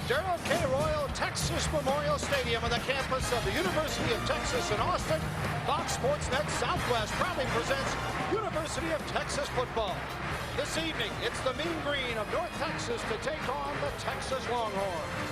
Darrell K. Royal Texas Memorial Stadium on the campus of the University of Texas in Austin. Fox Sports Net Southwest proudly presents University of Texas football. This evening, it's the Mean Green of North Texas to take on the Texas Longhorns.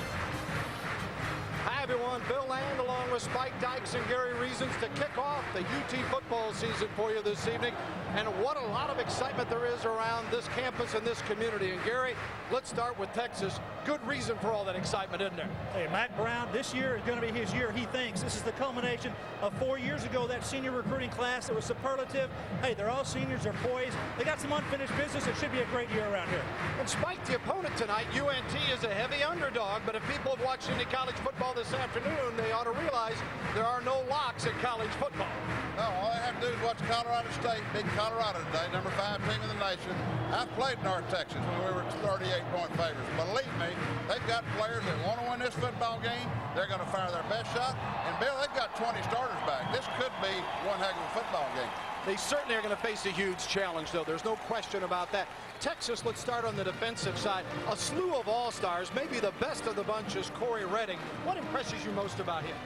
Hi everyone, Bill Land along with Spike Dykes and Gary Reasons to kick off the UT football season for you this evening. And what a lot of excitement there is around this campus and this community. And Gary, let's start with Texas. Good reason for all that excitement, isn't there? Hey, Matt Brown, this year is going to be his year. He thinks this is the culmination of 4 years ago, that senior recruiting class that was superlative. Hey, they're all seniors, they're poised. They got some unfinished business. It should be a great year around here. And Spike, the opponent tonight, UNT, is a heavy underdog. But if people have watched any college football this afternoon, they ought to realize there are no locks in college football. No, all they have to do is watch Colorado State beat Colorado today, number 5 team in the nation. I've played North Texas when we were 38-point favorites. Believe me, they've got players that want to win this football game. They're going to fire their best shot. And, Bill, they've got 20 starters back. This could be one heck of a football game. They certainly are going to face a huge challenge, though. There's no question about that. Texas, let's start on the defensive side. A slew of all-stars, maybe the best of the bunch is Corey Redding. What impresses you most about him?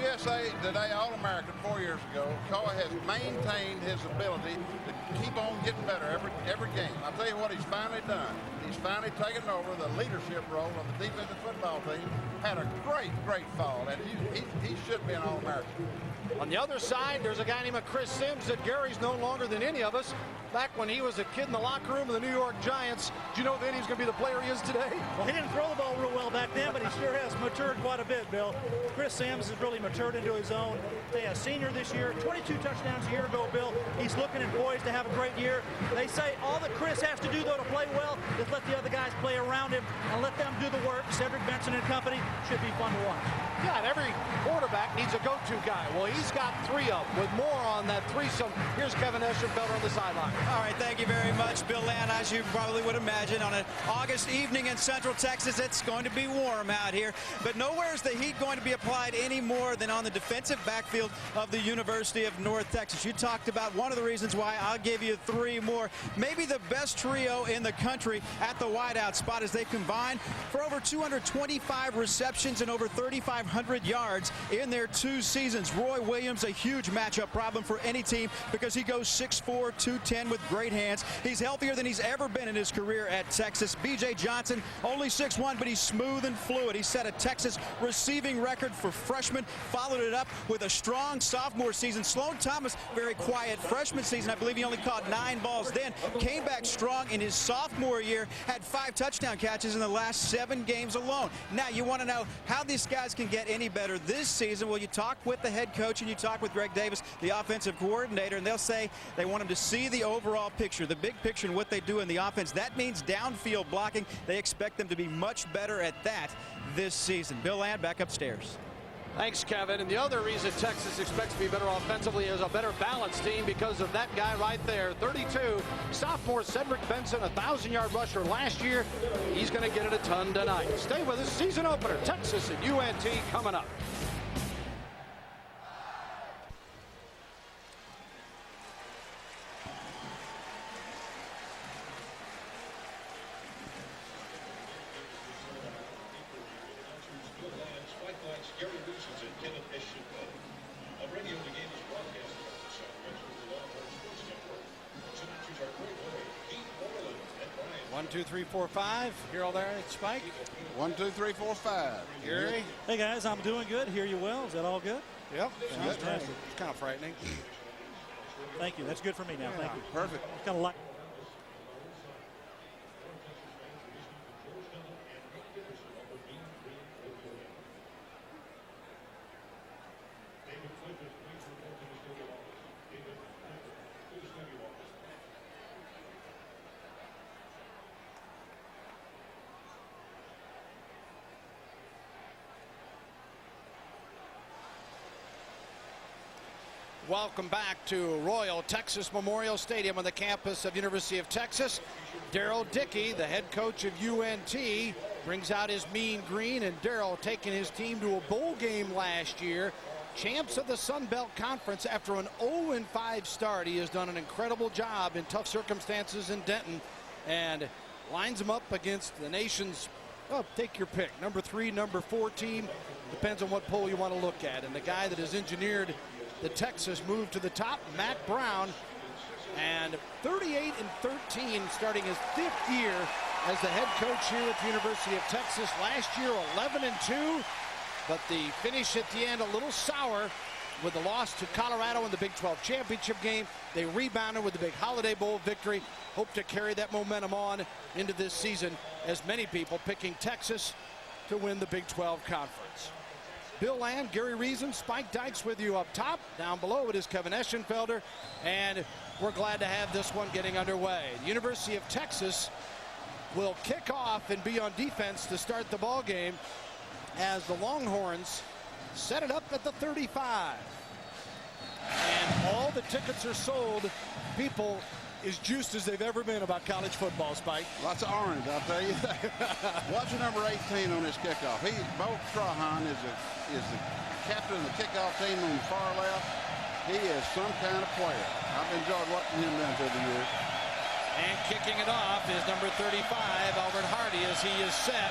USA Today All-American 4 years ago. Coy has maintained his ability to keep on getting better every game. I'll tell you what he's finally done. He's finally taken over the leadership role of the defensive football team. Had a great fall, and he should be an All-American. On the other side, there's a guy named Chris Sims that Gary's known longer than any of us. Back when he was a kid in the locker room of the New York Giants, did you know then he's going to be the player he is today? Well, he didn't throw the ball real well back then, but he sure has matured quite a bit, Bill. Chris Sims has really matured into his own. They a senior this year, 22 touchdowns a year ago, Bill. He's looking and poised to have a great year. They say all that Chris has to do, though, to play well is let the other guys play around him and let them do the work. Cedric Benson and company should be fun to watch. Yeah, and every quarterback needs a go-to guy. Well, he's got 3 of them. With more on that threesome, here's Kevin Eschenfelder on the sideline. All right, thank you very much, Bill Land. As you probably would imagine, on an August evening in Central Texas, it's going to be warm out here. But nowhere is the heat going to be applied any more than on the defensive backfield of the University of North Texas. You talked about one of the reasons why. I'll give you 3 more. Maybe the best trio in the country at the wideout spot as they combine for over 225 receptions and over 3,500 yards in their 2 seasons. Roy Williams, a huge matchup problem for any team because he goes 6'4", 210 with great hands. He's healthier than he's ever been in his career at Texas. B.J. Johnson, only 6'1", but he's smooth and fluid. He set a Texas receiving record for freshmen, followed it up with a strong sophomore season. Sloan Thomas, very quiet freshman season. I believe he only caught 9 balls then. Came back strong in his sophomore year, had 5 touchdown catches in the last 7 games alone. Now, you want to know how these guys can get any better this season. Well, you talk with the head coach and you talk with Greg Davis, the offensive coordinator, and they'll say they want them to see the overall picture, the big picture, and what they do in the offense. That means downfield blocking. They expect them to be much better at that this season. Bill Land, back upstairs. Thanks, Kevin. And the other reason Texas expects to be better offensively is a better balanced team because of that guy right there, 32, sophomore Cedric Benson, a 1,000-yard rusher last year. He's going to get it a ton tonight. Stay with us. Season opener, Texas and UNT coming up. One, two, three, four, five. Here, all there, Spike. 1, 2, 3, 4, 5. Gary. Hey, guys, I'm doing good. Hear you well. Is that all good? Yep. Sounds good. It's kind of frightening. Thank you. That's good for me now. Thank you. Perfect. Kind of like. Welcome back to Royal Texas Memorial Stadium on the campus of University of Texas. Darrell Dickey, the head coach of UNT, brings out his mean green, and Darrell taking his team to a bowl game last year. Champs of the Sun Belt Conference after an 0-5 start. He has done an incredible job in tough circumstances in Denton and lines them up against the nation's Well, take your pick. Number 3, number 4 team. Depends on what poll you want to look at. And the guy that has engineered the Texas move to the top, Matt Brown, and 38-13, starting his 5th year as the head coach here at the University of Texas. Last year, 11-2, but the finish at the end a little sour with the loss to Colorado in the Big 12 championship game. They rebounded with the big Holiday Bowl victory. Hope to carry that momentum on into this season, as many people picking Texas to win the Big 12 conference. Bill Land, Gary Reason, Spike Dykes with you up top. Down below it is Kevin Eschenfelder, and we're glad to have this one getting underway. The University of Texas will kick off and be on defense to start the ball game as the Longhorns set it up at the 35. And all the tickets are sold. People as juiced as they've ever been about college football, Spike. Lots of orange, I'll tell you. Watch number 18 on this kickoff. Bo Strahan is the captain of the kickoff team on the far left. He is some kind of player. I've enjoyed watching him done through the years. And kicking it off is number 35, Albert Hardy, as he is set.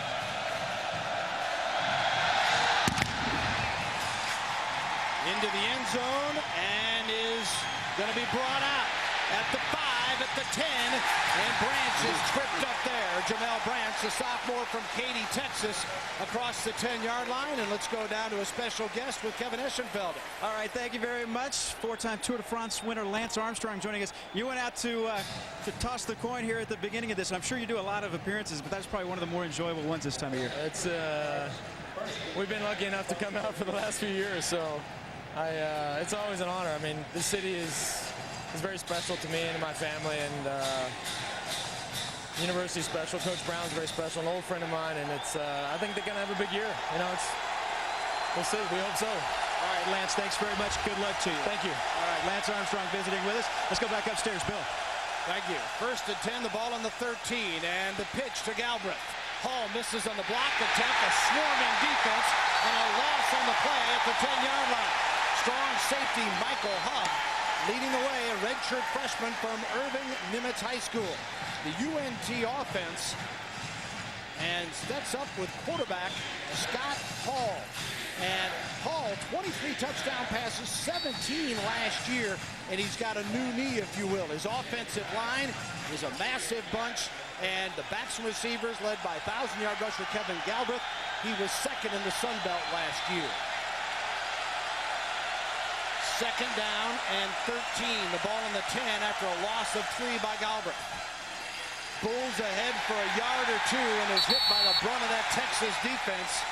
Into the end zone and is going to be brought out at the 5, at the 10, and Branch is tripped up there. Jamel Branch, the sophomore from Katy, Texas, across the 10-yard line. And let's go down to a special guest with Kevin Eschenfelder. All right, thank you very much. 4-time Tour de France winner Lance Armstrong joining us. You went out to toss the coin here at the beginning of this. I'm sure you do a lot of appearances, but that's probably one of the more enjoyable ones this time of year. It's we've been lucky enough to come out for the last few years, so it's always an honor. I mean, this city is very special to me and to my family, and University is special. Coach Brown's very special, an old friend of mine, and it's I think they're going to have a big year. You know, we'll see. We hope so. All right, Lance, thanks very much. Good luck to you. Thank you. All right, Lance Armstrong visiting with us. Let's go back upstairs, Bill. Thank you. 1st and 10, the ball on the 13, and the pitch to Galbraith. Hall misses on the block attempt, a swarming defense, and a loss on the play at the 10-yard line. Strong safety Michael Huff leading the way, a redshirt freshman from Irving Nimitz High School. The UNT offense, and steps up with quarterback Scott Hall. And Hall, 23 touchdown passes, 17 last year, and he's got a new knee, if you will. His offensive line is a massive bunch, and the backs and receivers led by 1,000-yard rusher Kevin Galbraith. He was second in the Sun Belt last year. 2nd down and 13. The ball in the 10 after a loss of 3 by Galbraith. Bulls ahead for a yard or 2 and is hit by the brunt of that Texas defense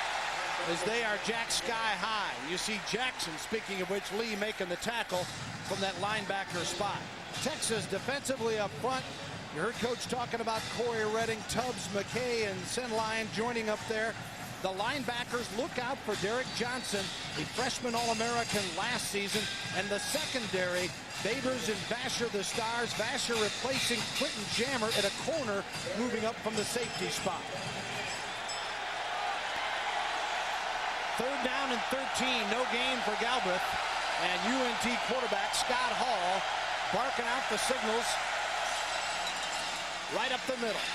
as they are jacked sky high. You see Jackson, speaking of which, Lee making the tackle from that linebacker spot. Texas defensively up front. You heard Coach talking about Corey Redding, Tubbs, McKay, and Senline joining up there. The linebackers, look out for Derek Johnson, a freshman All-American last season, and the secondary, Babers and Vasher, the stars. Vasher replacing Quentin Jammer at a corner, moving up from the safety spot. 3rd down and 13, no gain for Galbraith, and UNT quarterback Scott Hall barking out the signals right up the middle,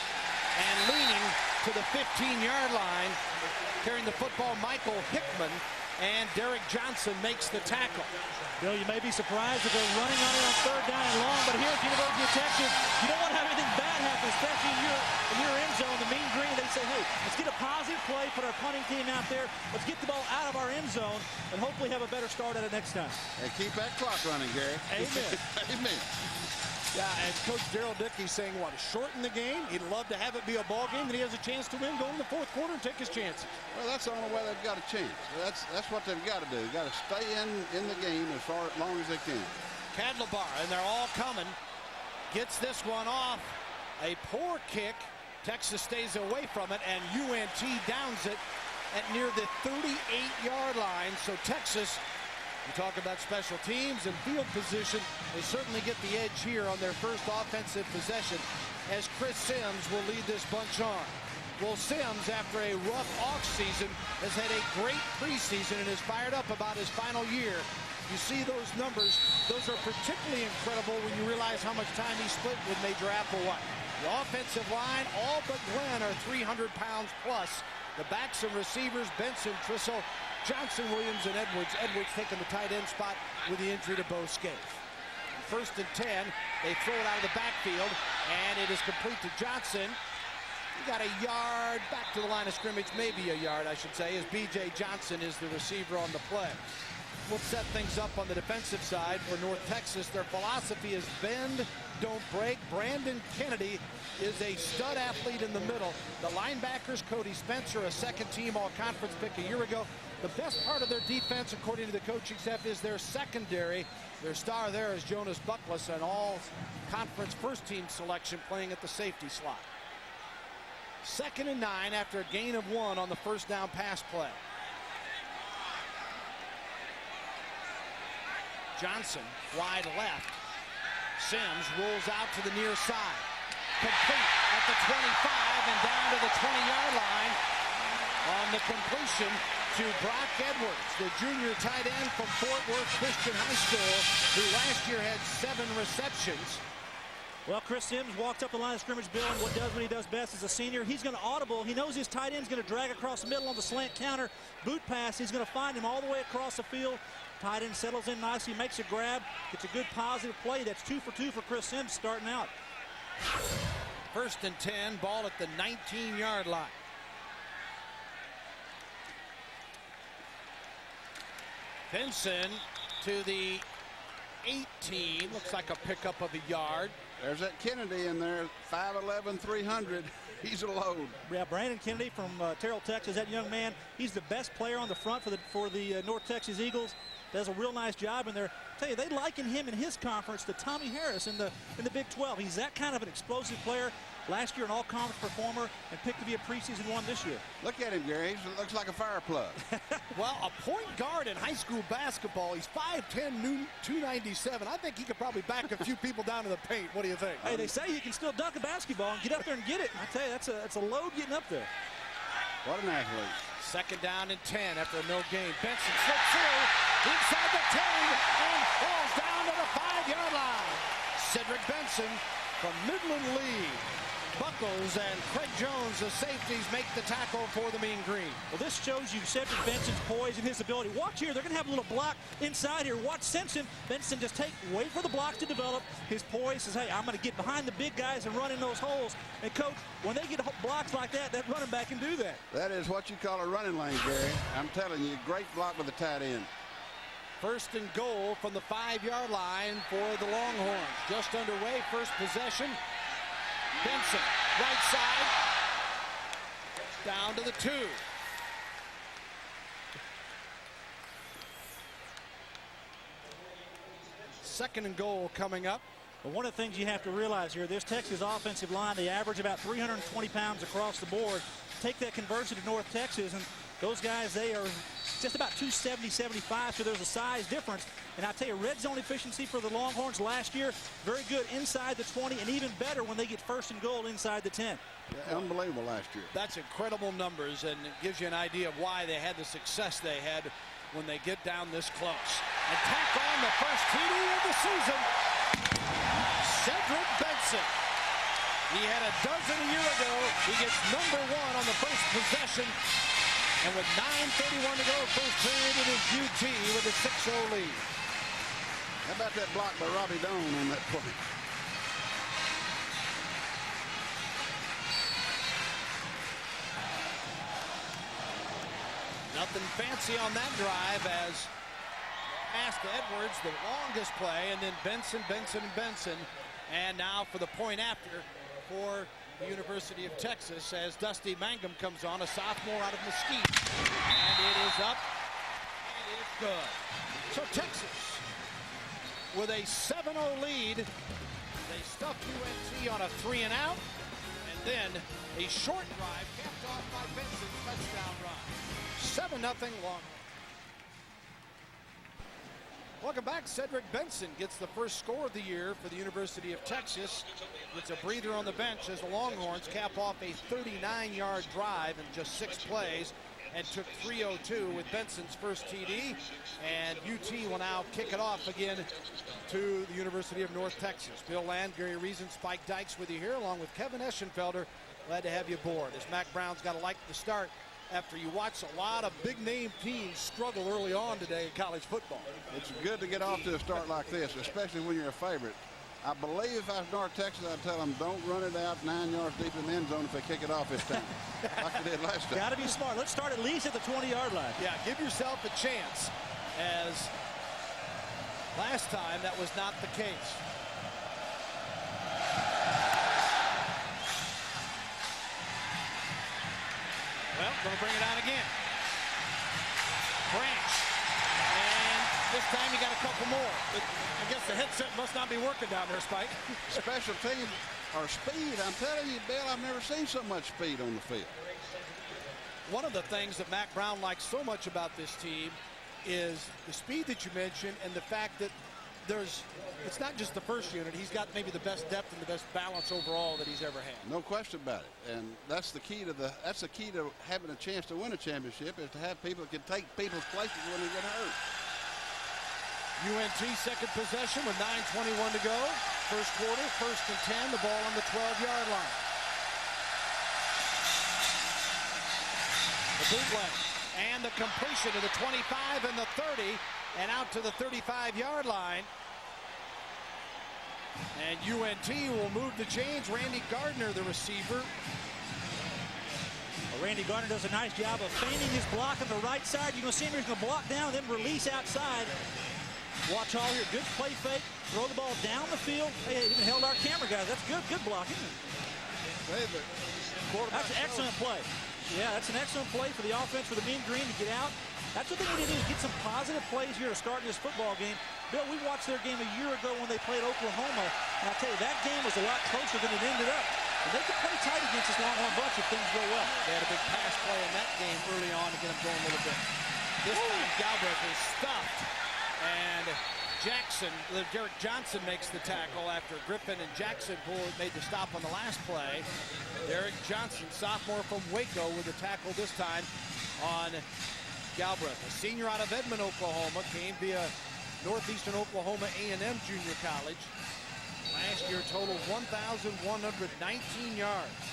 and leaning to the 15-yard line, carrying the football, Michael Hickman, and Derek Johnson makes the tackle. Bill, you may be surprised that they're running on it on 3rd down and long, but here at the University of Texas, you don't want to have anything bad happen, especially in your end zone, the mean green. They say, hey, let's get a positive play, put our punting team out there, let's get the ball out of our end zone, and hopefully have a better start at it next time. And keep that clock running, Gary. Amen. Amen. Yeah, and Coach Darrell Dickey's saying, what, shorten the game? He'd love to have it be a ball game, that he has a chance to win, go in the 4th quarter and take his chances. Well, that's the only way they've got a chance. That's what they've got to do. They've got to stay in the game as long as they can. Cadlebar, and they're all coming, gets this one off. A poor kick. Texas stays away from it, and UNT downs it at near the 38-yard line. So Texas, you talk about special teams and field position, they certainly get the edge here on their first offensive possession, as Chris Sims will lead this bunch on. Well, Sims, after a rough offseason, has had a great preseason and is fired up about his final year. You see those numbers, those are particularly incredible when you realize how much time he split with Major Applewhite. The offensive line, all but Glenn, are 300 pounds plus. The backs and receivers, Benson, Trissel, Johnson, Williams, and Edwards. Edwards taking the tight end spot with the injury to Bo Scaife. First and 10, they throw it out of the backfield, and it is complete to Johnson. He got a yard back to the line of scrimmage, maybe a yard, I should say, as B.J. Johnson is the receiver on the play. We'll set things up on the defensive side for North Texas. Their philosophy is bend, don't break. Brandon Kennedy is a stud athlete in the middle. The linebackers, Cody Spencer, a second-team all-conference pick a year ago. The best part of their defense, according to the coaching staff, is their secondary. Their star there is Jonas Buckless, an all-conference first-team selection, playing at the safety slot. 2nd and 9 after a gain of 1 on the first down pass play. Johnson, wide left. Sims rolls out to the near side. Complete at the 25 and down to the 20-yard line on the completion to Brock Edwards, the junior tight end from Fort Worth Christian High School, who last year had 7 receptions. Well, Chris Sims walked up the line of scrimmage, Bill, and what he does best as a senior, he's going to audible. He knows his tight end's going to drag across the middle on the slant counter. Boot pass, he's going to find him all the way across the field. Tight end settles in nicely, makes a grab. It's a good positive play. That's 2 for 2 for Chris Sims starting out. 1st and 10, ball at the 19-yard line. Benson to the 18, looks like a pickup of a yard. There's that Kennedy in there, 5'11", 300. He's a load. Yeah, Brandon Kennedy from Terrell, Texas. That young man, he's the best player on the front for the North Texas Eagles. Does a real nice job in there. Tell you, they liken him in his conference to Tommy Harris in the Big 12. He's that kind of an explosive player. Last year an all-conference performer and picked to be a preseason one this year. Look at him, Gary. He looks like a fire plug. Well, a point guard in high school basketball. He's 5'10", 297. I think he could probably back a few people down to the paint. What do you think? Hey, they say he can still dunk a basketball and get up there and get it. I tell you, that's a load getting up there. What an athlete. 2nd down and 10 after no gain. Benson slips through inside the 10 and falls down to the 5-yard line. Cedric Benson from Midland Lee. Buckles and Craig Jones, the safeties, make the tackle for the Mean Green. Well, this shows you Cedric Benson's poise and his ability. Watch here, they're going to have a little block inside here. Watch Simpson. Benson just wait for the block to develop. His poise says, hey, I'm going to get behind the big guys and run in those holes. And, Coach, when they get blocks like that running back can do that. That is what you call a running lane, Gary. I'm telling you, great block with the tight end. 1st and goal from the 5-yard line for the Longhorns. Just underway, first possession. Benson, right side, down to the 2. Second and goal coming up. But one of the things you have to realize here, this Texas offensive line, they average about 320 pounds across the board. Take that conversion to North Texas, and those guys, they are just about 270, 75, so there's a size difference. And I tell you, red zone efficiency for the Longhorns last year, very good inside the 20, and even better when they get 1st and goal inside the 10. Yeah, unbelievable last year. That's incredible numbers, and it gives you an idea of why they had the success they had when they get down this close. And tack on the first TD of the season, Cedric Benson. He had a dozen a year ago. He gets number 1 on the first possession. And with 9:31 to go, first period, it is UT with a 6-0 lead. How about that block by Robbie Doan on that play? Nothing fancy on that drive as pass to Edwards, the longest play, and then Benson, Benson, and Benson. And now for the point after for the University of Texas as Dusty Mangum comes on, a sophomore out of Mesquite. And it is up. It is good. So Texas, with a 7-0 lead, they stuffed UNC on a 3-and-out. And then a short drive capped off by Benson's touchdown run. 7-0 Longhorns. Welcome back. Cedric Benson gets the first score of the year for the University of Texas. It's a breather on the bench as the Longhorns cap off a 39-yard drive in just 6 plays. and took 3:02 with Benson's first TD. And UT will now kick it off again to the University of North Texas. Bill Land, Gary Reason, Spike Dykes with you here, along with Kevin Eschenfelder. Glad to have you aboard. As Mac Brown's got to like the start after you watch a lot of big-name teams struggle early on today in college football. It's good to get off to a start like this, especially when you're a favorite. I believe if I was North Texas, I'd tell them don't run it out 9 yards deep in the end zone if they kick it off this time, like they did last time. Got to be smart. Let's start at least at the 20-yard line. Yeah, give yourself a chance, as last time that was not the case. Well, going to bring it out again. Branch. And this time you got a couple more. But I guess the headset must not be working down there, Spike. Special teams or speed. I'm telling you, Bill, I've never seen so much speed on the field. One of the things that Mac Brown likes so much about this team is the speed that you mentioned and the fact that it's not just the first unit. He's got maybe the best depth and the best balance overall that he's ever had. No question about it. And that's the key to having a chance to win a championship, is to have people that can take people's places when they get hurt. UNT second possession with 9:21 to go. First quarter, 1st and 10, the ball on the 12-yard line. The bootleg and the completion to the 25 and the 30 and out to the 35-yard line. And UNT will move the chains. Randy Gardner, the receiver. Well, Randy Gardner does a nice job of feigning his block on the right side. You're going to see him, he's going to block down, then release outside. Watch all here. Good play fake. Throw the ball down the field. Hey, even held our camera guys. That's good. Good blocking. That's an excellent play. Yeah, that's an excellent play for the offense, for the Mean Green to get out. That's what they need to do, is get some positive plays here to start this football game. Bill, we watched their game a year ago when they played Oklahoma, and I'll tell you, that game was a lot closer than it ended up. And they could play tight against this Longhorn bunch if things go well. They had a big pass play in that game early on to get them going a little bit. This time, Galbraith is stuffed, and Derek Johnson makes the tackle after Griffin and Jackson made the stop on the last play. Derek Johnson, sophomore from Waco, with a tackle this time on Galbraith. A senior out of Edmond, Oklahoma, came via Northeastern Oklahoma A&M Junior College. Last year totaled 1,119 yards.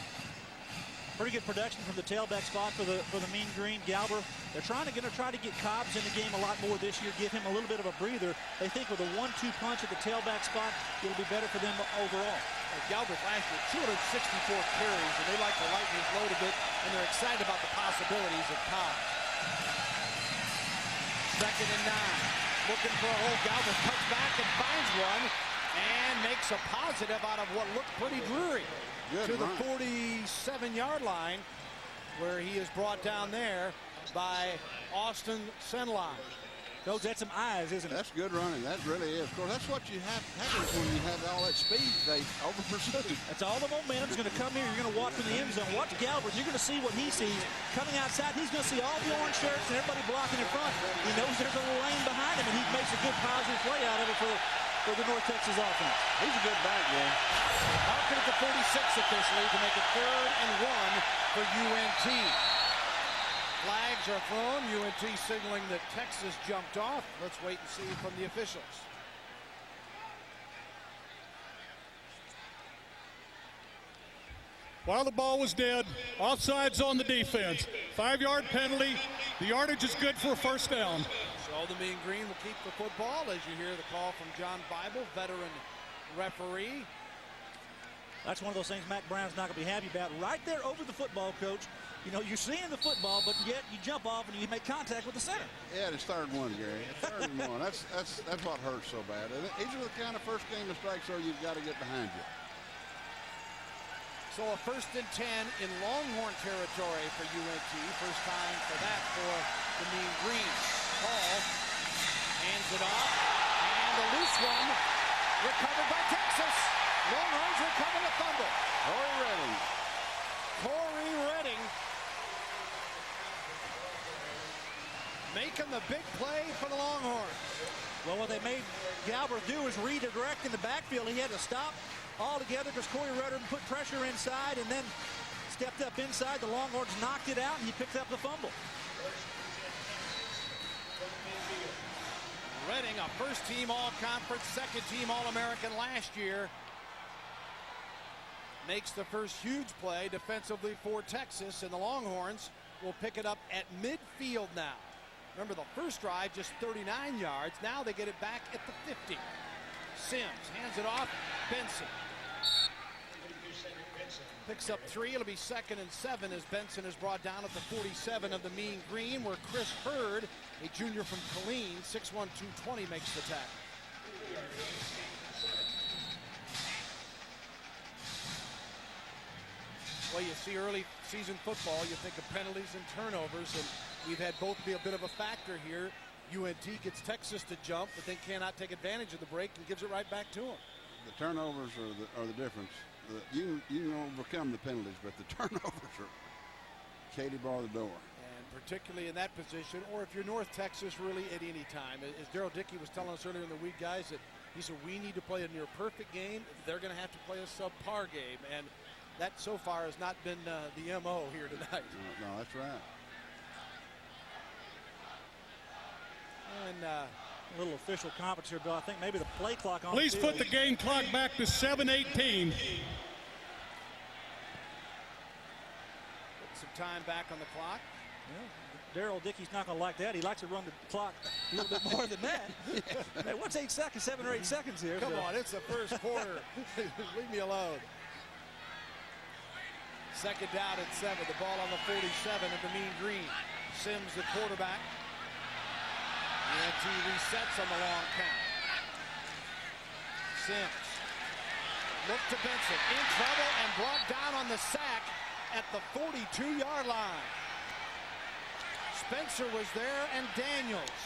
Pretty good production from the tailback spot for the Mean Green. Galbraith, they're try to get Cobbs in the game a lot more this year, give him a little bit of a breather. They think with a 1-2 punch at the tailback spot, it'll be better for them overall. Galbraith last year, 264 carries, and they like to lighten his load a bit, and they're excited about the possibilities of Cobbs. 2nd and 9. Looking for a hole. Galbraith cuts back and finds one and makes a positive out of what looked pretty dreary. Good to the run. 47-yard line, where he is brought down there by Austin Senline. Coach, that's some eyes, isn't it? That's good running. That really is. Of course, that's what happens when you have all that speed. They over-pursue. That's all the momentum's going to come here. You're going to watch from the end zone. Watch Galbraith. You're going to see what he sees. Coming outside, he's going to see all the orange shirts and everybody blocking in front. He knows there's a little lane behind him, and he makes a good positive play out of it for the North Texas offense. He's a good back, man. Marking at the 46 officially to make it 3rd and 1 for UNT. Flags are thrown. UNT signaling that Texas jumped off. Let's wait and see from the officials. While the ball was dead, offsides on the defense. 5-yard penalty. The yardage is good for a 1st down. So the Mean Green will keep the football, as you hear the call from John Bible, veteran referee. That's one of those things Mac Brown's not going to be happy about. Right there over the football, Coach. You know, you're seeing the football, but yet you jump off and you make contact with the center. Yeah, it's 3rd and 1, Gary. 3rd and 1. That's what hurts so bad. These are the kind of first game of strikes, so you've got to get behind you. So a 1st and 10 in Longhorn territory for UNT. First time for that for the Mean Green. Paul hands it off, and the loose one recovered by Texas. Longhorns recover the fumble. Corey Redding making the big play for the Longhorns. Well, what they made Galbraith do is redirect in the backfield. He had to stop altogether because Corey Redding put pressure inside, and then stepped up inside. The Longhorns knocked it out, and he picked up the fumble. Reading, a first-team All-Conference, second-team All-American last year, makes the first huge play defensively for Texas, and the Longhorns will pick it up at midfield now. Remember, the first drive just 39 yards. Now they get it back at the 50. Sims hands it off. Benson picks up 3. It'll be 2nd and 7 as Benson is brought down at the 47 of the Mean Green, where Chris Hurd, a junior from Killeen, 6'1", 220, makes the tackle. Well, you see early season football, you think of penalties and turnovers, and we've had both be a bit of a factor here. UNT gets Texas to jump, but then cannot take advantage of the break and gives it right back to them. The turnovers are the difference. You can overcome the penalties, but the turnovers are Katie bar the door. And particularly in that position, or if you're North Texas, really at any time. As Daryl Dickey was telling us earlier in the week, guys, that he said we need to play a near perfect game. They're going to have to play a subpar game, and that so far has not been the MO here tonight. No, that's right. And a little official conference here, Bill. I think maybe the play clock on. Please put the game clock back to 7:18. Put some time back on the clock. Yeah. Daryl Dickey's not going to like that. He likes to run the clock a little bit more than that. Hey, what's 8 seconds, 7 or 8 seconds here? Come on, it's the first quarter. Leave me alone. 2nd down at 7. The ball on the 47 of the Mean Green. Sims, the quarterback. UNT resets on the long count. Sims. Look to Benson. In trouble and brought down on the sack at the 42-yard line. Spencer was there, and Daniels.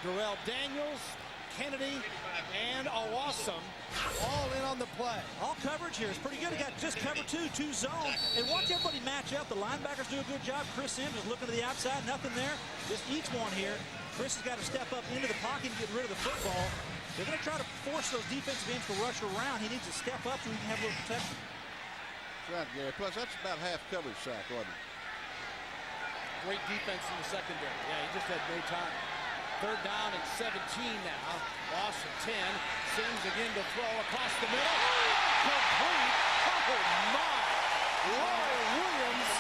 Darrell Daniels, Kennedy, and Awasum all in on the play. All coverage here is pretty good. He got just cover 2 zone. And watch everybody match up. The linebackers do a good job. Chris Sims is looking to the outside. Nothing there. Just each one here. Chris has got to step up into the pocket and get rid of the football. They're going to try to force those defensive ends to rush around. He needs to step up so he can have a little protection. That's right, Gary. Plus, that's about half coverage sack, wasn't it? Great defense in the secondary. Yeah, he just had no time. 3rd down and 17 now. Loss of 10. Sims again to throw across the middle. Complete. Oh, my. Roy Williams.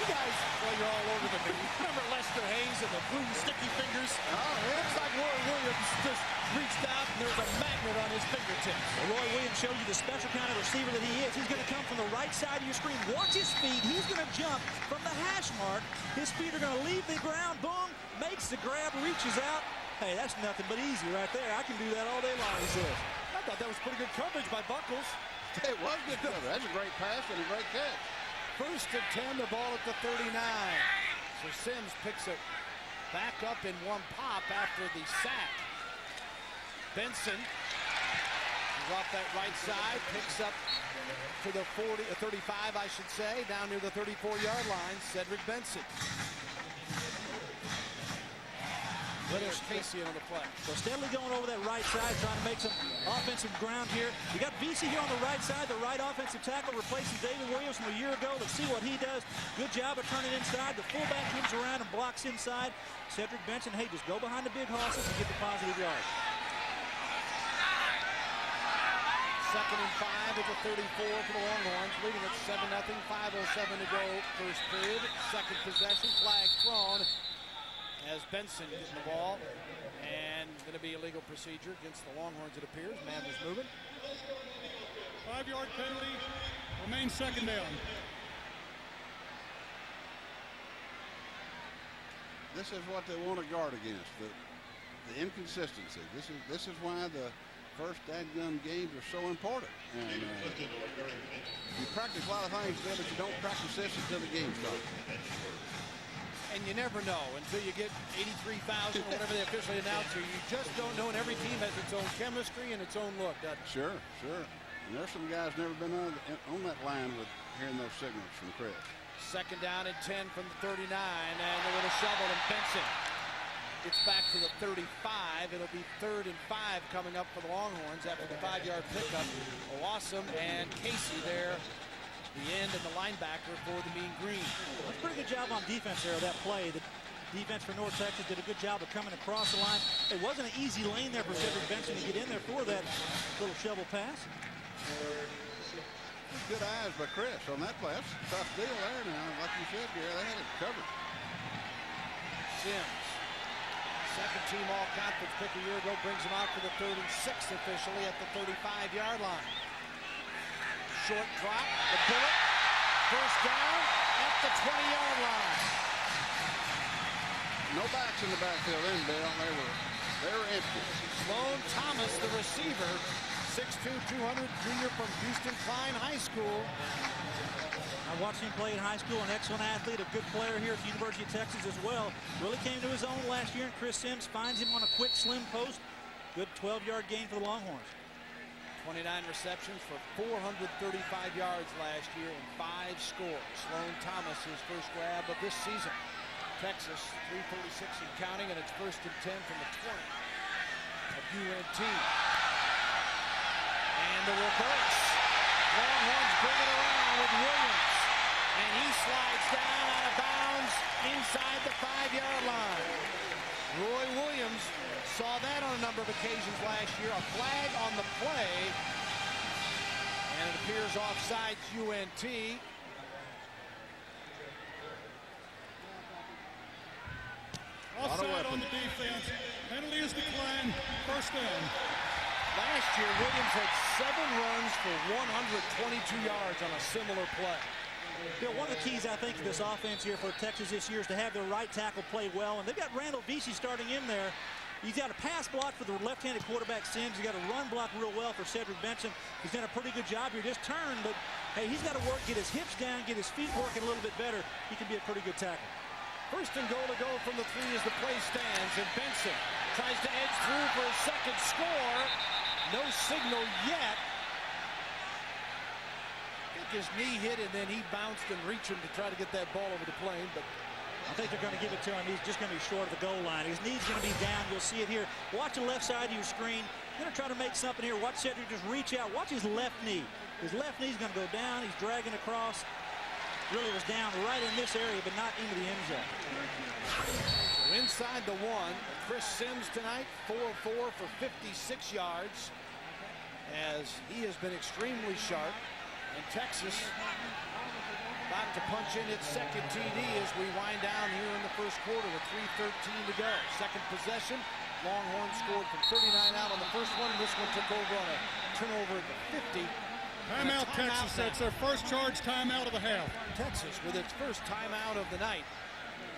You guys, well, you're all over the me. Remember Lester Hayes and the blue sticky fingers? Oh, it looks like Roy Williams just reached out and there's a magnet on his fingertips. Well, Roy Williams shows you the special kind of receiver that he is. He's going to come from the right side of your screen. Watch his feet. He's going to jump from the hash mark. His feet are going to leave the ground. Boom. Makes the grab, reaches out. Hey, that's nothing but easy right there. I can do that all day long, he says. I thought that was pretty good coverage by Buckles. It was good coverage. That's a great pass and a great catch. 1st and 10, the ball at the 39. So Sims picks it back up in one pop after the sack. Benson is off that right side, picks up to the 35, I should say, down near the 34-yard line. Cedric Benson. There's Casey on the play. So steadily going over that right side, trying to make some offensive ground here. You got VC here on the right side, the right offensive tackle, replacing David Williams from a year ago. Let's see what he does. Good job of turning inside. The fullback comes around and blocks inside. Cedric Benson, hey, just go behind the big horses and get the positive yard. 2nd and 5 at the 34 for the Longhorns, leading at 7-0. 5:07 to go, first period. 2nd possession, flag thrown as Benson getting the ball, and going to be a legal procedure against the Longhorns, it appears. Man was moving. 5-yard penalty, remains 2nd down. This is what they want to guard against, the inconsistency. This is why the first dadgum games are so important. And you practice a lot of things, but you don't practice this until the game starts. And you never know until you get 83,000 or whatever they officially announce here. You just don't know, and every team has its own chemistry and its own look, doesn't it? Sure. And there's some guys never been on that line with hearing those signals from Chris. 2nd down and 10 from the 39, and they're with a shovel, and Benson gets back to the 35. It'll be 3rd and 5 coming up for the Longhorns after the 5-yard pickup. Awesome, and Casey there the end and the linebacker for the Mean Green. That's a pretty good job on defense there, that play. The defense for North Texas did a good job of coming across the line. It wasn't an easy lane there for Cedric Benson to get in there for that little shovel pass. Good eyes by Chris on that play. That's a tough deal there now. Like you said, Gary, they had it covered. Sims, second team all-conference pick a year ago, brings him out for the 3rd and 6 officially at the 35-yard line. Short drop, the bullet, first down at the 20-yard line. No backs in the backfield then, Bill. They were empty. Sloan Thomas, the receiver, 6'2", 200, junior from Houston Klein High School. I watched him play in high school, an excellent athlete, a good player here at the University of Texas as well. Really came to his own last year, and Chris Sims finds him on a quick, slim post. Good 12-yard gain for the Longhorns. 29 receptions for 435 yards last year and 5 scores. Sloan Thomas, his first grab of this season. Texas, 3:36 and counting, and it's 1st and 10 from the 20 of UNT. And the reverse. Longhorns bring it around with Williams. And he slides down out of bounds inside the 5-yard line. Roy Williams saw that on a number of occasions last year. A flag on the play. And it appears offsides UNT. Offside on the defense. Penalty is declined. First down. Last year, Williams had 7 runs for 122 yards on a similar play. Bill, one of the keys, I think, to this offense here for Texas this year is to have their right tackle play well. And they've got Randall Vesey starting in there. He's got a pass block for the left-handed quarterback Sims. He's got a run block real well for Cedric Benson. He's done a pretty good job here. Just turned, but hey, he's got to work, get his hips down, get his feet working a little bit better. He can be a pretty good tackle. 1st and goal to go from the 3 as the play stands. And Benson tries to edge through for his second score. No signal yet. His knee hit, and then he bounced and reaching to try to get that ball over the plane, but I think they're going to give it to him. He's just going to be short of the goal line. His knee's going to be down. You'll see it here. Watch the left side of your screen. You're going to try to make something here. Watch Cedric just reach out. Watch his left knee. His left knee's going to go down. He's dragging across. Really was down right in this area, but not into the end zone. So inside the 1, Chris Sims tonight, 4 of 4 for 56 yards, as he has been extremely sharp. And Texas about to punch in its second TD as we wind down here in the first quarter with 3:13 to go. Second possession. Longhorns scored from 39 out on the first one. This one took over on a turnover at the 50. Timeout, Texas. That's their first charge timeout of the half. Texas with its first timeout of the night.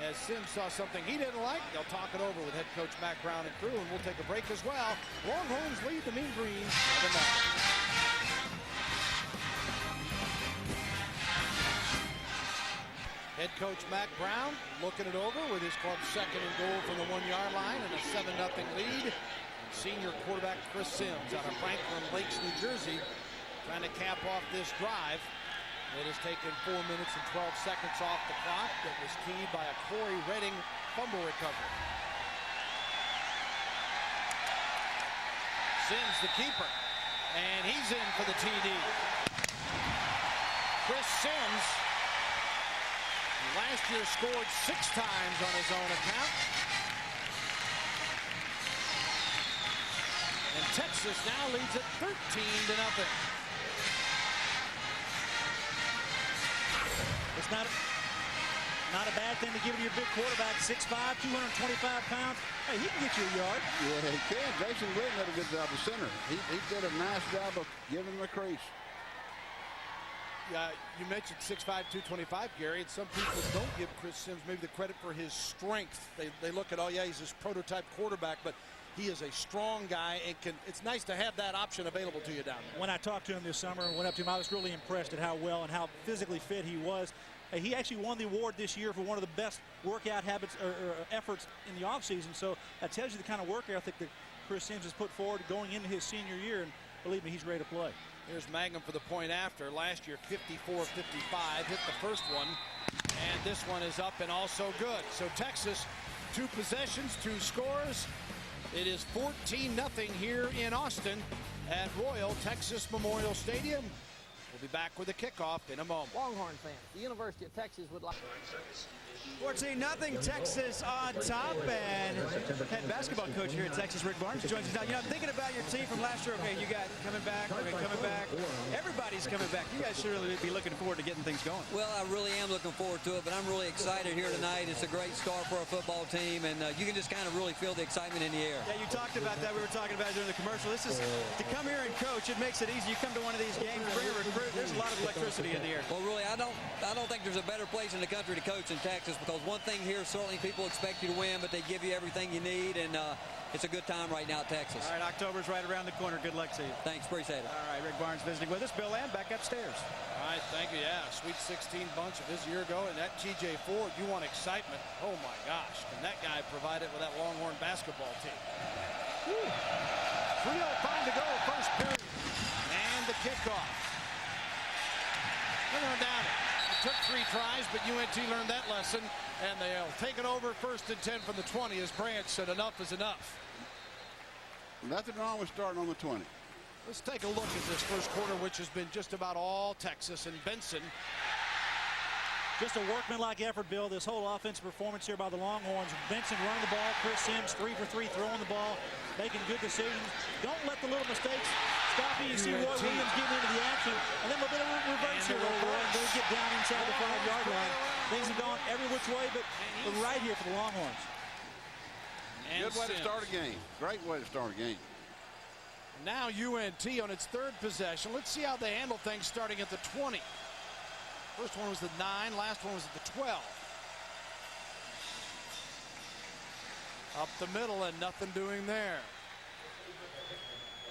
As Sims saw something he didn't like, they'll talk it over with head coach Mack Brown and crew, and we'll take a break as well. Longhorns lead the Mean Green 7-0. Head coach Mack Brown looking it over with his club's second and goal from the 1-yard line and a 7-0 lead. Senior quarterback Chris Sims out of Franklin Lakes, New Jersey, trying to cap off this drive. It has taken 4 minutes and 12 seconds off the clock. That was keyed by a Corey Redding fumble recovery. Sims, the keeper, and he's in for the TD. Chris Sims last year scored 6 times on his own account. And Texas now leads at 13-0. It's not a bad thing to give to your big quarterback, 6'5", 225 pounds. Hey, he can get you a yard. Yeah, he can. Jason Glidden did a good job, the center. He did a nice job of giving him a crease. You mentioned 6'5", 225, Gary, and some people don't give Chris Sims maybe the credit for his strength. They look at, oh yeah, he's this prototype quarterback, but he is a strong guy, and it's nice to have that option available to you down there. When I talked to him this summer and went up to him, I was really impressed at how well and how physically fit he was. He actually won the award this year for one of the best workout habits or efforts in the offseason, so that tells you the kind of work ethic that Chris Sims has put forward going into his senior year, and believe me, he's ready to play. Here's Magnum for the point after. Last year, 54-55, hit the first one, and this one is up and also good. So Texas, 2 possessions, 2 scores. It is 14-0 here in Austin at Royal Texas Memorial Stadium. We'll be back with the kickoff in a moment. Longhorn fans, the University of Texas would like... 14-0 Texas on top, and head basketball coach here at Texas, Rick Barnes, joins us now. You know, I'm thinking about your team from last year. Okay, you got coming back, coming back. Everybody's coming back. You guys should really be looking forward to getting things going. Well, I really am looking forward to it, but I'm really excited here tonight. It's a great start for a football team, and you can just kind of really feel the excitement in the air. Yeah, you talked about that. We were talking about it during the commercial. This is to come here and coach. It makes it easy. You come to one of these games, bring a recruit. There's a lot of electricity in the air. Well, really, I don't think there's a better place in the country to coach in Texas, because one thing here, certainly people expect you to win, but they give you everything you need, and it's a good time right now at Texas. All right, October's right around the corner. Good luck to you. Thanks, appreciate it. All right, Rick Barnes visiting with us. Bill Lamb back upstairs. All right, thank you. Yeah, Sweet 16 bunch of his year ago, and that TJ Ford, you want excitement. Oh, my gosh. Can that guy provide it with that Longhorn basketball team? 3:05 to go, first period. And the kickoff. They're going down it. It took 3 tries, but UNT learned that lesson, and they'll take it over 1st and 10 from the 20 as Branch said enough is enough. Nothing wrong with starting on the 20. Let's take a look at this first quarter, which has been just about all Texas, and Benson. Just a workmanlike effort, Bill. This whole offensive performance here by the Longhorns. Benson running the ball. Chris Sims 3 for 3 throwing the ball, making good decisions. Don't let the little mistakes stop you. You see Roy Williams getting into the action, and then a bit of a reverse here, Roy, and they get down inside the 5-yard line. Things have gone every which way, but right here for the Longhorns. Good way to start a game. Great way to start a game. Now UNT on its 3rd possession. Let's see how they handle things starting at the 20. First one was the 9, last one was at the 12. Up the middle and nothing doing there.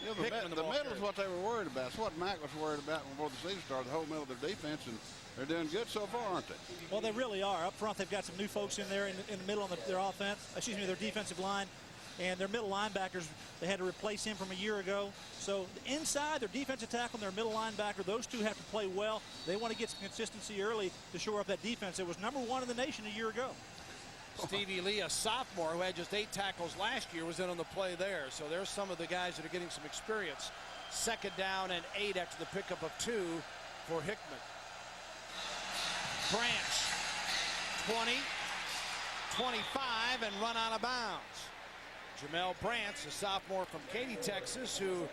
You know, the middle is what they were worried about. It's what Mac was worried about before the season started, the whole middle of their defense, and they're doing good so far, aren't they? Well, they really are. Up front, they've got some new folks in there in the middle of their offense, their defensive line. And their middle linebackers, they had to replace him from a year ago. So inside, their defensive tackle and their middle linebacker, those two have to play well. They want to get some consistency early to shore up that defense. It was #1 in the nation a year ago. Stevie Lee, a sophomore who had just 8 tackles last year, was in on the play there. So there's some of the guys that are getting some experience. 2nd down and 8 after the pickup of 2 for Hickman. Branch, 20, 25, and run out of bounds. Jamel Branch, a sophomore from Katy, Texas, who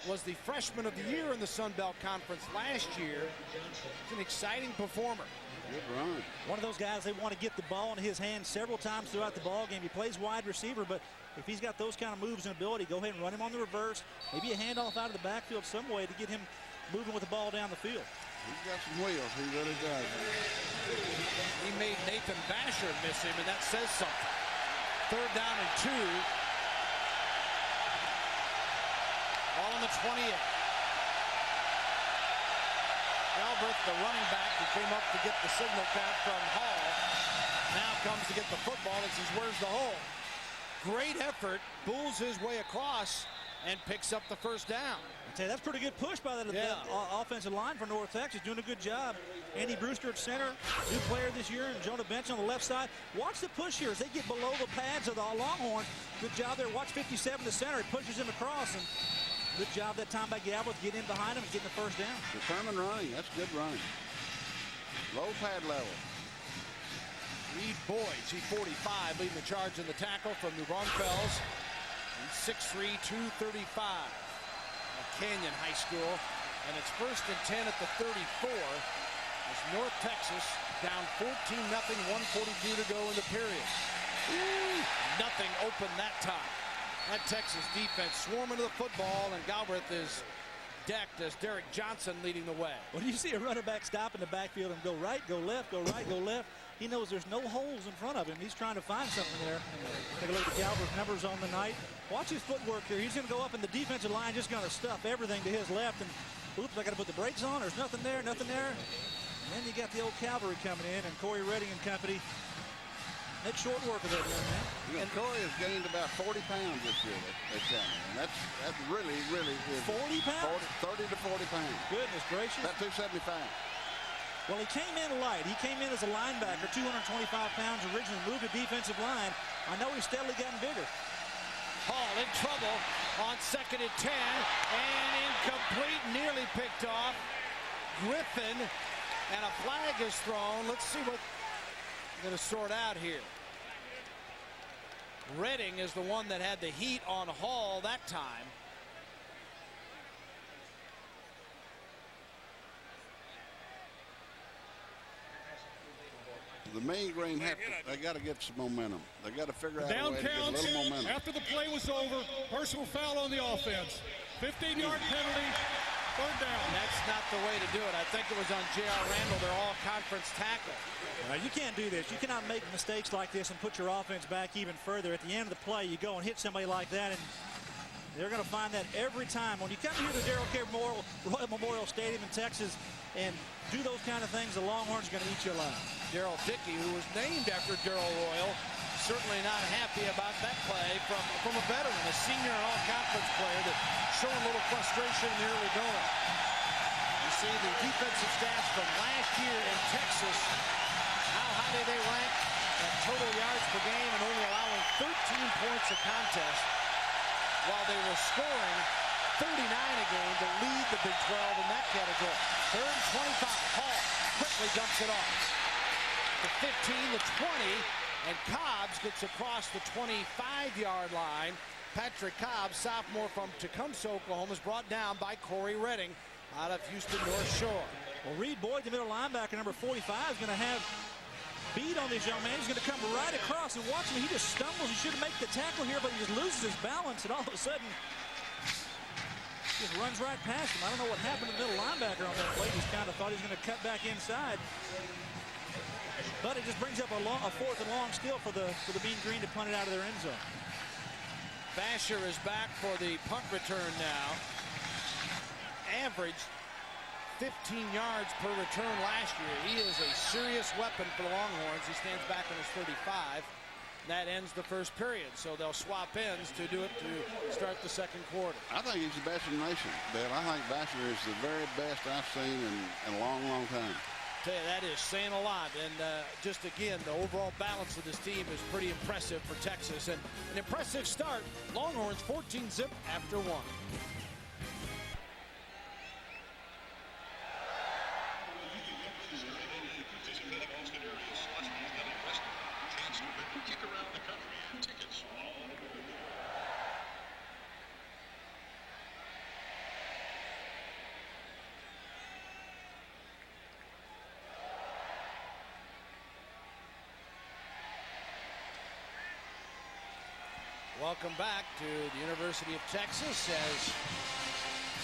was the freshman of the year in the Sun Belt Conference last year. He's an exciting performer. Good run. One of those guys, they want to get the ball in his hands several times throughout the ball game. He plays wide receiver, but if he's got those kind of moves and ability, go ahead and run him on the reverse. Maybe a handoff out of the backfield some way to get him moving with the ball down the field. He's got some wheels. He really does. He made Nathan Basher miss him, and that says something. 3rd down and 2. All on the 28. Galbraith, the running back who came up to get the signal cap from Hall, now comes to get the football and says, where's the hole? Great effort, bulls his way across and picks up the 1st down. I tell you, that's pretty good push by that offensive line for North Texas, doing a good job. Andy Brewster at center, new player this year, and Jonah Benson on the left side. Watch the push here as they get below the pads of the Longhorns. Good job there. Watch 57 to center. He pushes him across, and good job that time by Galbraith, get in behind him and getting the 1st down. Determined running. That's good running. Low pad level. Reed Boyd, G45, leading the charge in the tackle from New Braunfels. 6'3", 235. Canyon High School, and it's 1st and 10 at the 34 as North Texas down 14-0, 1:42 to go in the period. Nothing open that time. That Texas defense swarming to the football, and Galbraith is decked as Derek Johnson leading the way. When you see a running back stop in the backfield and go right, go left, go right, go left, he knows there's no holes in front of him. He's trying to find something there. Take a look at Galbraith's numbers on the night. Watch his footwork here. He's going to go up, and the defensive line just going to stuff everything to his left. And oops, I got to put the brakes on. There's nothing there, nothing there. And then you got the old cavalry coming in, and Corey Redding and company make short work of that young man. You know, Corey has gained about 40 pounds this year, they tell me. And that's really is 40 pounds? 30 to 40 pounds. Goodness gracious. About 275. Well, he came in light. He came in as a linebacker, 225 pounds originally, moved to defensive line. I know he's steadily gotten bigger. Hall in trouble on 2nd and 10, and incomplete, nearly picked off. Griffin, and a flag is thrown. Let's see what we're going to sort out here. Redding is the one that had the heat on Hall that time. The Mean Green they got to get some momentum. They got to figure out a Down way to get a counts little momentum. after the play was over. Personal foul on the offense. 15-yard penalty. Third down. That's not the way to do it. I think it was on J.R. Randall, their all-conference tackle. You can't do this. You cannot make mistakes like this and put your offense back even further. At the end of the play, you go and hit somebody like that, and they're going to find that every time. When you come here to Darrell K. Royal Memorial Stadium in Texas and do those kind of things, the Longhorns are going to eat you alive. Darrell Dickey, who was named after Darrell Royal, certainly not happy about that play from a veteran, a senior and all-conference player that showed a little frustration in the early going. You see the defensive stats from last year in Texas, how high did they rank at total yards per game and only allowing 13 points a contest, while they were scoring 39 a game to lead the Big 12 in that category. Third and 25. Hall quickly dumps it off. The 15, the 20, and Cobbs gets across the 25-yard line. Patrick Cobbs, sophomore from Tecumseh, Oklahoma, is brought down by Corey Redding out of Houston North Shore. Well, Reed Boyd, the middle linebacker, number 45, is going to have beat on this young man. He's going to come right across, and watch him. He just stumbles. He should make the tackle here, but he just loses his balance, and all of a sudden just runs right past him. I don't know what happened to the middle linebacker on that play. Just kind of thought he was going to cut back inside. But it just brings up a fourth and long still for the Mean Green to punt it out of their end zone. Vasher is back for the punt return now. Averaged 15 yards per return last year. He is a serious weapon for the Longhorns. He stands back on his 35. That ends the first period, so they'll swap ends to do it to start the second quarter. I think he's the best in the nation, Bill. I think Vasher is the very best I've seen in a long, long time. Tell you, that is saying a lot, and just again, the overall balance of this team is pretty impressive for Texas, and an impressive start. Longhorns 14-zip after one. Welcome back to the University of Texas as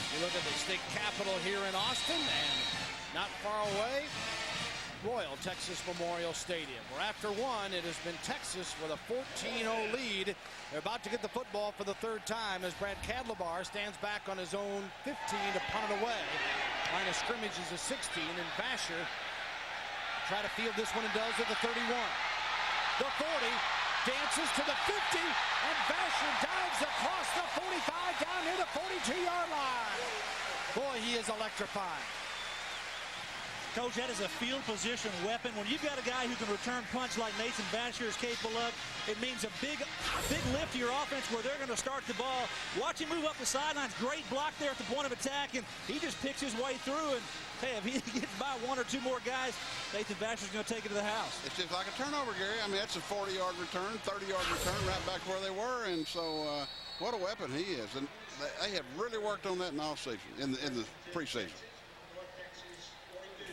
you look at the state capitol here in Austin, and not far away, Royal Texas Memorial Stadium, where after one, it has been Texas with a 14-0 lead. They're about to get the football for the third time as Brad Cadlebar stands back on his own 15 to punt it away. Line of scrimmage is a 16, and Vasher try to field this one and does at the 31. The 40. Dances to the 50, and Vasher dives across the 45 down near the 42-yard line. Boy, he is electrifying. Coach, that is a field position weapon. When you've got a guy who can return punch like Nathan Vasher is capable of, it means a big lift to your offense where they're going to start the ball. Watch him move up the sidelines. Great block there at the point of attack, and he just picks his way through. And hey, if he gets by one or two more guys, Nathan Vasher's going to take it to the house. It's just like a turnover, Gary. I mean, that's a 40-yard return, 30-yard return, right back where they were. And so, what a weapon he is. And they have really worked on that in all season, in the preseason.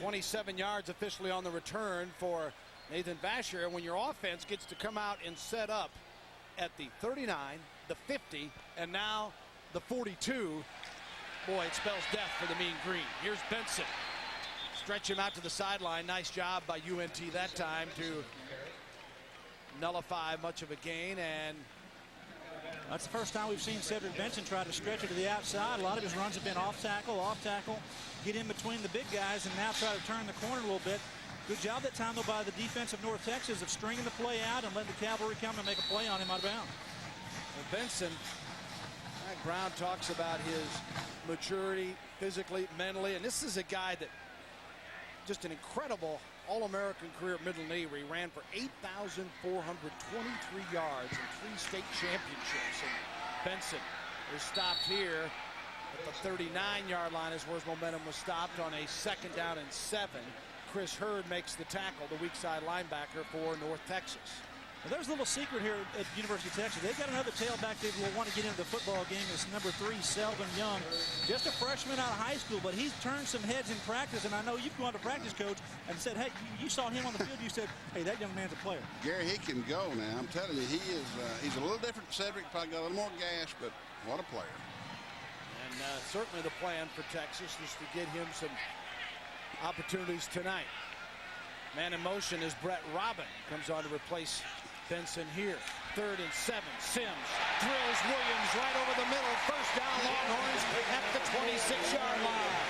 27 yards officially on the return for Nathan Vasher. And when your offense gets to come out and set up at the 39, the 50, and now the 42, boy, it spells death for the Mean Green. Here's Benson. Stretch him out to the sideline. Nice job by UNT that time to nullify much of a gain. And that's the first time we've seen Cedric Benson try to stretch it to the outside. A lot of his runs have been off tackle, get in between the big guys, and now try to turn the corner a little bit. Good job that time, though, by the defense of North Texas of stringing the play out and letting the cavalry come and make a play on him out of bounds. And Benson, Mike Brown talks about his maturity physically, mentally, and this is a guy that just an incredible All-American career at Middle Knee, where he ran for 8,423 yards and 3 state championships. And Benson is stopped here At the 39-yard line is where his momentum was stopped on a 2nd down and 7. Chris Hurd makes the tackle, the weak side linebacker for North Texas. Well, there's a little secret here at University of Texas. They've got another tailback they will want to get into the football game. It's number 3, Selvin Young. Just a freshman out of high school, but he's turned some heads in practice. And I know you've gone to practice, Coach, and said, hey, you saw him on the field. You said, hey, that young man's a player. Gary, he can go now. I'm telling you, he's a little different than Cedric. Probably got a little more gas, but what a player. And certainly the plan for Texas is to get him some opportunities tonight. Man in motion is Brett Robin. Comes on to replace Benson here. 3rd and 7. Sims drills Williams right over the middle. 1st down, Longhorns at the 26-yard line.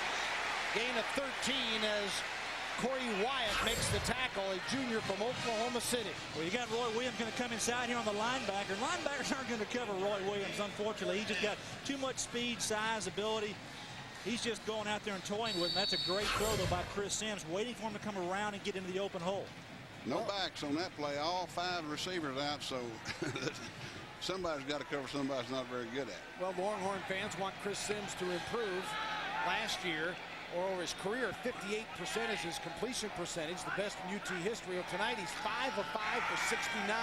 Gain of 13 as Corey Wyatt makes the tackle, a junior from Oklahoma City. Well, you got Roy Williams going to come inside here on the linebacker. Linebackers aren't going to cover Roy Williams, unfortunately. He just got too much speed, size, ability. He's just going out there and toying with him. That's a great throw, though, by Chris Sims, waiting for him to come around and get into the open hole. No backs on that play. All 5 receivers out, so somebody's got to cover somebody's not very good at it. Well, Longhorn fans want Chris Sims to improve. Last year, or over his career, 58% is his completion percentage, the best in UT history. Well, tonight, he's 5 of 5 for 69.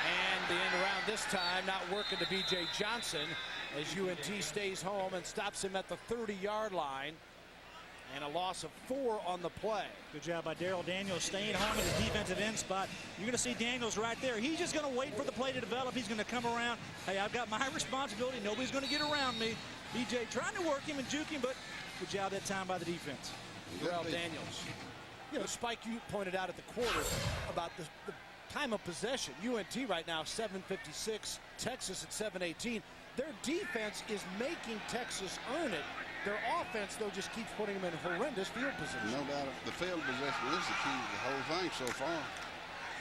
And the end around this time, not working to B.J. Johnson as UNT stays home and stops him at the 30-yard line. And a loss of 4 on the play. Good job by Darrell Daniels staying home in his defensive end spot. You're going to see Daniels right there. He's just going to wait for the play to develop. He's going to come around. Hey, I've got my responsibility. Nobody's going to get around me. B.J. trying to work him and juke him, but good job that time by the defense. Darrell Daniels. You know, Spike, you pointed out at the quarter about the time of possession. UNT right now 7:56, Texas at 7:18. Their defense is making Texas earn it. Their offense, though, just keeps putting them in horrendous field position. No doubt the field position is the key to the whole thing so far.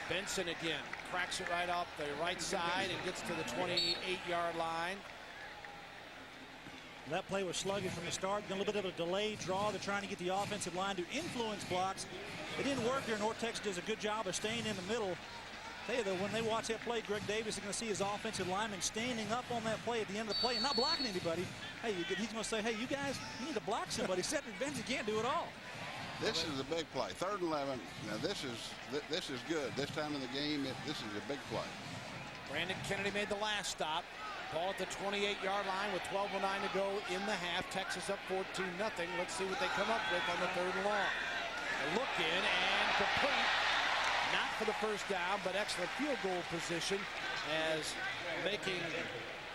Benson again cracks it right off the right side and gets to the 28-yard line. That play was sluggish from the start. A little bit of a delayed draw. They're trying to get the offensive line to influence blocks. It didn't work there. North Texas does a good job of staying in the middle. Hey, though, when they watch that play, Greg Davis is going to see his offensive lineman standing up on that play at the end of the play and not blocking anybody. Hey, he's going to say, hey, you guys, you need to block somebody. Cedric Benson can't do it all. This is a big play. 3rd and 11. Now, this is good. This time in the game, this is a big play. Brandon Kennedy made the last stop. Ball at the 28-yard line with 12:09 to go in the half. Texas up 14-0. Let's see what they come up with on the 3rd and long. A look in and complete. Not for the 1st down, but excellent field goal position as making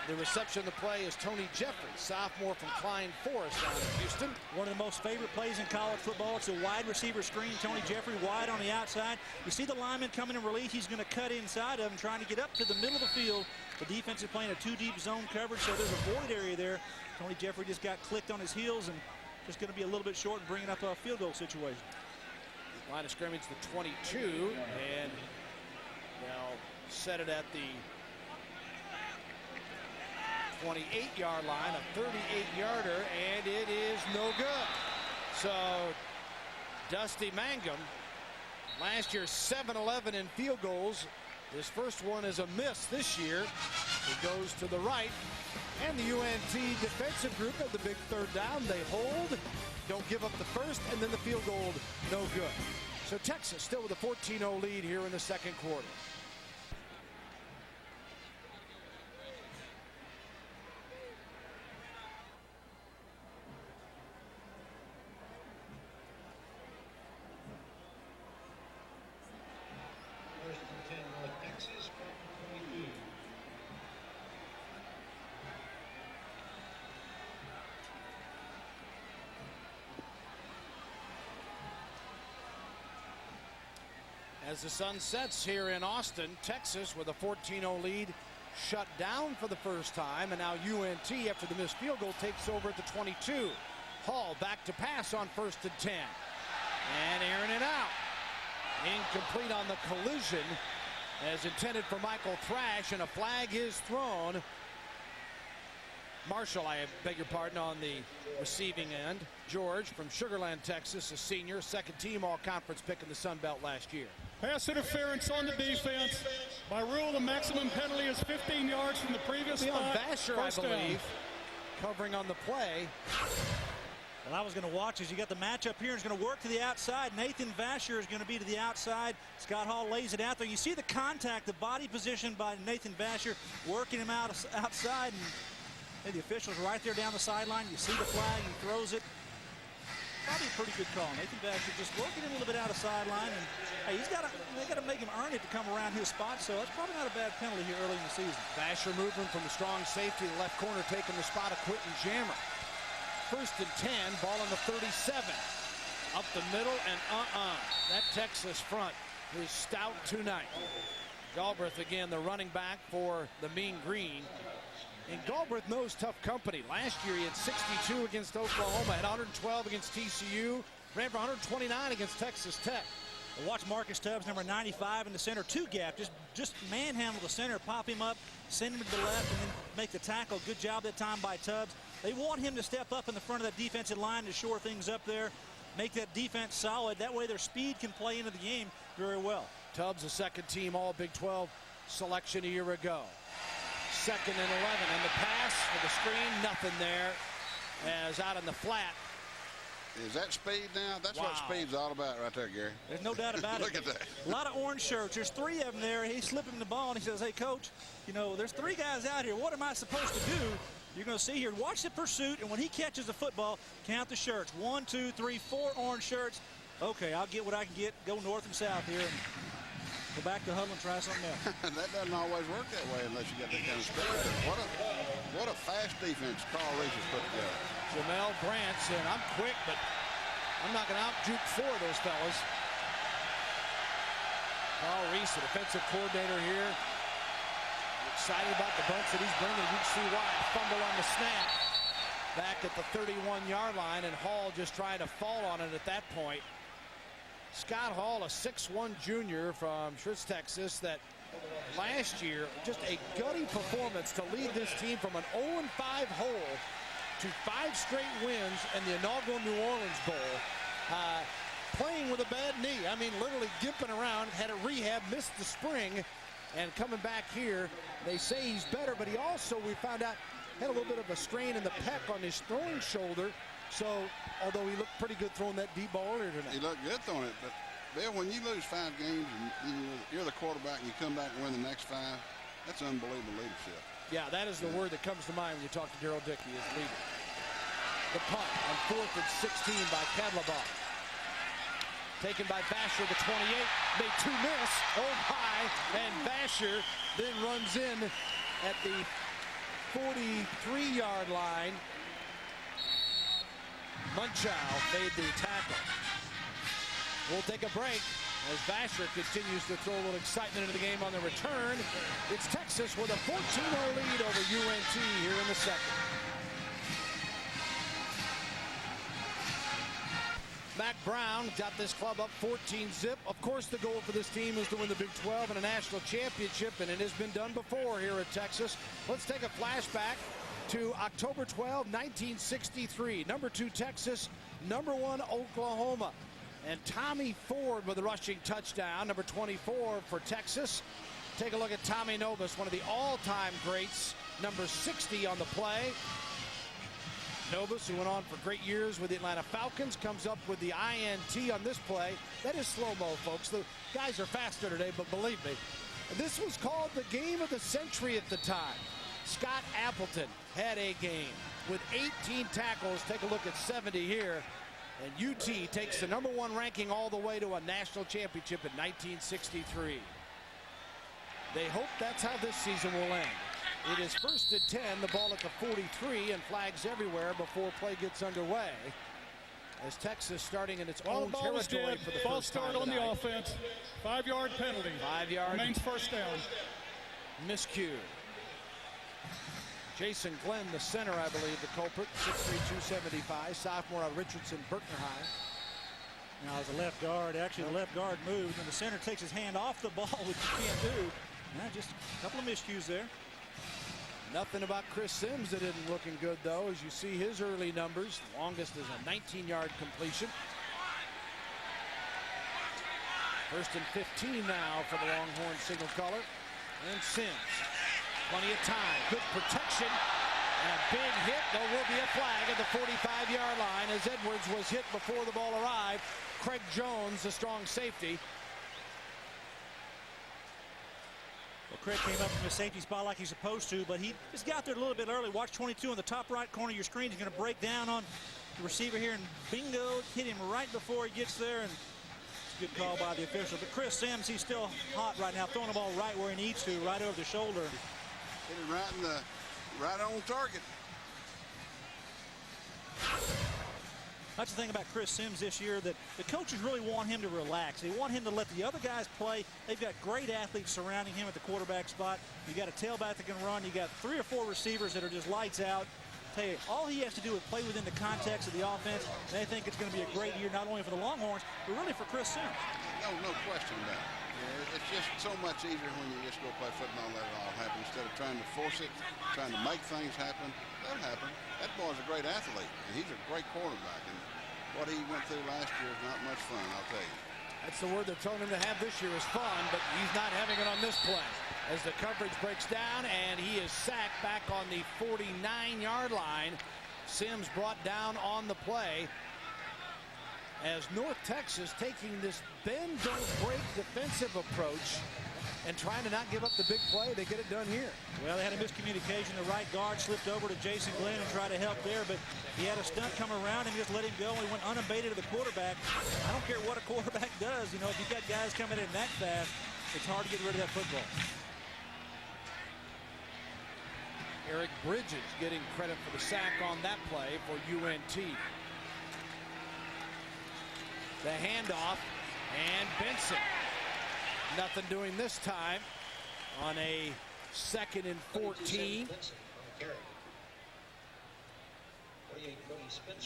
the reception of the play is Tony Jeffrey, sophomore from Klein Forest down in Houston. One of the most favorite plays in college football. It's a wide receiver screen. Tony Jeffrey wide on the outside. You see the lineman coming in release. He's going to cut inside of him, trying to get up to the middle of the field. The defense is playing a 2-deep zone coverage, so there's a void area there. Tony Jeffrey just got clicked on his heels and just going to be a little bit short and bringing up a field goal situation. Line of scrimmage, the 22, and they'll set it at the 28-yard line, a 38-yarder, and it is no good. So Dusty Mangum, last year 7-11 in field goals. His first one is a miss this year. It goes to the right, and the UNT defensive group at the big 3rd down. They hold, don't give up the first, and then the field goal, no good. So Texas still with a 14-0 lead here in the 2nd quarter. As the sun sets here in Austin, Texas with a 14-0 lead shut down for the first time, and now UNT, after the missed field goal, takes over at the 22. Hall back to pass on 1st and 10. And airing it out. Incomplete on the collision as intended for Michael Thrash, and a flag is thrown. Marshall, I beg your pardon, on the receiving end. George from Sugar Land, Texas, a senior, 2nd team all-conference pick in the Sun Belt last year. Pass interference on the defense. By rule, the maximum penalty is 15 yards from the previous spot. On Vasher, I believe. covering on the play. Well, I was going to watch as you got the matchup here. He's going to work to the outside. Nathan Vasher is going to be to the outside. Scott Hall lays it out there. You see the contact, the body position by Nathan Vasher, working him outside. And the official's right there down the sideline. You see the flag. He throws it. Probably a pretty good call. Nathan Vasher just working him a little bit out of sideline. And hey, they got to make him earn it to come around his spot. So that's probably not a bad penalty here early in the season. Vasher moving from the strong safety, the left corner, taking the spot of Quentin Jammer. 1st and 10, ball on the 37. Up the middle and that Texas front is stout tonight. Galbraith again, the running back for the Mean Green. And Galbraith knows tough company. Last year he had 62 against Oklahoma, had 112 against TCU, ran for 129 against Texas Tech. Well, watch Marcus Tubbs, number 95 in the center, 2-gap. Just manhandle the center, pop him up, send him to the left, and then make the tackle. Good job that time by Tubbs. They want him to step up in the front of that defensive line to shore things up there, make that defense solid. That way their speed can play into the game very well. Tubbs, a second-team All-Big 12 selection a year ago. 2nd and 11, and the pass for the screen, nothing there, as out in the flat. Is that speed now? That's what speed's all about right there, Gary. There's no doubt about it. Look at that. A lot of orange shirts. There's 3 of them there. He's slipping the ball, and he says, hey, Coach, you know, there's 3 guys out here. What am I supposed to do? You're going to see here, watch the pursuit, and when he catches the football, count the shirts. 1, 2, 3, 4 orange shirts. Okay, I'll get what I can get. Go north and south here. And go back to huddle and try something else. That doesn't always work that way unless you got that kind of speed. What a fast defense Carl Reese has put together. Jamel Brandt saying, I'm quick, but I'm not going to out-juke 4 of those fellas. Carl Reese, the defensive coordinator here, excited about the bunch that he's bringing. You can see why. Fumble on the snap back at the 31-yard line, and Hall just trying to fall on it at that point. Scott Hall, a 6'1" junior from Schertz, Texas, that last year, just a gutty performance to lead this team from an 0-5 hole to 5 straight wins in the inaugural New Orleans Bowl. Playing with a bad knee. I mean, literally gimping around, had a rehab, missed the spring, and coming back here, they say he's better, but he also, we found out, had a little bit of a strain in the pec on his throwing shoulder. So, although he looked pretty good throwing that deep ball earlier tonight. He looked good throwing it, but Bill, when you lose 5 games and you're the quarterback and you come back and win the next 5, that's unbelievable leadership. Yeah, that is the word that comes to mind when you talk to Daryl Dickey as leader. The punt on 4th and 16 by Cadlebaugh. Taken by Vasher, the 28, made 2 miss, oh my, and Vasher then runs in at the 43-yard line. Munchow made the tackle. We'll take a break as Vasher continues to throw a little excitement into the game on the return. It's Texas with a 14-0 lead over UNT here in the 2nd. Mac Brown got this club up 14-zip. Of course, the goal for this team is to win the Big 12 and a national championship, and it has been done before here at Texas. Let's take a flashback to October 12, 1963. Number 2 Texas, number 1 Oklahoma. And Tommy Ford with a rushing touchdown, number 24 for Texas. Take a look at Tommy Novus, one of the all-time greats, number 60 on the play. Novus, who went on for great years with the Atlanta Falcons, comes up with the INT on this play. That is slow-mo, folks. The guys are faster today, but believe me, this was called the game of the century at the time. Scott Appleton had a game with 18 tackles. Take a look at 70 here. And UT takes the number 1 ranking all the way to a national championship in 1963. They hope that's how this season will end. It is 1st and 10, the ball at the 43, and flags everywhere before play gets underway. As Texas starting in its own territory for the ball first time start on tonight. the offense. 5-yard penalty. 5 yards. Remains first down. Miscue. Jason Glenn, the center, I believe, the culprit. 6'3", 275. Sophomore out of Richardson, Berkner. Now, as a left guard, actually the left guard moved, and the center takes his hand off the ball, which you can't do. Now, just a couple of miscues there. Nothing about Chris Sims that isn't looking good, though, as you see his early numbers. Longest is a 19-yard completion. 1st and 15 now for the Longhorn signal caller. And Sims. Plenty of time. Good protection. And a big hit. There will be a flag at the 45-yard line as Edwards was hit before the ball arrived. Craig Jones, the strong safety. Well, Craig came up from the safety spot like he's supposed to, but he just got there a little bit early. Watch 22 on the top right corner of your screen. He's going to break down on the receiver here, and bingo, hit him right before he gets there, and it's a good call by the official. But Chris Sims, he's still hot right now, throwing the ball right where he needs to, right over the shoulder. Hit it right on target. That's the thing about Chris Sims this year, that the coaches really want him to relax. They want him to let the other guys play. They've got great athletes surrounding him at the quarterback spot. You got a tailback that can run. You got 3 or 4 receivers that are just lights out. Tell you, all he has to do is play within the context of the offense, and they think it's going to be a great year, not only for the Longhorns, but really for Chris Sims. No question about it. Yeah, it's just so much easier when you just go play football and let it all happen instead of trying to force it, trying to make things happen. That'll happen. That boy's a great athlete, and he's a great quarterback. And what he went through last year is not much fun, I'll tell you. That's the word they're telling him to have this year is fun, but he's not having it on this play. As the coverage breaks down, and he is sacked back on the 49-yard line. Sims brought down on the play. As North Texas taking this bend, don't break defensive approach and trying to not give up the big play. They get it done here. Well, they had a miscommunication. The right guard slipped over to Jason Glenn and tried to help there, but he had a stunt come around and just let him go. He went unabated to the quarterback. I don't care what a quarterback does. You know, if you've got guys coming in that fast, it's hard to get rid of that football. Eric Bridges getting credit for the sack on that play for UNT. The handoff, and Benson. Nothing doing this time on a 2nd and 14.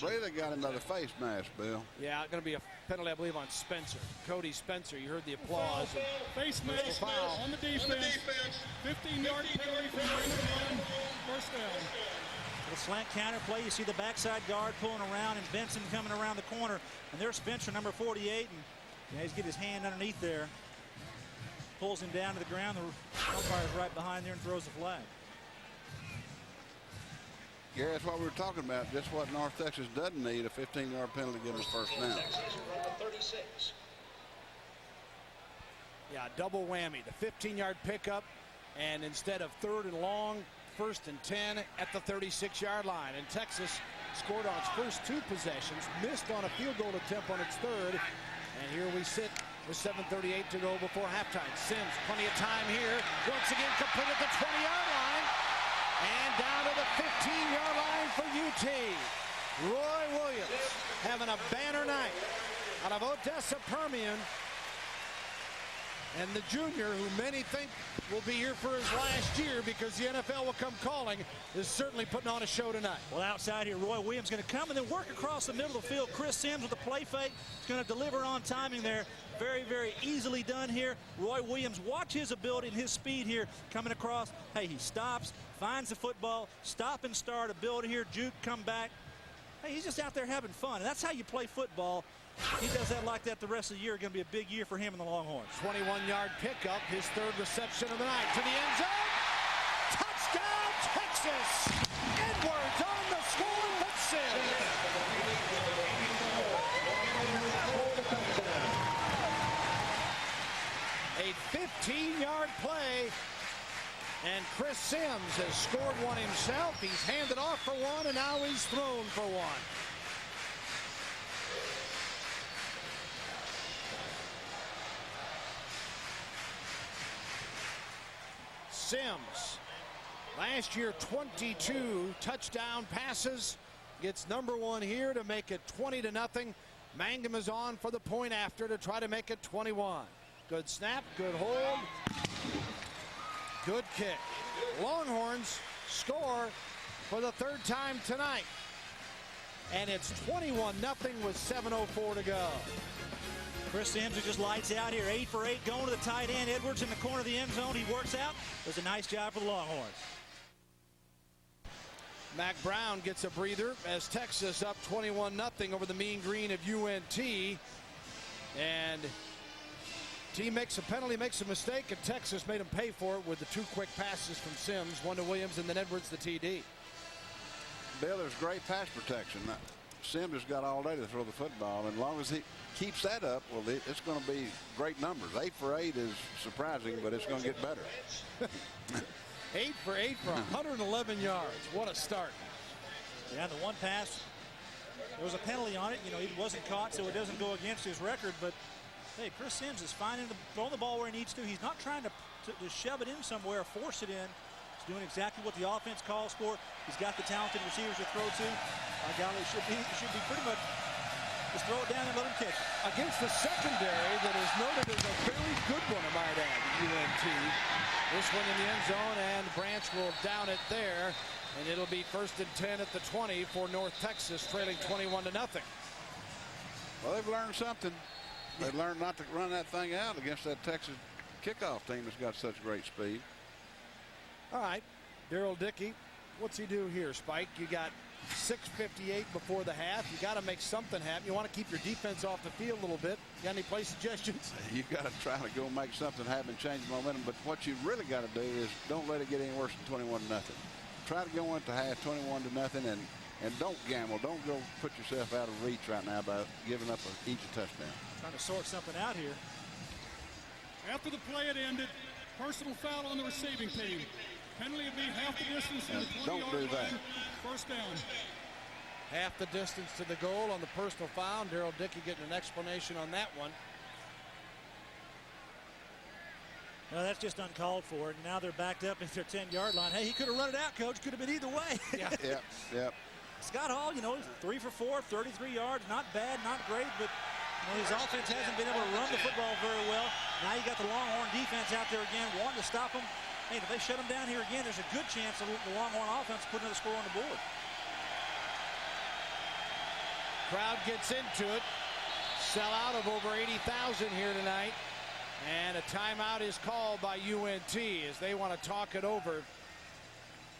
Brady got him by the face mask, Bill. Yeah, going to be a penalty, I believe, on Spencer. Cody Spencer, you heard the applause. Face mask on the defense. 15-yard penalty for #1. First down. The slant counter play, you see the backside guard pulling around and Benson coming around the corner. And there's Spencer, number 48. And yeah, he's getting his hand underneath there. Pulls him down to the ground. The umpire's right behind there and throws the flag. Gary, that's what we were talking about. Just what North Texas doesn't need, a 15-yard penalty to give them a first down. Yeah, double whammy. The 15-yard pickup, and instead of 3rd and long, 1st and 10 at the 36-yard line. And Texas scored on its first 2 possessions, missed on a field goal attempt on its 3rd. And here we sit with 7:38 to go before halftime. Sims, plenty of time here. Once again, complete at the 20-yard line. And down to the 15-yard line for UT. Roy Williams having a banner night out of Odessa Permian. And the junior, who many think will be here for his last year because the NFL will come calling, is certainly putting on a show tonight. Well, outside here, Roy Williams going to come and then work across the middle of the field. Chris Sims with the play fake. He's going to deliver on timing there. Very, very easily done here. Roy Williams, watch his ability and his speed here coming across. Hey, he stops, finds the football, stop and start ability here. Juke, come back. Hey, he's just out there having fun. And that's how you play football. He does that like that the rest of the year. Going to be a big year for him in the Longhorns. 21-yard pickup, his 3rd reception of the night to the end zone. Touchdown, Texas! Edwards on the score with Sims. A 15-yard play, and Chris Sims has scored one himself. He's handed off for one, and now he's thrown for one. Sims, last year 22 touchdown passes, gets #1 here to make it 20-0. Mangum is on for the point after to try to make it 21. Good snap, good hold, good kick. Longhorns score for the 3rd time tonight. And it's 21-0 with 7:04 to go. Chris Sims, who just lights out here, 8 for 8, going to the tight end. Edwards in the corner of the end zone. He works out. Does a nice job for the Longhorns. Mac Brown gets a breather as Texas up 21-0 over the Mean Green of UNT. And team makes a penalty, makes a mistake, and Texas made him pay for it with the 2 quick passes from Sims, one to Williams and then Edwards the TD. Bill, there's great pass protection. Sims has got all day to throw the football, and as long as he keeps that up, well, it's going to be great numbers. 8 for 8 is surprising, but it's going to get better. 8 for 8 for 111 yards. What a start. Yeah, the one pass, there was a penalty on it. You know, he wasn't caught, so it doesn't go against his record. But, hey, Chris Sims is finding throwing the ball where he needs to. He's not trying to shove it in somewhere or force it in. He's doing exactly what the offense calls for. He's got the talented receivers to throw to. By golly, it should be pretty much just throw it down and let him catch it. Against the secondary that is noted as a very good one, I might add, UNT. This one in the end zone, and Branch will down it there. And it'll be 1st and 10 at the 20 for North Texas, trailing 21-0. Well, they've learned something. They learned not to run that thing out against that Texas kickoff team that's got such great speed. All right, Daryl Dickey, what's he do here, Spike? You got 6:58 before the half. You got to make something happen. You want to keep your defense off the field a little bit. Got any play suggestions? You've got to try to go make something happen, change the momentum. But what you really got to do is don't let it get any worse than 21-0. Try to go into half 21-0 and don't gamble. Don't go put yourself out of reach right now by giving up an easy touchdown. Trying to sort something out here. After the play had ended, personal foul on the receiving team. Penalty would be half the distance to the 20-yard Don't do that. line. First down. Half the distance to the goal on the personal foul. Daryl Dickey getting an explanation on that one. No, that's just uncalled for. And now they're backed up at their 10-yard line. Hey, he could have run it out, Coach. Could have been either way. Yep. Scott Hall, you know, 3 for 4, 33 yards. Not bad, not great, but you know, his offense hasn't been able to run the football very well. Now you got the Longhorn defense out there again, wanting to stop them. Hey, if they shut them down here again, there's a good chance the Longhorn offense put another score on the board. Crowd gets into it. Sellout of over 80,000 here tonight. And a timeout is called by UNT as they want to talk it over.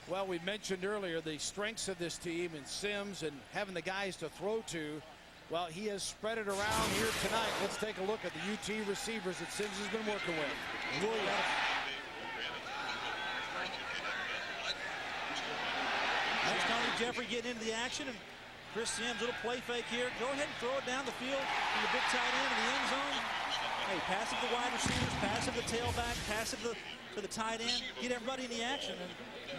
Well, we mentioned earlier the strengths of this team and Sims and having the guys to throw to. Well, he has spread it around here tonight. Let's take a look at the UT receivers that Sims has been working with. That's Tony Jeffrey getting into the action, and Chris Sims, little play fake here. Go ahead and throw it down the field in the big tight end in the end zone. Hey, pass it to the wide receivers, pass it to the tailback, pass it to the tight end, get everybody in the action, and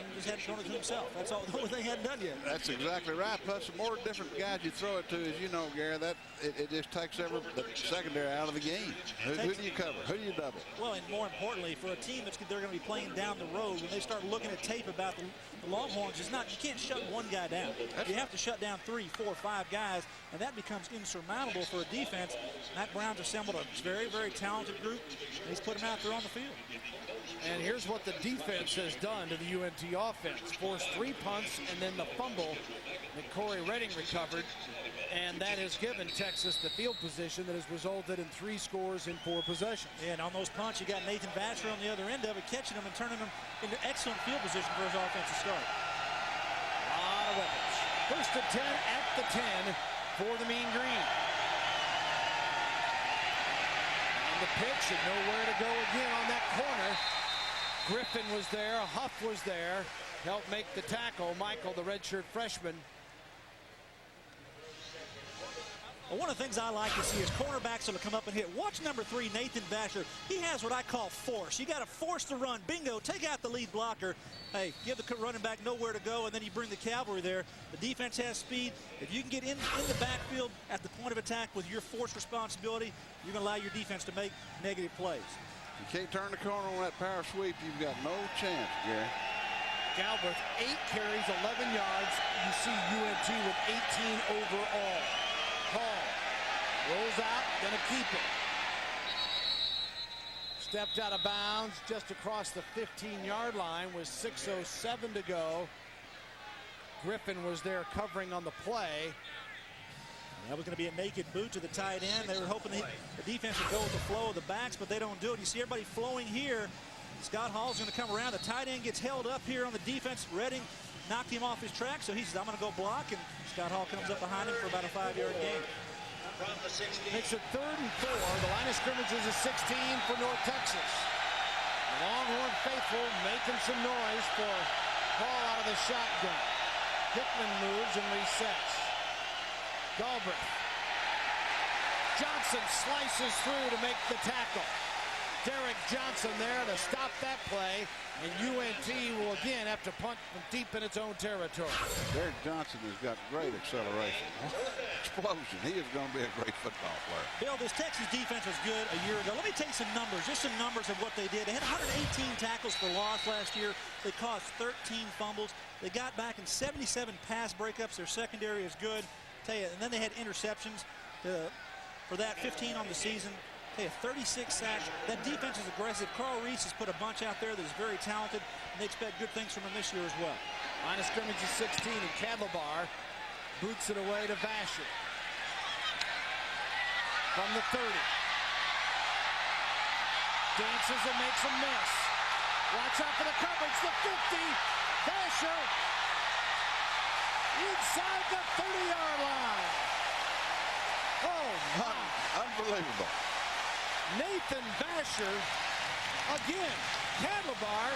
he just hadn't thrown it to himself. That's all the only thing he hadn't done yet. That's exactly right. Plus, the more different guys you throw it to, as you know, Gary, that it just takes the secondary out of the game. Who do you cover? Who do you double? Well, and more importantly, for a team they're going to be playing down the road, when they start looking at tape about the Longhorns, you can't shut one guy down. You have to shut down 3, 4, 5 guys, and that becomes insurmountable for a defense. Matt Brown's assembled a very, very talented group, and he's put them out there on the field. And here's what the defense has done to the UNT offense. Forced 3 punts and then the fumble that Corey Redding recovered. And that has given Texas the field position that has resulted in 3 scores in 4 possessions. And on those punts, you got Nathan Vasher on the other end of it, catching them and turning them into excellent field position for his offensive start. A lot of weapons. 1st and 10 at the 10 for the Mean Green. And the pitch and nowhere to go again on that corner. Griffin was there, Huff was there, helped make the tackle. Michael, the redshirt freshman. Well, one of the things I like to see is cornerbacks that'll come up and hit. Watch number 3, Nathan Vasher. He has what I call force. You got to force the run. Bingo, take out the lead blocker. Hey, give the running back nowhere to go, and then you bring the cavalry there. The defense has speed. If you can get in the backfield at the point of attack with your force responsibility, you're going to allow your defense to make negative plays. You can't turn the corner on that power sweep. You've got no chance, Gary. Galbraith, 8 carries, 11 yards. You see UNT with 18 overall. Hall rolls out, gonna keep it. Stepped out of bounds just across the 15-yard line with 6:07 to go. Griffin was there covering on the play. That was going to be a naked boot to the tight end. They were hoping the defense would go with the flow of the backs, but they don't do it. You see everybody flowing here. Scott Hall's going to come around. The tight end gets held up here on the defense. Redding knocked him off his track, so he says, I'm going to go block, and Scott Hall comes up behind him for about a 5-yard gain. Makes it 3rd and 4. The line of scrimmage is a 16 for North Texas. The Longhorn faithful making some noise for Hall out of the shotgun. Hickman moves and resets. Galbraith. Johnson slices through to make the tackle. Derek Johnson there to stop that play, and UNT will again have to punt from deep in its own territory. Derek Johnson has got great acceleration. Explosion. He is going to be a great football player. Bill, this Texas defense was good a year ago. Let me take some numbers, just some numbers of what they did. They had 118 tackles for loss last year. They caused 13 fumbles. They got back in 77 pass breakups. Their secondary is good. Tell you, and then they had interceptions for that, 15 on the season. 36 sacks. That defense is aggressive. Carl Reese has put a bunch out there that is very talented, and they expect good things from him this year as well. Line of scrimmage is 16, and Cadlebar boots it away to Vasher. From the 30. Dances and makes a miss. Watch out for the coverage. The 50. Vasher inside the 30-yard line. Oh, my. Unbelievable. Nathan Vasher, again, Cadlebar,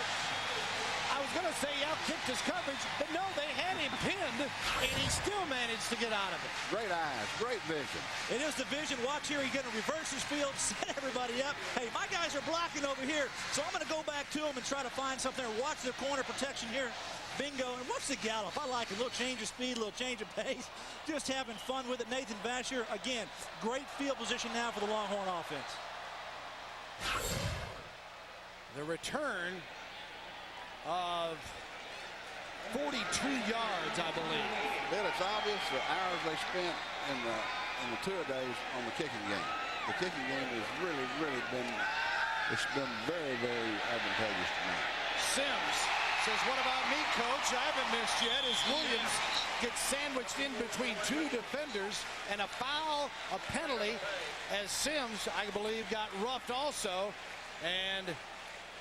I was going to say he outkicked his coverage, but no, they had him pinned, and he still managed to get out of it. Great eyes, great vision. It is the vision. Watch here. He's going to reverse his field, set everybody up. Hey, my guys are blocking over here, so I'm going to go back to him and try to find something. Watch the corner protection here. Bingo. And watch the gallop. I like it. A little change of speed, a little change of pace. Just having fun with it. Nathan Vasher, again, great field position now for the Longhorn offense. The return of 42 yards, I believe. Bill, it's obvious the hours they spent in the tour days on the kicking game. The kicking game has really been very, very advantageous to me. Sims says, what about me, coach? I haven't missed yet as Williams gets sandwiched in between two defenders, and a foul, a penalty, as Sims, I believe, got roughed also, and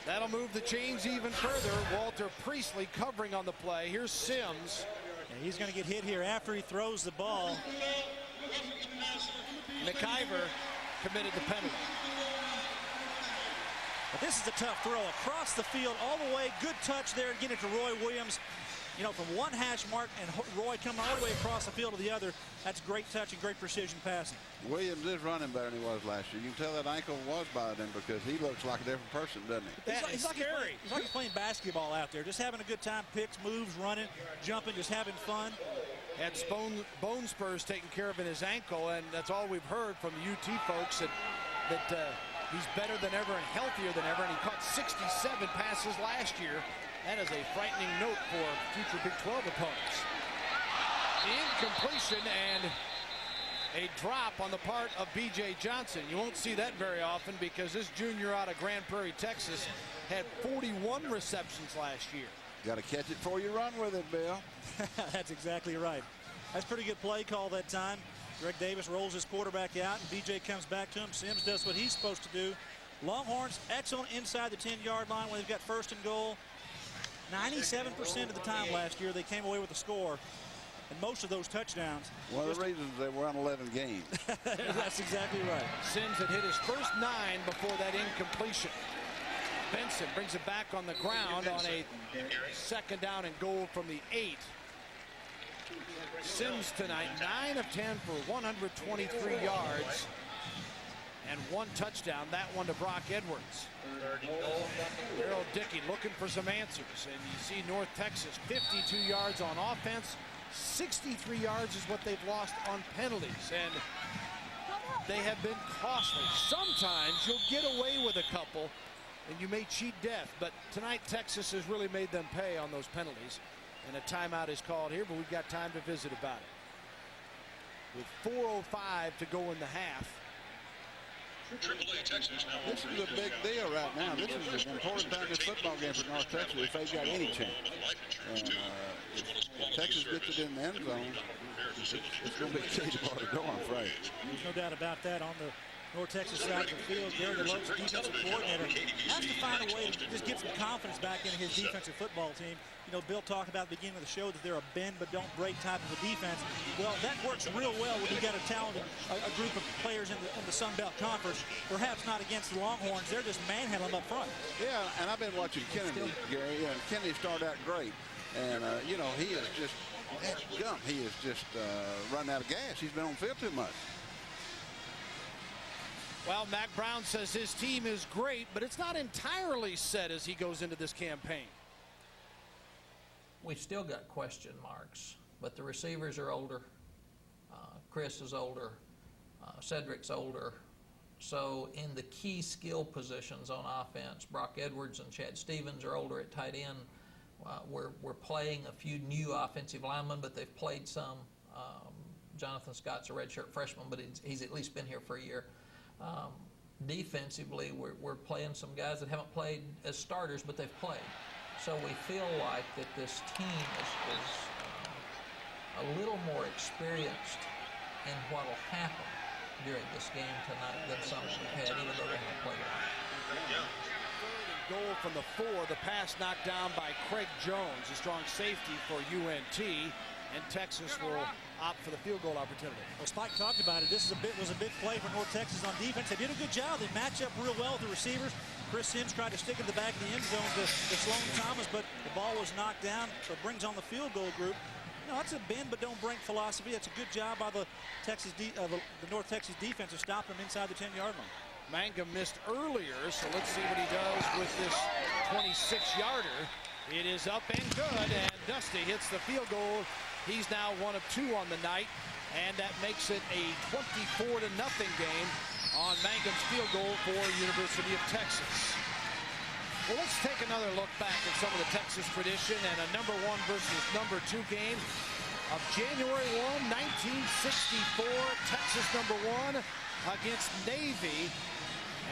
that'll move the chains even further. Walter Priestley covering on the play. Here's Sims. And he's going to get hit here after he throws the ball. McIver committed the penalty. But this is a tough throw across the field all the way. Good touch there, getting it to Roy Williams. You know, from one hash mark and Roy coming all the way across the field to the other. That's great touch and great precision passing. Williams is running better than he was last year. You can tell that ankle was bothering him because he looks like a different person, doesn't he? He's like scary. He's like he's playing basketball out there, just having a good time. Picks, moves, running, jumping, just having fun. Had bone spurs taken care of in his ankle, and that's all we've heard from the UT folks, that he's better than ever and healthier than ever, and he caught 67 passes last year. That is a frightening note for future Big 12 opponents. Incompletion and a drop on the part of B.J. Johnson. You won't see that very often because this junior out of Grand Prairie, Texas, had 41 receptions last year. Got to catch it before you run with it, Bill. That's exactly right. That's pretty good play call that time. Greg Davis rolls his quarterback out, and B.J. comes back to him. Sims does what he's supposed to do. Longhorns excellent inside the 10-yard line when they've got first and goal. 97% of the time last year they came away with a score, and most of those touchdowns. One of the reasons they were on 11 games. That's exactly right. Sims had hit his first 9 before that incompletion. Benson brings it back on the ground on a second down and goal from the 8. Sims tonight 9 of 10 for 123 yards and 1 touchdown. That one to Brock Edwards. Harold Dickey looking for some answers, and you see North Texas 52 yards on offense, 63 yards is what they've lost on penalties, and they have been costly. Sometimes you'll get away with a couple and you may cheat death, but tonight Texas has really made them pay on those penalties, and a timeout is called here, but we've got time to visit about it. With 4:05 to go in the half. This is a big deal right now. This is an important time in this football game for North Texas if they've got any chance. And if Texas gets it in the end zone, it's going to be a key to the door, I'm afraid. There's no doubt about that. On the North Texas side of the field, Gary Deloach, defensive coordinator, has to find a way to just get some confidence back into his defensive football team. You know, Bill talked about at the beginning of the show that they're a bend but don't break type of a defense. Well, that works real well when you got a talented a group of players in the Sun Belt Conference. Perhaps not against the Longhorns. They're just manhandling them up front. Yeah, and I've been watching Kennedy, Gary, and Kennedy started out great. And, you know, he is just Gum, he is just running out of gas. He's been on the field too much. Well, Mac Brown says his team is great, but it's not entirely set as he goes into this campaign. We've still got question marks, but the receivers are older. Chris is older. Cedric's older. So in the key skill positions on offense, Brock Edwards and Chad Stevens are older at tight end. We're playing a few new offensive linemen, but they've played some. Jonathan Scott's a redshirt freshman, but he's at least been here for a year. Defensively, we're playing some guys that haven't played as starters, but they've played. So we feel like that this team is a little more experienced in what will happen during this game tonight than some we've had, even though they haven't played a lot. Goal from the 4, the pass knocked down by Craig Jones, a strong safety for UNT, and Texas will opt for the field goal opportunity. Well, Spike talked about it. This was a big play for North Texas on defense. They did a good job. They match up real well with the receivers. Chris Sims tried to stick it in the back of the end zone to Sloan Thomas, but the ball was knocked down, so it brings on the field goal group. You know, that's a bend but don't break philosophy. That's a good job by the North Texas defense to stop them inside the 10-yard line. Mangum missed earlier, so let's see what he does with this 26-yarder. It is up and good, and Dusty hits the field goal. He's now 1 of 2 on the night, and that makes it a 24-0 game on Mangum's field goal for University of Texas. Well, let's take another look back at some of the Texas tradition and a number 1 versus number 2 game of January 1, 1964. Texas number 1 against Navy.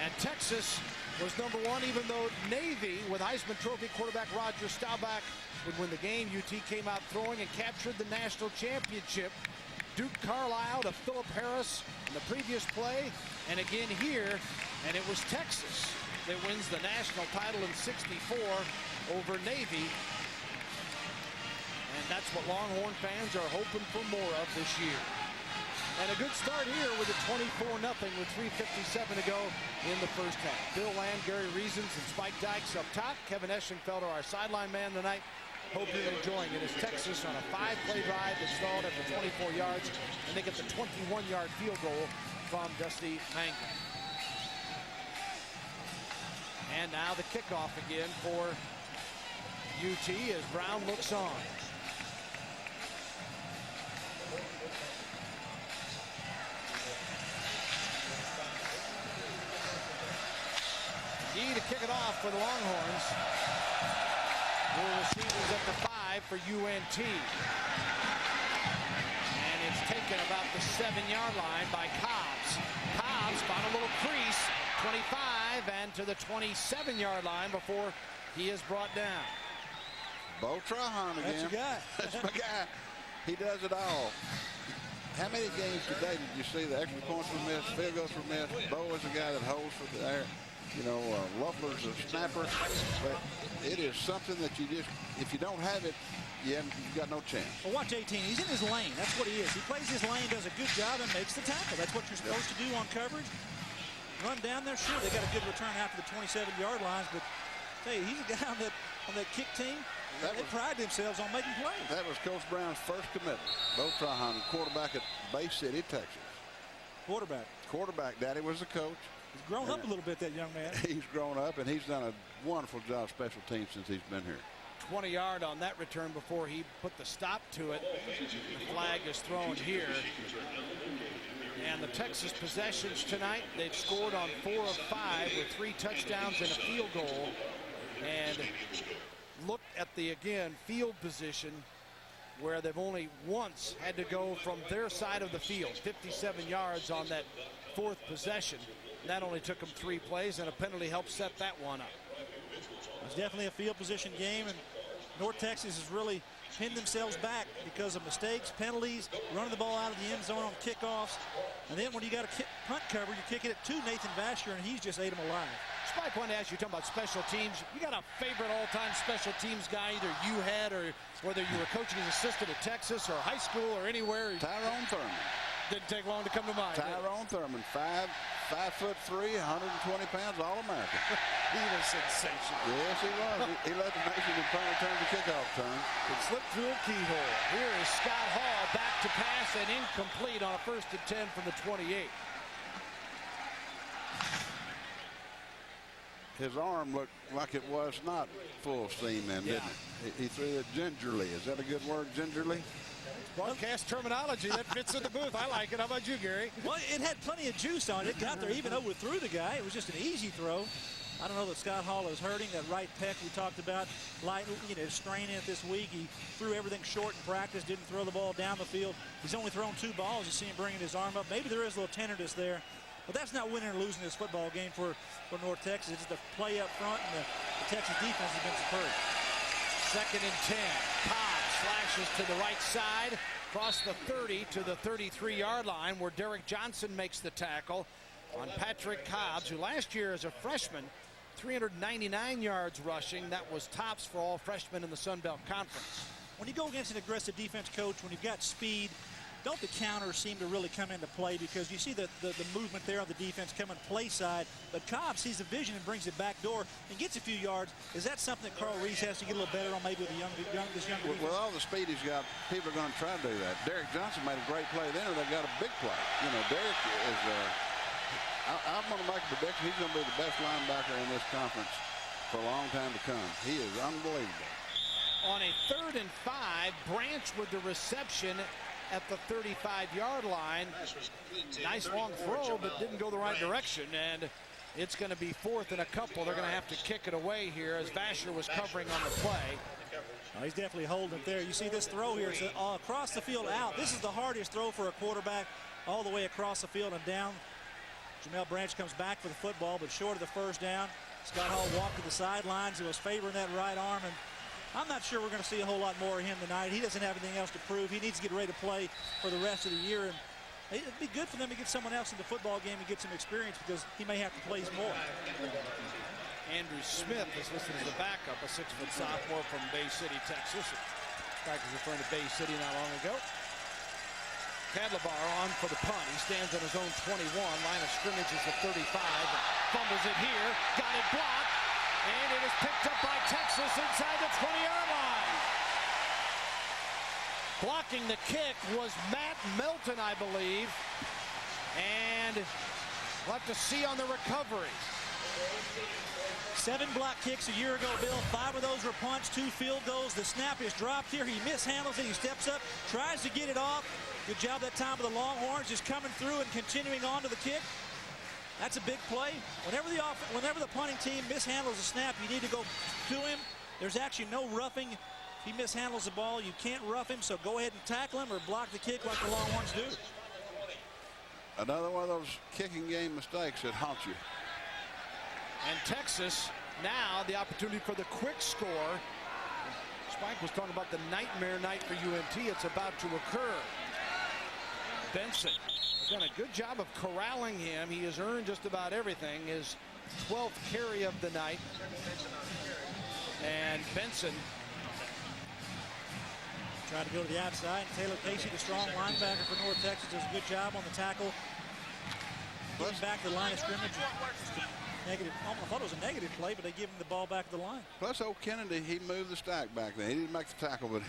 And Texas was number 1, even though Navy, with Heisman Trophy quarterback Roger Staubach, would win the game. UT came out throwing and captured the national championship. Duke Carlisle to Philip Harris in the previous play, and again here, and it was Texas that wins the national title in '64 over Navy. And that's what Longhorn fans are hoping for more of this year. And a good start here with a 24-0 with 3:57 to go in the first half. Bill Land, Gary Reasons, and Spike Dykes up top. Kevin Eschenfelder, our sideline man tonight. Hope you're enjoying it as Texas on a 5-play drive that stalled after 24 yards, and they get the 21-yard field goal from Dusty Mangum. And now the kickoff again for UT as Brown looks on. To kick it off for the Longhorns. Will receivers at the 5 for UNT. And it's taken about the 7-yard line by Cobbs. Cobbs found a little crease, 25, and to the 27-yard line before he is brought down. Bo Trahan again. That's your guy. That's my guy. He does it all. How many games today did you see the extra points were missed, field goals were missed? Bo is the guy that holds for the air. You know, Luffler's a snapper, but it is something that you just, if you don't have it, you've got no chance. Well, watch 18. He's in his lane. That's what he is. He plays his lane, does a good job, and makes the tackle. That's what you're supposed to do on coverage. Run down there, sure, they got a good return after the 27-yard lines, but hey, he's a guy on that kick team. They pride themselves on making plays. That was Coach Brown's first commitment. Bo Trahan, quarterback at Bay City, Texas. Quarterback. Daddy was the coach. He's grown up a little bit, that young man. He's grown up, and he's done a wonderful job special teams since he's been here. 20-yard on that return before he put the stop to it. The flag is thrown here. And the Texas possessions tonight, they've scored on 4 of 5 with 3 touchdowns and a field goal. And look at the, again, field position where they've only once had to go from their side of the field. 57 yards on that 4th possession. That only took them 3 plays, and a penalty helped set that one up. It's definitely a field position game, and North Texas has really pinned themselves back because of mistakes, penalties, running the ball out of the end zone on kickoffs. And then when you got a punt cover, you kick it to Nathan Vasher, and he's just ate them alive. Spike, I wanted to ask you, talking about special teams. You got a favorite all-time special teams guy either you had or whether you were coaching as assistant at Texas or high school or anywhere? Tyrone Thurman. Didn't take long to come to mind. Tyrone Thurman, 5'3", 120 pounds, All-American. He was sensational. Yes, he was. He led the nation in punt return to kickoff turn. It slipped through a keyhole. Here is Scott Hall back to pass and incomplete on a 1st and 10 from the 28. His arm looked like it was not full steam in, didn't it? He threw it gingerly. Is that a good word, gingerly? Broadcast terminology that fits in the booth. I like it. How about you, Gary? Well, it had plenty of juice on it. It got there even overthrew the guy. It was just an easy throw. I don't know that Scott Hall is hurting. That right pec we talked about, straining it this week. He threw everything short in practice, didn't throw the ball down the field. He's only thrown 2 balls. You see him bringing his arm up. Maybe there is a little tenderness there. But that's not winning or losing this football game for North Texas. It's the play up front, and the Texas defense has been superb. 2nd and 10. Cobb slashes to the right side, across the 30 to the 33-yard line, where Derek Johnson makes the tackle on Patrick Cobbs, who last year as a freshman, 399 yards rushing. That was tops for all freshmen in the Sun Belt Conference. When you go against an aggressive defense, coach, when you've got speed, don't the counters seem to really come into play, because you see the movement there on the defense coming play side, but Cobb sees the vision and brings it back door and gets a few yards. Is that something that Carl Reese has to get a little better on, maybe with this younger With all the speed he's got, people are going to try to do that. Derek Johnson made a great play then, or they got a big play. Derek is I'm going to make a prediction. He's going to be the best linebacker in this conference for a long time to come. He is unbelievable. On a 3rd and 5, Branch with the reception at the 35-yard line. Nice long throw, but didn't go the right direction, and it's going to be 4th and a couple. They're going to have to kick it away here as Vasher was covering on the play. Oh, he's definitely holding it there. You see this throw here. It's across the field out. This is the hardest throw for a quarterback, all the way across the field and down. Jamel Branch comes back for the football, but short of the 1st down. Scott Hall walked to the sidelines. He was favoring that right arm, and I'm not sure we're going to see a whole lot more of him tonight. He doesn't have anything else to prove. He needs to get ready to play for the rest of the year, and it'd be good for them to get someone else in the football game and get some experience, because he may have to play more. Andrew Smith is listed as a backup, a 6-foot sophomore from Bay City, Texas. In fact, he's referring to Bay City not long ago. Cadlebar on for the punt. He stands on his own 21. Line of scrimmage is the 35. Fumbles it here. Got it blocked. And it is picked up by Texas inside the 20-yard line. Blocking the kick was Matt Melton, I believe. And we'll have to see on the recovery. 7 block kicks a year ago, Bill. 5 of those were punts, 2 field goals. The snap is dropped here. He mishandles it. He steps up, tries to get it off. Good job that time with the Longhorns, just coming through and continuing on to the kick. That's a big play. Whenever the punting team mishandles a snap, you need to go to him. There's actually no roughing. If he mishandles the ball, you can't rough him, so go ahead and tackle him or block the kick like the Longhorns do. Another one of those kicking game mistakes that haunt you. And Texas, now the opportunity for the quick score. Spike was talking about the nightmare night for UNT. It's about to occur. Benson has done a good job of corralling him. He has earned just about everything. His 12th carry of the night. And Benson trying to go to the outside. Taylor Casey, the strong linebacker for North Texas, does a good job on the tackle. Getting back to the line of scrimmage. Negative. I thought it was a negative play, but they give him the ball back to the line. Plus, old Kennedy, he moved the stack back then. He didn't make the tackle, but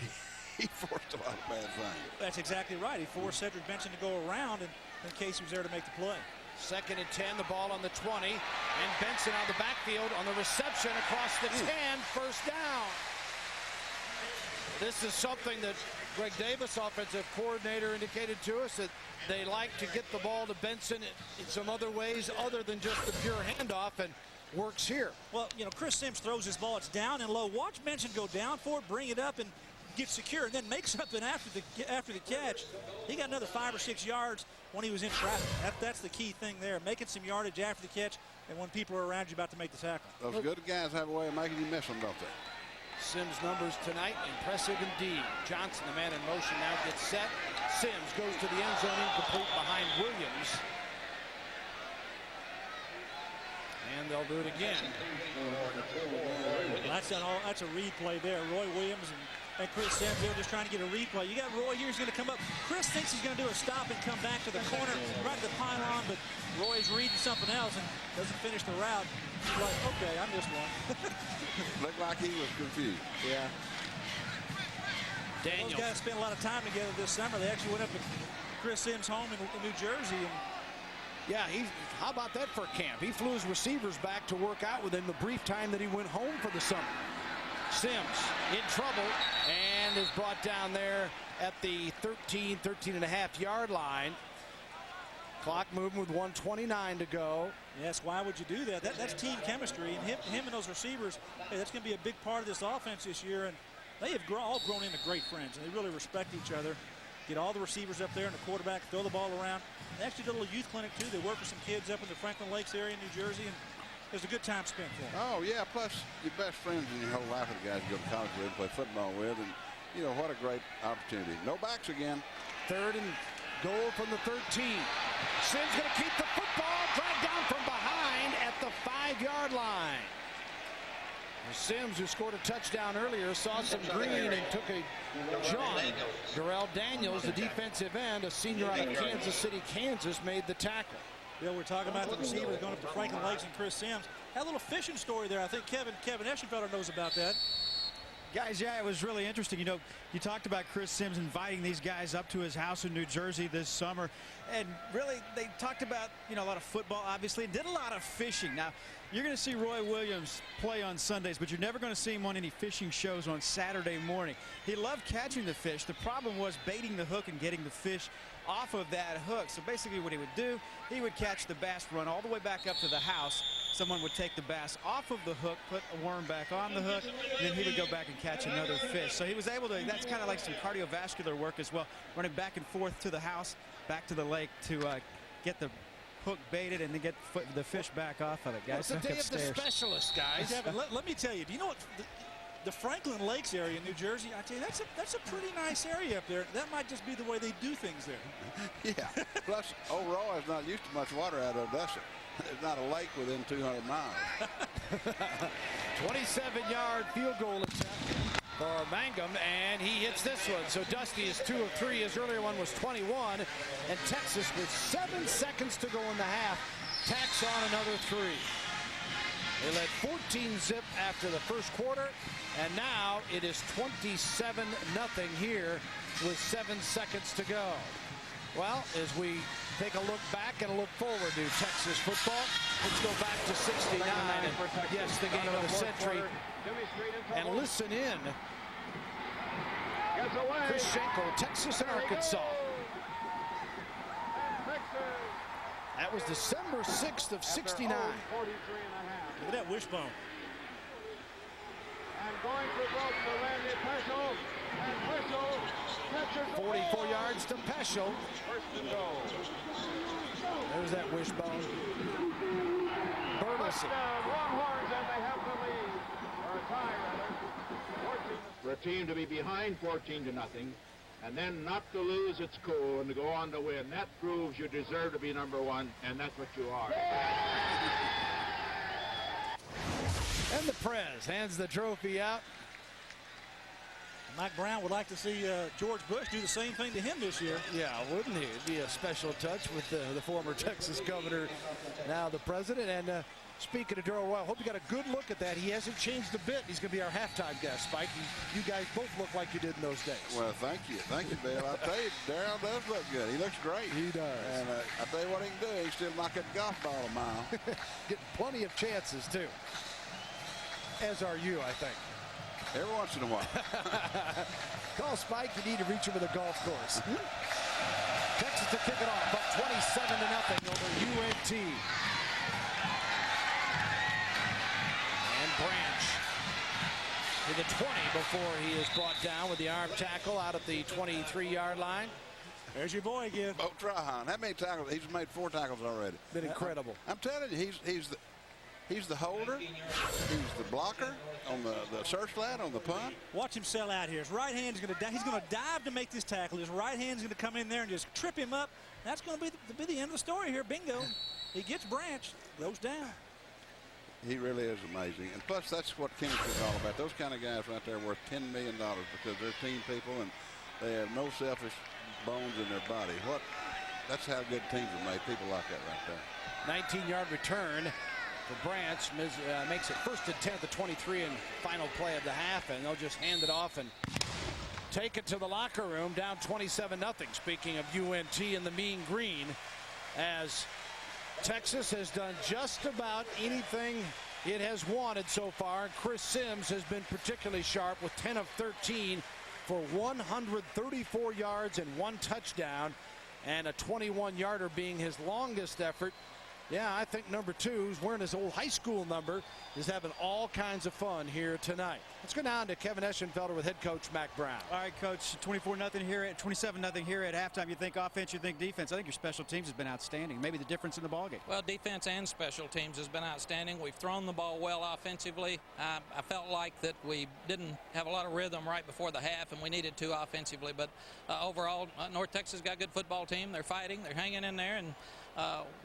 he forced a lot of bad things. That's exactly right. He forced Cedric Benson to go around, and Casey was there to make the play. 2nd and 10, the ball on the 20, and Benson on the backfield on the reception across the 10, 1st down. This is something that Greg Davis, offensive coordinator, indicated to us, that they like to get the ball to Benson in some other ways other than just the pure handoff, and works here. Well, Chris Sims throws his ball. It's down and low. Watch Benson go down for it, bring it up, and get secure, and then make something after the catch. He got another 5 or 6 yards when he was in traffic. That's the key thing there, making some yardage after the catch and when people are around you about to make the tackle. Those good guys have a way of making you miss them, don't they? Sims' numbers tonight, impressive indeed. Johnson, the man in motion, now gets set. Sims goes to the end zone, incomplete behind Williams. And they'll do it again. That's a read play there. Roy Williams and and Chris Sims. They were just trying to get a replay. You got Roy here. He's going to come up. Chris thinks he's going to do a stop and come back to the corner, right to the pylon, but Roy's reading something else and doesn't finish the route. He's like, okay, I missed one. Looked like he was confused. Yeah. Daniels. Those guys spent a lot of time together this summer. They actually went up to Chris Sims' home in New Jersey. And yeah, how about that for camp? He flew his receivers back to work out with him the brief time that he went home for the summer. Sims in trouble and is brought down there at the 13.5 yard line. Clock moving with 1:29 to go. Yes, why would you do that? That's team chemistry, and him and those receivers, hey, that's going to be a big part of this offense this year. And they have all grown into great friends, and they really respect each other. Get all the receivers up there and the quarterback, throw the ball around. They actually did a little youth clinic, too. They work with some kids up in the Franklin Lakes area in New Jersey, and it was a good time spent for them. Oh, yeah, plus your best friends in your whole life are the guys you go to college with, play football with, and, you know, what a great opportunity. No backs again. 3rd and goal from the 13. Sims going to keep the football, dragged down from behind at the 5-yard line. Sims, who scored a touchdown earlier, saw some green and took a jaunt. Darrell Daniels, the defensive end, a senior out of Kansas City, Kansas, made the tackle. Bill, we're talking about the receivers going up to Franklin Lakes and Chris Sims. Had a little fishing story there. I think Kevin Eschenfelder knows about that. Guys, yeah, it was really interesting. You know, you talked about Chris Sims inviting these guys up to his house in New Jersey this summer. And really, they talked about, you know, a lot of football, obviously, and did a lot of fishing. Now, you're going to see Roy Williams play on Sundays, but you're never going to see him on any fishing shows on Saturday morning. He loved catching the fish. The problem was baiting the hook and getting the fish off of that hook. So basically what he would do, he would catch the bass, run all the way back up to the house. Someone would take the bass off of the hook, put a worm back on the hook, and then he would go back and catch another fish. So he was able to, that's kind of like some cardiovascular work as well, running back and forth to the house, back to the lake to get the hook baited and then get the fish back off of it, guys. It's the day of the specialist, guys. Kevin, let me tell you, do you know what? The Franklin Lakes area in New Jersey, I tell you, that's a pretty nice area up there. That might just be the way they do things there. Yeah. Plus, old Roy's not used to much water out of Odessa. There's not a lake within 200 miles. 27-yard field goal attempt for Mangum, and he hits this one. So Dusty is 2 of 3. His earlier one was 21, and Texas, with 7 seconds to go in the half, tacks on another 3. They led 14-zip after the first quarter, and now it is 27-0 here with 7 seconds to go. Well, as we take a look back and a look forward to Texas football, let's go back to '69. And yes, the game of the century. And listen in. Chris Schenkel, Texas and Arkansas. That was December 6th of '69. Look at that wishbone. And going to broke to Randy Peschel. And Peschel 44 yards to Peschel. First and goal. There's that wishbone. Burleson. Longhorns, and they have the lead. Or a tie, rather. For a team to be behind 14-0, and then not to lose its cool and to go on to win. That proves you deserve to be number 1, and that's what you are. And the Prez hands the trophy out. Mike Brown would like to see George Bush do the same thing to him this year. Yeah, wouldn't he? It'd be a special touch with the former Texas governor, now the president. And speaking of Darrell Royal, hope you got a good look at that. He hasn't changed a bit. He's going to be our halftime guest, Spike. You guys both look like you did in those days. Well, thank you, Bill. I tell you, Darrell does look good. He looks great. He does. And I tell you what he can do. He can still knock that golf ball a mile. Getting plenty of chances too. As are you, I think. Every once in a while. Call Spike. You need to reach him with a golf course. Texas to kick it off, up 27-0 over UNT. And Branch to the 20 before he is brought down with the arm tackle out at the 23-yard line. There's your boy again. Bo Trahan. How many tackles? He's made 4 tackles already. Been incredible. I'm telling you, he's the holder. He's the blocker on the search flat on the punt. Watch him sell out here. His right hand is going to he's going to dive to make this tackle. His right hand is going to come in there and just trip him up. That's going to be the end of the story here. Bingo. He gets Branch, goes down. He really is amazing. And plus, that's what chemistry is all about. Those kind of guys right there are worth $10 million because they're team people and they have no selfish bones in their body. That's how good teams are made. People like that right there. 19-yard return for Branch. Makes it 1st and 10 at the 23 and final play of the half, and they'll just hand it off and take it to the locker room, down 27-0. Speaking of UNT and the mean green, as Texas has done just about anything it has wanted so far. Chris Sims has been particularly sharp with 10 of 13 for 134 yards and 1 touchdown, and a 21-yarder being his longest effort. Yeah, I think number 2, who's wearing his old high school number, is having all kinds of fun here tonight. Let's go down to Kevin Eschenfelder with head coach Mack Brown. All right, Coach, 24-0 here at 27-0 here at halftime. You think offense, you think defense. I think your special teams has been outstanding. Maybe the difference in the ballgame. Well, defense and special teams has been outstanding. We've thrown the ball well offensively. I felt like that we didn't have a lot of rhythm right before the half, and we needed to offensively. But overall, North Texas got a good football team. They're fighting. They're hanging in there, and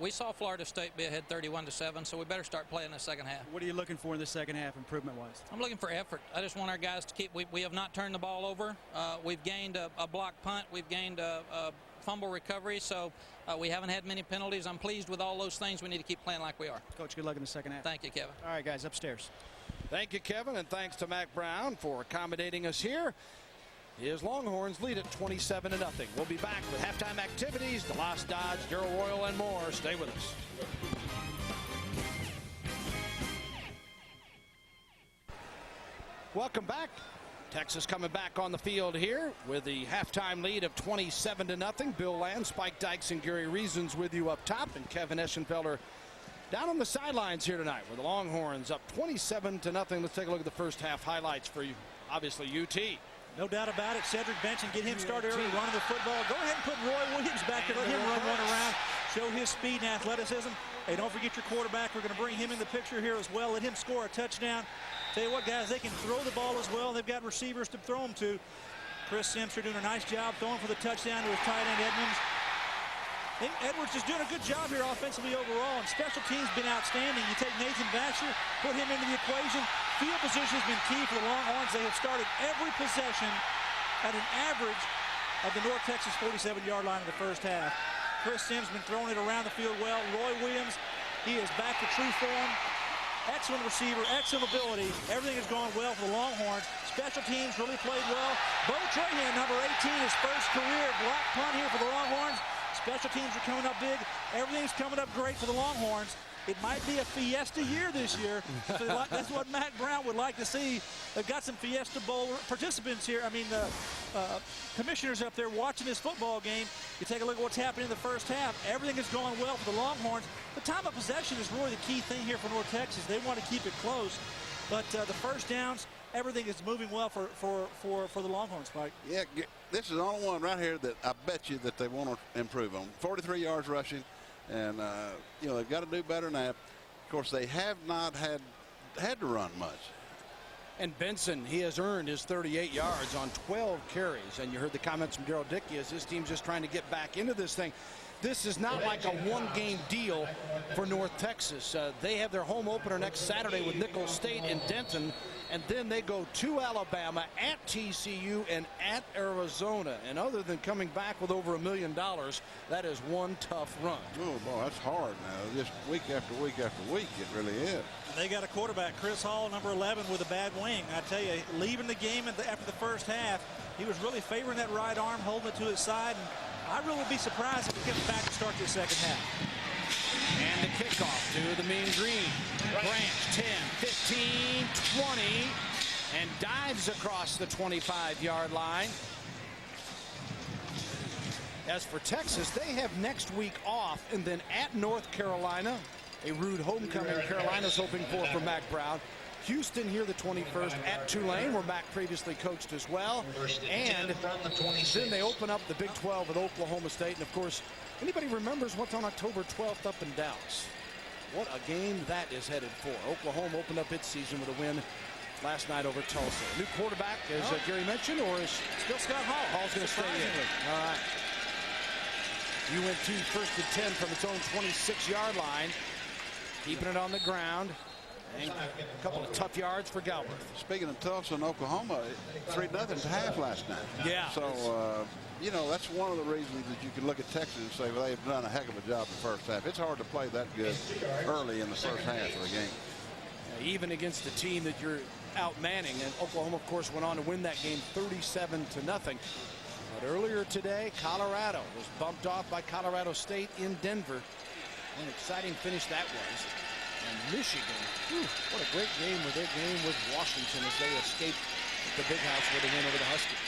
we saw Florida State be ahead 31-7, so we better start playing the second half. What are you looking for in the second half, improvement-wise? I'm looking for effort. I just want our guys to keep. We have not turned the ball over. We've gained a block punt. We've gained a fumble recovery, so we haven't had many penalties. I'm pleased with all those things. We need to keep playing like we are. Coach, good luck in the second half. Thank you, Kevin. All right, guys, upstairs. Thank you, Kevin, and thanks to Mack Brown for accommodating us here. His Longhorns lead at 27-0. We'll be back with halftime activities, DeLoss Dodge, Darrell Royal, and more. Stay with us. Welcome back. Texas coming back on the field here with the halftime lead of 27-0. Bill Land, Spike Dykes, and Gary Reasons with you up top, and Kevin Eschenfelder down on the sidelines here tonight with the Longhorns up 27-0. Let's take a look at the first half highlights for you. Obviously, UT. No doubt about it. Cedric Benson, get him started early running the football. Go ahead and put Roy Williams back there. Let him run one around, show his speed and athleticism. Hey, don't forget your quarterback. We're going to bring him in the picture here as well. Let him score a touchdown. Tell you what, guys, they can throw the ball as well. They've got receivers to throw them to. Chris Sims doing a nice job throwing for the touchdown to his tight end Edmonds. I think Edwards is doing a good job here offensively overall, and special teams been outstanding. You take Nathan Baxter, put him into the equation. Field position has been key for the Longhorns. They have started every possession at an average of the North Texas 47-yard line in the first half. Chris Sims been throwing it around the field well. Roy Williams, he is back to true form. Excellent receiver, excellent ability. Everything has gone well for the Longhorns. Special teams really played well. Bo Trahan, number 18, his first career block punt here for the Longhorns. Special teams are coming up big. Everything's coming up great for the Longhorns. It might be a Fiesta year this year. So that's what Mack Brown would like to see. They've got some Fiesta Bowl participants here. I mean, the commissioners up there watching this football game. You take a look at what's happening in the first half. Everything is going well for the Longhorns. The time of possession is really the key thing here for North Texas. They want to keep it close. But the first downs, everything is moving well for the Longhorns, Mike. Yeah, this is the only one right here that I bet you that they want to improve on. 43 yards rushing, and you know, they've got to do better than that. Of course, they have not had to run much. And Benson, he has earned his 38 yards on 12 carries. And you heard the comments from Daryl Dickey as his team's just trying to get back into this thing. This is not like a one-game deal for North Texas. They have their home opener next Saturday with Nicholls State in Denton, and then they go to Alabama, at TCU, and at Arizona. And other than coming back with over $1 million, that is one tough run. Oh, boy, that's hard now. Just week after week after week, it really is. They got a quarterback, Chris Hall, number 11, with a bad wing. I tell you, leaving the game after the first half, he was really favoring that right arm, holding it to his side. And I really would be surprised if he comes back to start this second half. And the kickoff to the mean green. Branch 10, 15, 20, and dives across the 25-yard line. As for Texas, they have next week off, and then at North Carolina, a rude homecoming Carolina's hoping for Mack Brown. Houston here the 21st at Tulane, where Mack previously coached as well. And then they open up the Big 12 with Oklahoma State. And, of course, anybody remembers what's on October 12th up in Dallas? What a game that is headed for. Oklahoma opened up its season with a win last night over Tulsa. New quarterback, as Gary mentioned, or is still Scott Hall? Hall's going to stay in. All right. UNT 1st and 10 from its own 26-yard line. Keeping it on the ground. And a couple of tough yards for Galbraith. Speaking of Tulsa and Oklahoma, 3-0 to half last night. Yeah. So, you know, that's one of the reasons that you can look at Texas and say, well, they've done a heck of a job in the first half. It's hard to play that good early in the first half of the game. Even against a team that you're outmanning. And Oklahoma, of course, went on to win that game 37-0. But earlier today, Colorado was bumped off by Colorado State in Denver. An exciting finish that was. And Michigan, what a great game with their game with Washington as they escaped the Big House with a win over the Huskies.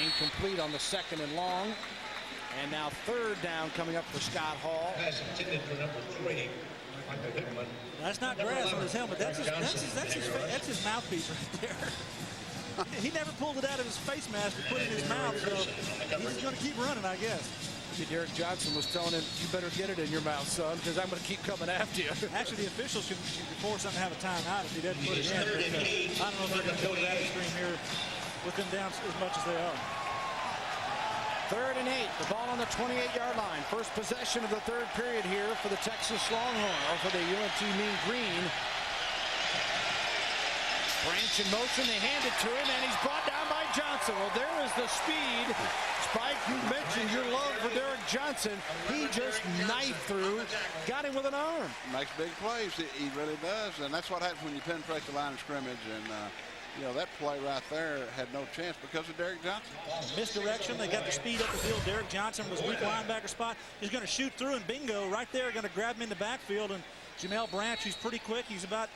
Incomplete on the 2nd and long. And now 3rd down coming up for Scott Hall. Pass intended for number 3. That's not grass on his helmet. That's his mouthpiece right there. He never pulled it out of his face mask to put it in his mouth, so he's going to keep running, I guess. Derek Johnson was telling him, you better get it in your mouth, son, because I'm going to keep coming after you. Actually, the officials should be forced to have a timeout if he doesn't put it in. But, I don't know if they're going to go to that extreme here with them down as much as they are. 3rd and 8. The ball on the 28-yard line. First possession of the 3rd period here for the Texas Longhorn, or for the UNT Mean Green. Branch in motion. They hand it to him, and he's brought down by Johnson. Well, there is the speed. Spike, you mentioned your love for Derek Johnson. He just knifed through, got him with an arm. Makes big plays. He really does, and that's what happens when you penetrate the line of scrimmage. And you know, that play right there had no chance because of Derek Johnson. Misdirection. They got the speed up the field. Derek Johnson was weak linebacker spot. He's going to shoot through, and bingo, right there, going to grab him in the backfield. And Jamel Branch, who's pretty quick. He's about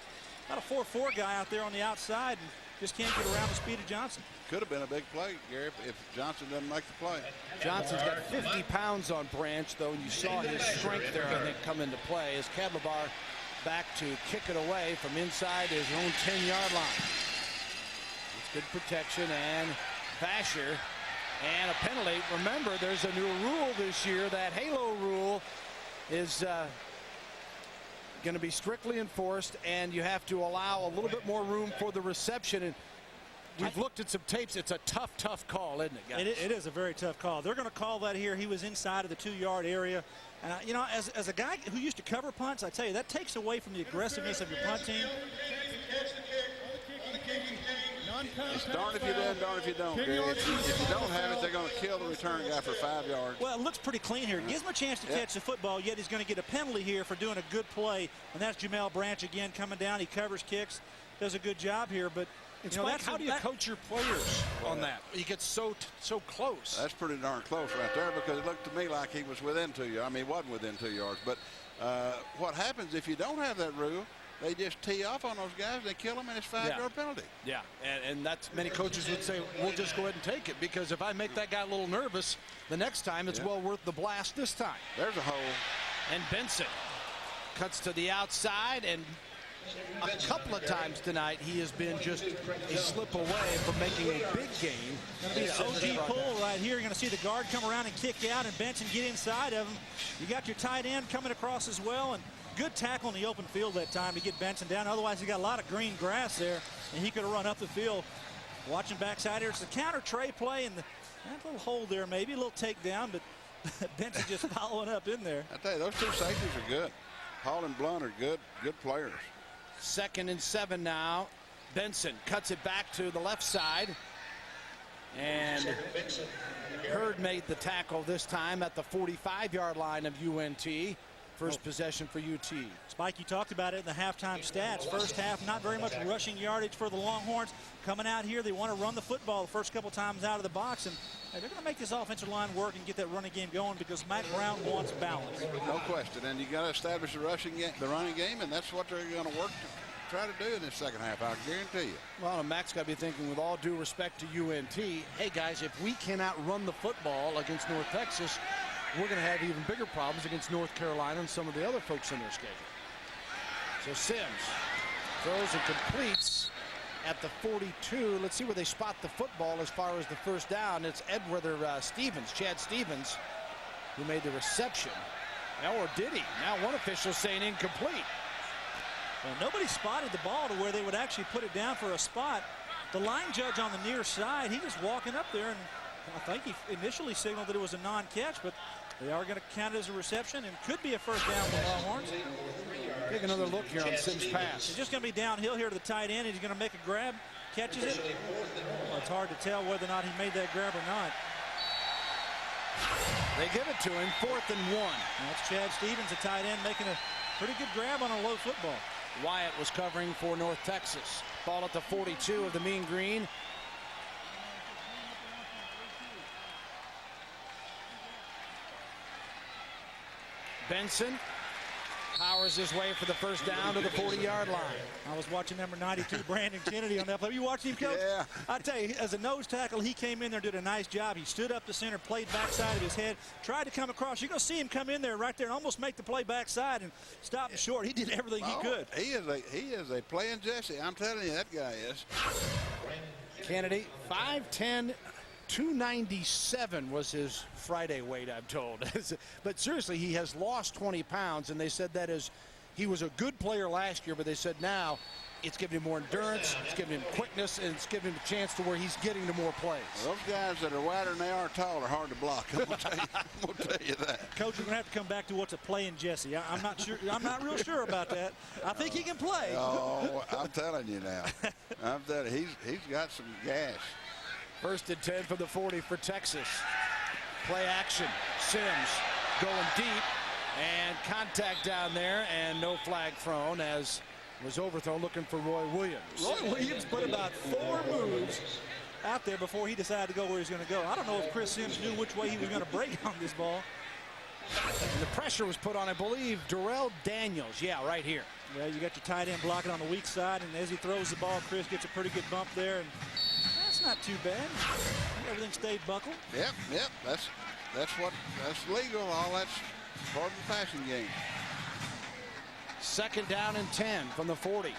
a 4'4" guy out there on the outside, and just can't get around the speed of Johnson. Could have been a big play, Gary, if Johnson doesn't make the play. Johnson's got 50 pounds on Branch, though, and you saw his strength there, I think, come into play as Cadlebar back to kick it away from inside his own 10-yard line. It's good protection, and Vasher, and a penalty. Remember, there's a new rule this year. That halo rule is going to be strictly enforced, and you have to allow a little bit more room for the reception. And we've looked at some tapes. It's a tough call, isn't it, guys? It is a very tough call. They're going to call that here. He was inside of the 2-yard area. And, you know, as a guy who used to cover punts, I tell you, that takes away from the aggressiveness of your punt team. It's darn if you do, darn if you don't, Gary. If you don't have it, they're going to kill the return guy for 5 yards. Well, it looks pretty clean here. It gives him a chance to catch the football, yet he's going to get a penalty here for doing a good play. And that's Jamel Branch again coming down. He covers kicks, does a good job here. But you know, how do you coach your players on that? He gets so close. That's pretty darn close right there, because it looked to me like he was within 2 yards. I mean, he wasn't within 2 yards. But what happens if you don't have that rule? They just tee off on those guys, they kill them, and it's 5-yard penalty. Yeah, and that's, many coaches would say, we'll just go ahead and take it, because if I make that guy a little nervous the next time, it's well worth the blast this time. There's a hole. And Benson cuts to the outside, and a couple of times tonight he has been just a slip away from making a big gain. Going to be an OG pull right here. You're going to see the guard come around and kick out, and Benson get inside of him. You got your tight end coming across as well, and good tackle in the open field that time to get Benson down. Otherwise, he got a lot of green grass there, and he could have run up the field. Watching backside here, it's a counter tray play, and that little hole there, maybe a little takedown, but Benson just following up in there. I tell you, those two safeties are good. Hall and Blunt are good players. 2nd and 7 now. Benson cuts it back to the left side, and Hurd made the tackle this time at the 45-yard line of UNT. First possession for UT. Spike, you talked about it in the halftime stats. First half, not very much rushing yardage for the Longhorns. Coming out here, they want to run the football the first couple times out of the box, and they're going to make this offensive line work and get that running game going, because Matt Brown wants balance. No question, and you got to establish the running game, and that's what they're going to work to try to do in this second half, I guarantee you. Well, and Mac's got to be thinking, with all due respect to UNT, hey guys, if we cannot run the football against North Texas, we're going to have even bigger problems against North Carolina and some of the other folks in their schedule. So Sims throws and completes at the 42. Let's see where they spot the football as far as the first down. It's Chad Stevens, who made the reception. Now, or did he? Now one official saying incomplete. Well, nobody spotted the ball to where they would actually put it down for a spot. The line judge on the near side, he was walking up there, and I think he initially signaled that it was a non-catch, but they are going to count it as a reception, and could be a first down for the Longhorns. Take another look here on Sims' pass. It's just going to be downhill here to the tight end. He's going to make a grab, catches it. Well, it's hard to tell whether or not he made that grab or not. They give it to him, 4th and 1. That's Chad Stevens, the tight end, making a pretty good grab on a low football. Wyatt was covering for North Texas. Ball at the 42 of the Mean Green. Benson powers his way for the first down to the 40-yard line. I was watching number 92, Brandon Kennedy, on that play. You watching him, Coach? Yeah. I tell you, as a nose tackle, he came in there, did a nice job. He stood up the center, played backside of his head, tried to come across. You're going to see him come in there right there and almost make the play backside and stop him short. He did everything he could. He is a playing Jesse. I'm telling you, that guy is. Kennedy, 5'10", 297 was his Friday weight, I'm told. But seriously, he has lost 20 pounds, and they said that is, he was a good player last year, but they said now it's giving him more endurance, it's giving him quickness, and it's giving him a chance to where he's getting to more plays. Well, those guys that are wider than they are tall are hard to block. I'm gonna tell you that. Coach, we're gonna have to come back to what's a playing Jesse. I'm not sure. I'm not real sure about that. I think he can play. Oh, I'm telling you now. I'm telling you, he's got some gas. 1st and 10 from the 40 for Texas. Play action. Sims going deep, and contact down there, and no flag thrown as was overthrown, looking for Roy Williams. Roy Williams put about 4 moves out there before he decided to go where he's going to go. I don't know if Chris Sims knew which way he was going to break on this ball. And the pressure was put on, I believe, Darrell Daniels. Yeah, right here. Well, you got your tight end blocking on the weak side, and as he throws the ball, Chris gets a pretty good bump there, and that's not too bad. Everything stayed buckled. Yep. That's legal. All that's part of the passing game. 2nd down and 10 from the 40.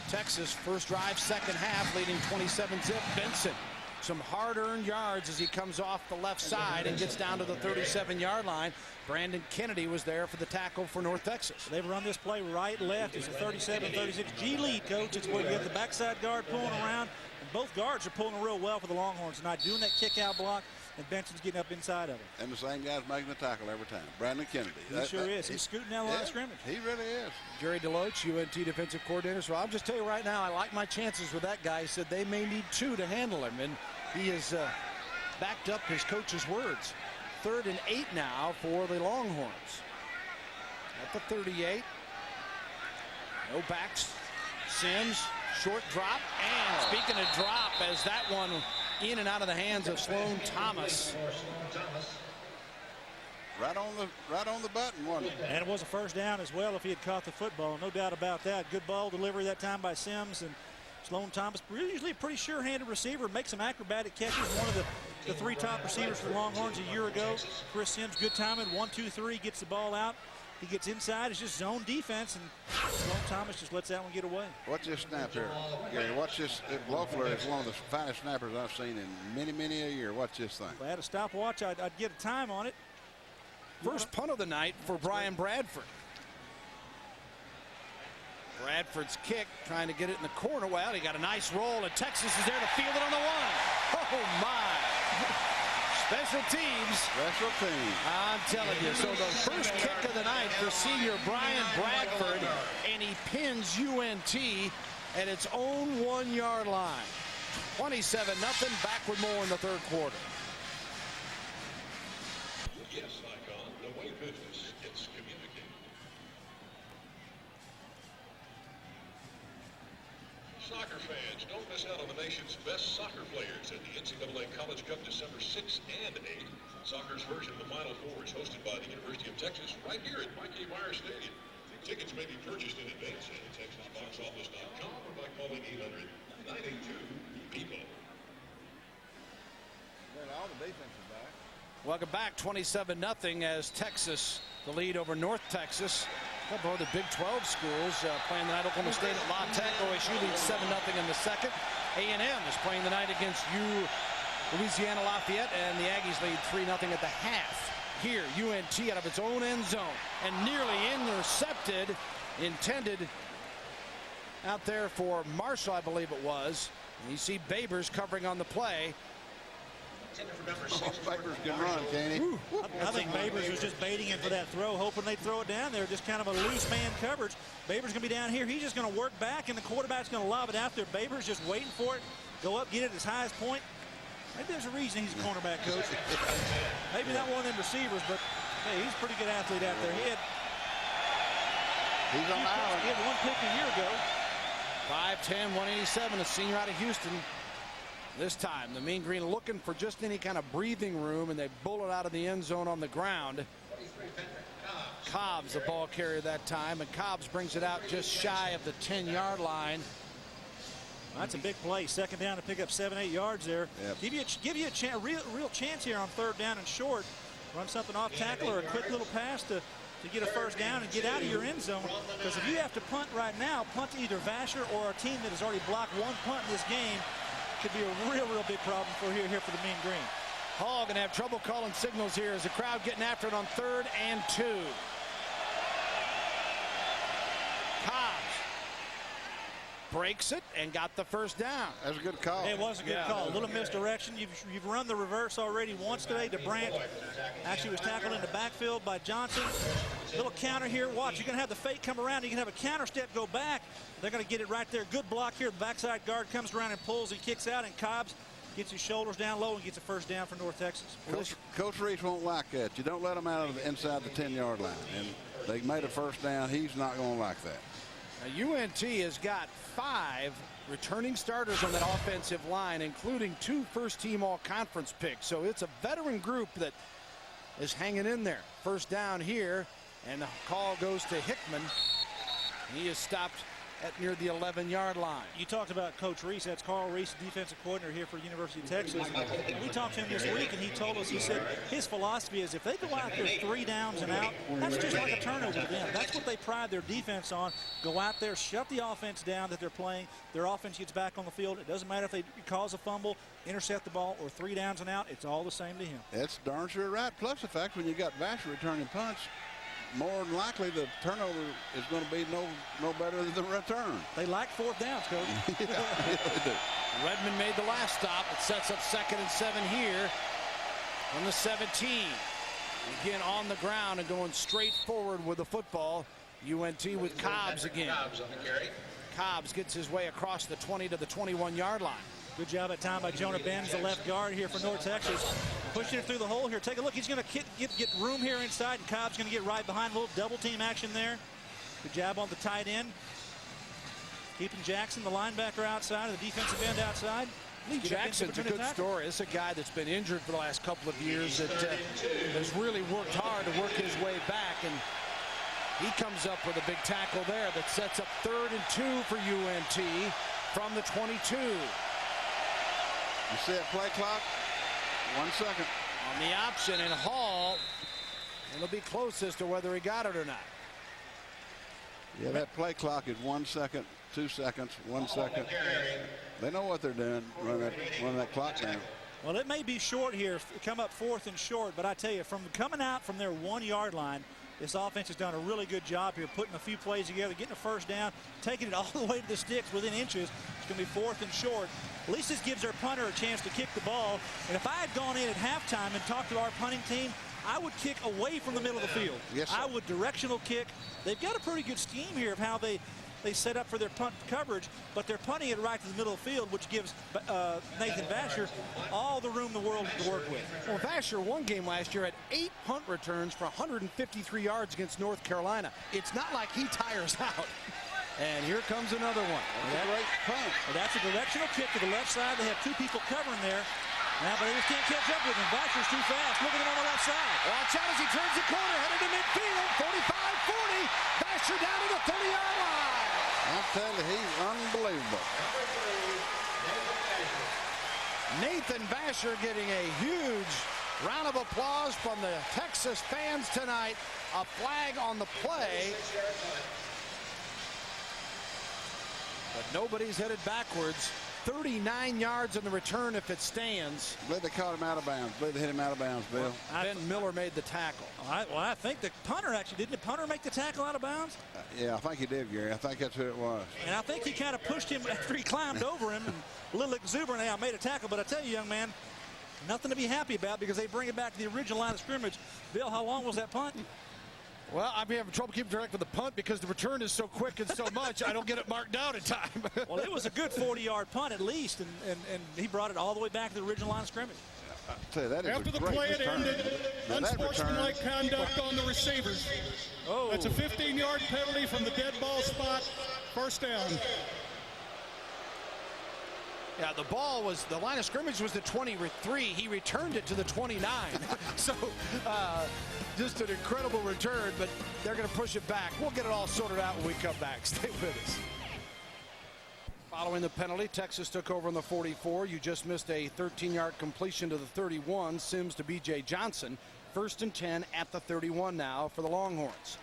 Texas first drive, second half, leading 27-zip. Benson, some hard-earned yards as he comes off the left side and gets down to the 37-yard line. Brandon Kennedy was there for the tackle for North Texas. They've run this play right, left. It's a 37-36 G lead, Coach. It's where you have the backside guard pulling around, and both guards are pulling real well for the Longhorns tonight, doing that kick-out block, and Benson's getting up inside of it. And the same guy's making the tackle every time. Brandon Kennedy. He sure is. He's scooting down the line of scrimmage. He really is. Jerry Deloach, UNT defensive coordinator. So I'll just tell you right now, I like my chances with that guy. He said they may need 2 to handle him, and he has backed up his coach's words. 3rd and 8 now for the Longhorns. At the 38. No backs. Sims, short drop. And speaking of drop, as that one in and out of the hands of Sloan Thomas. Right on the button, wasn't it? And it was a first down as well if he had caught the football. No doubt about that. Good ball delivery that time by Sims, and Sloan Thomas, usually a pretty sure-handed receiver, makes some acrobatic catches. One of the 3 top receivers for the Longhorns a year ago. Chris Sims, good timing, 1, 2, 3, gets the ball out. He gets inside. It's just zone defense, and Sloan Thomas just lets that one get away. Watch this snap here, Gary. Watch this. Loeffler is one of the finest snappers I've seen in many a year. Watch this thing. If I had a stopwatch, I'd get a time on it. First punt of the night for Brian Bradford. Bradford's kick, trying to get it in the corner. Well, he got a nice roll, and Texas is there to field it on the 1. Oh, my. Special teams. Special teams. I'm telling you. So the first kick of the night for senior Brian Bradford, and he pins UNT at its own 1-yard line. 27-0. Back with more in the 3rd quarter. Yes, Icon. The way business gets communicated. Soccer fans, don't miss out on the nation's best soccer players at the NCAA College Cup December 6 and 8. Soccer's version of the Final Four is hosted by the University of Texas right here at Mikey Myers Stadium. Tickets may be purchased in advance at TexasBoxOffice.com or by calling 800-982-BEPO. All the defense is back. Welcome back. 27-0 as Texas, the lead over North Texas. A couple of the Big 12 schools playing tonight. Oklahoma State at La Tech. OSU leads 7-0 in the second. A&M is playing tonight against Louisiana Lafayette, and the Aggies lead 3-0 at the half. Here, UNT out of its own end zone, and nearly intercepted, intended out there for Marshall, I believe it was. And you see Babers covering on the play. Babers can run, can he? I think Babers was just baiting him for that throw, hoping they'd throw it down there. Just kind of a loose man coverage. Babers going to be down here. He's just going to work back, and the quarterback's going to lob it out there. Babers just waiting for it. Go up, get it at his highest point. Maybe there's a reason he's a cornerback coach. Maybe not one of them receivers, but hey, he's a pretty good athlete out there. He's on the island. He had one pick a year ago. 5'10", 187, a senior out of Houston. This time, the Mean Green looking for just any kind of breathing room, and they bull it out of the end zone on the ground. Cobbs, the ball carrier that time, and Cobbs brings it out just shy of the 10-yard line. That's a big play. Second down to pick up 7-8 yards there. Yep. Give you a real chance here on third down and short. Run something off tackle or a quick little pass to get a first down and get out of your end zone. Because if you have to punt right now, punt to either Vasher or a team that has already blocked one punt in this game, could be a real big problem for here for the Mean Green. Hall going to have trouble calling signals here as the crowd getting after it on 3rd and 2. Cobbs breaks it and got the first down. That's a good call. It was a good call. A little misdirection. You've run the reverse already once today to Brandt. Actually was tackled in the backfield by Johnson. Little counter here. Watch, you're going to have the fake come around. You can have a counter step go back. They're going to get it right there. Good block here. The backside guard comes around and pulls and kicks out, and Cobbs gets his shoulders down low and gets a first down for North Texas. Coach Reese won't like that. You don't let him out of inside the 10-yard line. And they made a first down. He's not going to like that. Now, UNT has got 5 returning starters on that offensive line, including 2 first-team all-conference picks. So it's a veteran group that is hanging in there. First down here, and the call goes to Hickman. He is stopped at near the 11-yard line. You talked about Coach Reese. That's Carl Reese, defensive coordinator here for University of Texas. We talked to him this week, and he told us, he said his philosophy is if they go out there 3 downs and out, that's just like a turnover to them. That's what they pride their defense on. Go out there, shut the offense down that they're playing. Their offense gets back on the field. It doesn't matter if they cause a fumble, intercept the ball, or 3 downs and out. It's all the same to him. That's darn sure right. Plus the fact when you got Vasher returning punts, more than likely the turnover is going to be no better than the return. They like 4th downs, Coach. Yeah, they do. Redmond made the last stop. It sets up 2nd and 7 here on the 17. Again on the ground and going straight forward with the football. UNT with Cobbs again. Cobbs gets his way across the 20 to the 21-yard line. Good job at time by Jonah Benz, the left guard here for North Texas. Pushing it through the hole here. Take a look. He's going to get room here inside, and Cobb's going to get right behind. A little double team action there. Good job on the tight end. Keeping Jackson, the linebacker, outside, the defensive end outside. Lee Jackson's a good story. It's a guy that's been injured for the last couple of years that has really worked hard to work his way back, and he comes up with a big tackle there that sets up 3rd and 2 for UNT from the 22. You see that play clock? 1 second. On the option, and Hall, it'll be close as to whether he got it or not. Yeah, that play clock is 1 second, 2 seconds, 1 second. They know what they're doing, run that clock down. Well, it may be short here, come up 4th and short, but I tell you, from coming out from their 1-yard line, this offense has done a really good job here, putting a few plays together, getting a first down, taking it all the way to the sticks within inches. It's going to be 4th and short. At least this gives their punter a chance to kick the ball. And if I had gone in at halftime and talked to our punting team, I would kick away from the middle of the field. Yes, sir. I would directional kick. They've got a pretty good scheme here of how they set up for their punt coverage, but they're punting it right to the middle of the field, which gives Nathan Vasher all the room in the world to work with. Well, Vasher, one game last year, had 8 punt returns for 153 yards against North Carolina. It's not like he tires out. And here comes another one. That's a great punt. Well, that's a directional kick to the left side. They have 2 people covering there. Now, but they just can't catch up with him. Vasher's too fast. Look at him on the left side. Watch out as he turns the corner, headed to midfield. 45-40. Vasher down to the 30-yard line. I'm telling you, he's unbelievable. Nathan Vasher getting a huge round of applause from the Texas fans tonight. A flag on the play. But nobody's headed backwards. 39 yards in the return if it stands. I believe they caught him out of bounds. I believe they hit him out of bounds, Bill. Ben Miller made the tackle. I think the punter actually, didn't the punter make the tackle out of bounds? Yeah, I think he did, Gary. I think that's who it was. And I think he kind of pushed him after he climbed over him. And a little exuberant, I made a tackle. But I tell you, young man, Nothing to be happy about because they bring it back to the original line of scrimmage. Bill, how long was that punt? Well, I'm having trouble keeping track with the punt because the return is so quick and so much, I don't get it marked down in time. Well, it was a good 40-yard punt at least, and he brought it all the way back to the original line of scrimmage. I tell you, that is After a the great play had return. ended, Now, that unsportsmanlike return- conduct on the receivers. Oh. That's a 15-yard penalty from the dead ball spot. First down. Yeah, the line of scrimmage was the 23. He returned it to the 29. So just an incredible return, but they're going to push it back. We'll get it all sorted out when we come back. Stay with us. Following the penalty, Texas took over on the 44. You just missed a 13-yard completion to the 31. Sims to B.J. Johnson. 1st and 10 at the 31 now for the Longhorns.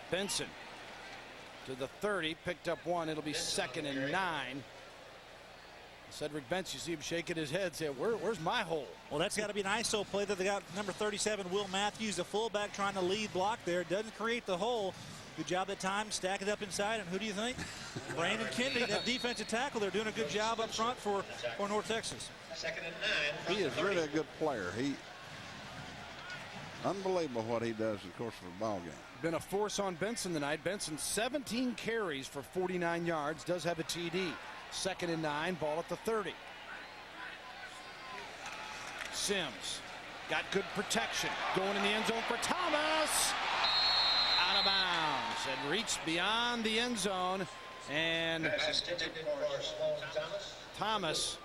Benson to the 30, picked up one. It'll be 2nd and 9. Cedric Benson, you see him shaking his head, saying, where's my hole? Well, that's got to be an ISO play that they got number 37, Will Matthews, the fullback, trying to lead block there. Doesn't create the hole. Good job that time. Stack it up inside. And who do you think? Brandon Kennedy, that defensive tackle. They're doing a good job up front for North Texas. 2nd and 9. He is really a good player. Unbelievable what he does in the course of a ball game. Been a force on Benson tonight. Benson 17 carries for 49 yards. Does have a TD. 2nd and 9, ball at the 30. Sims got good protection. Going in the end zone for Thomas. Out of bounds and reached beyond the end zone. And Thomas.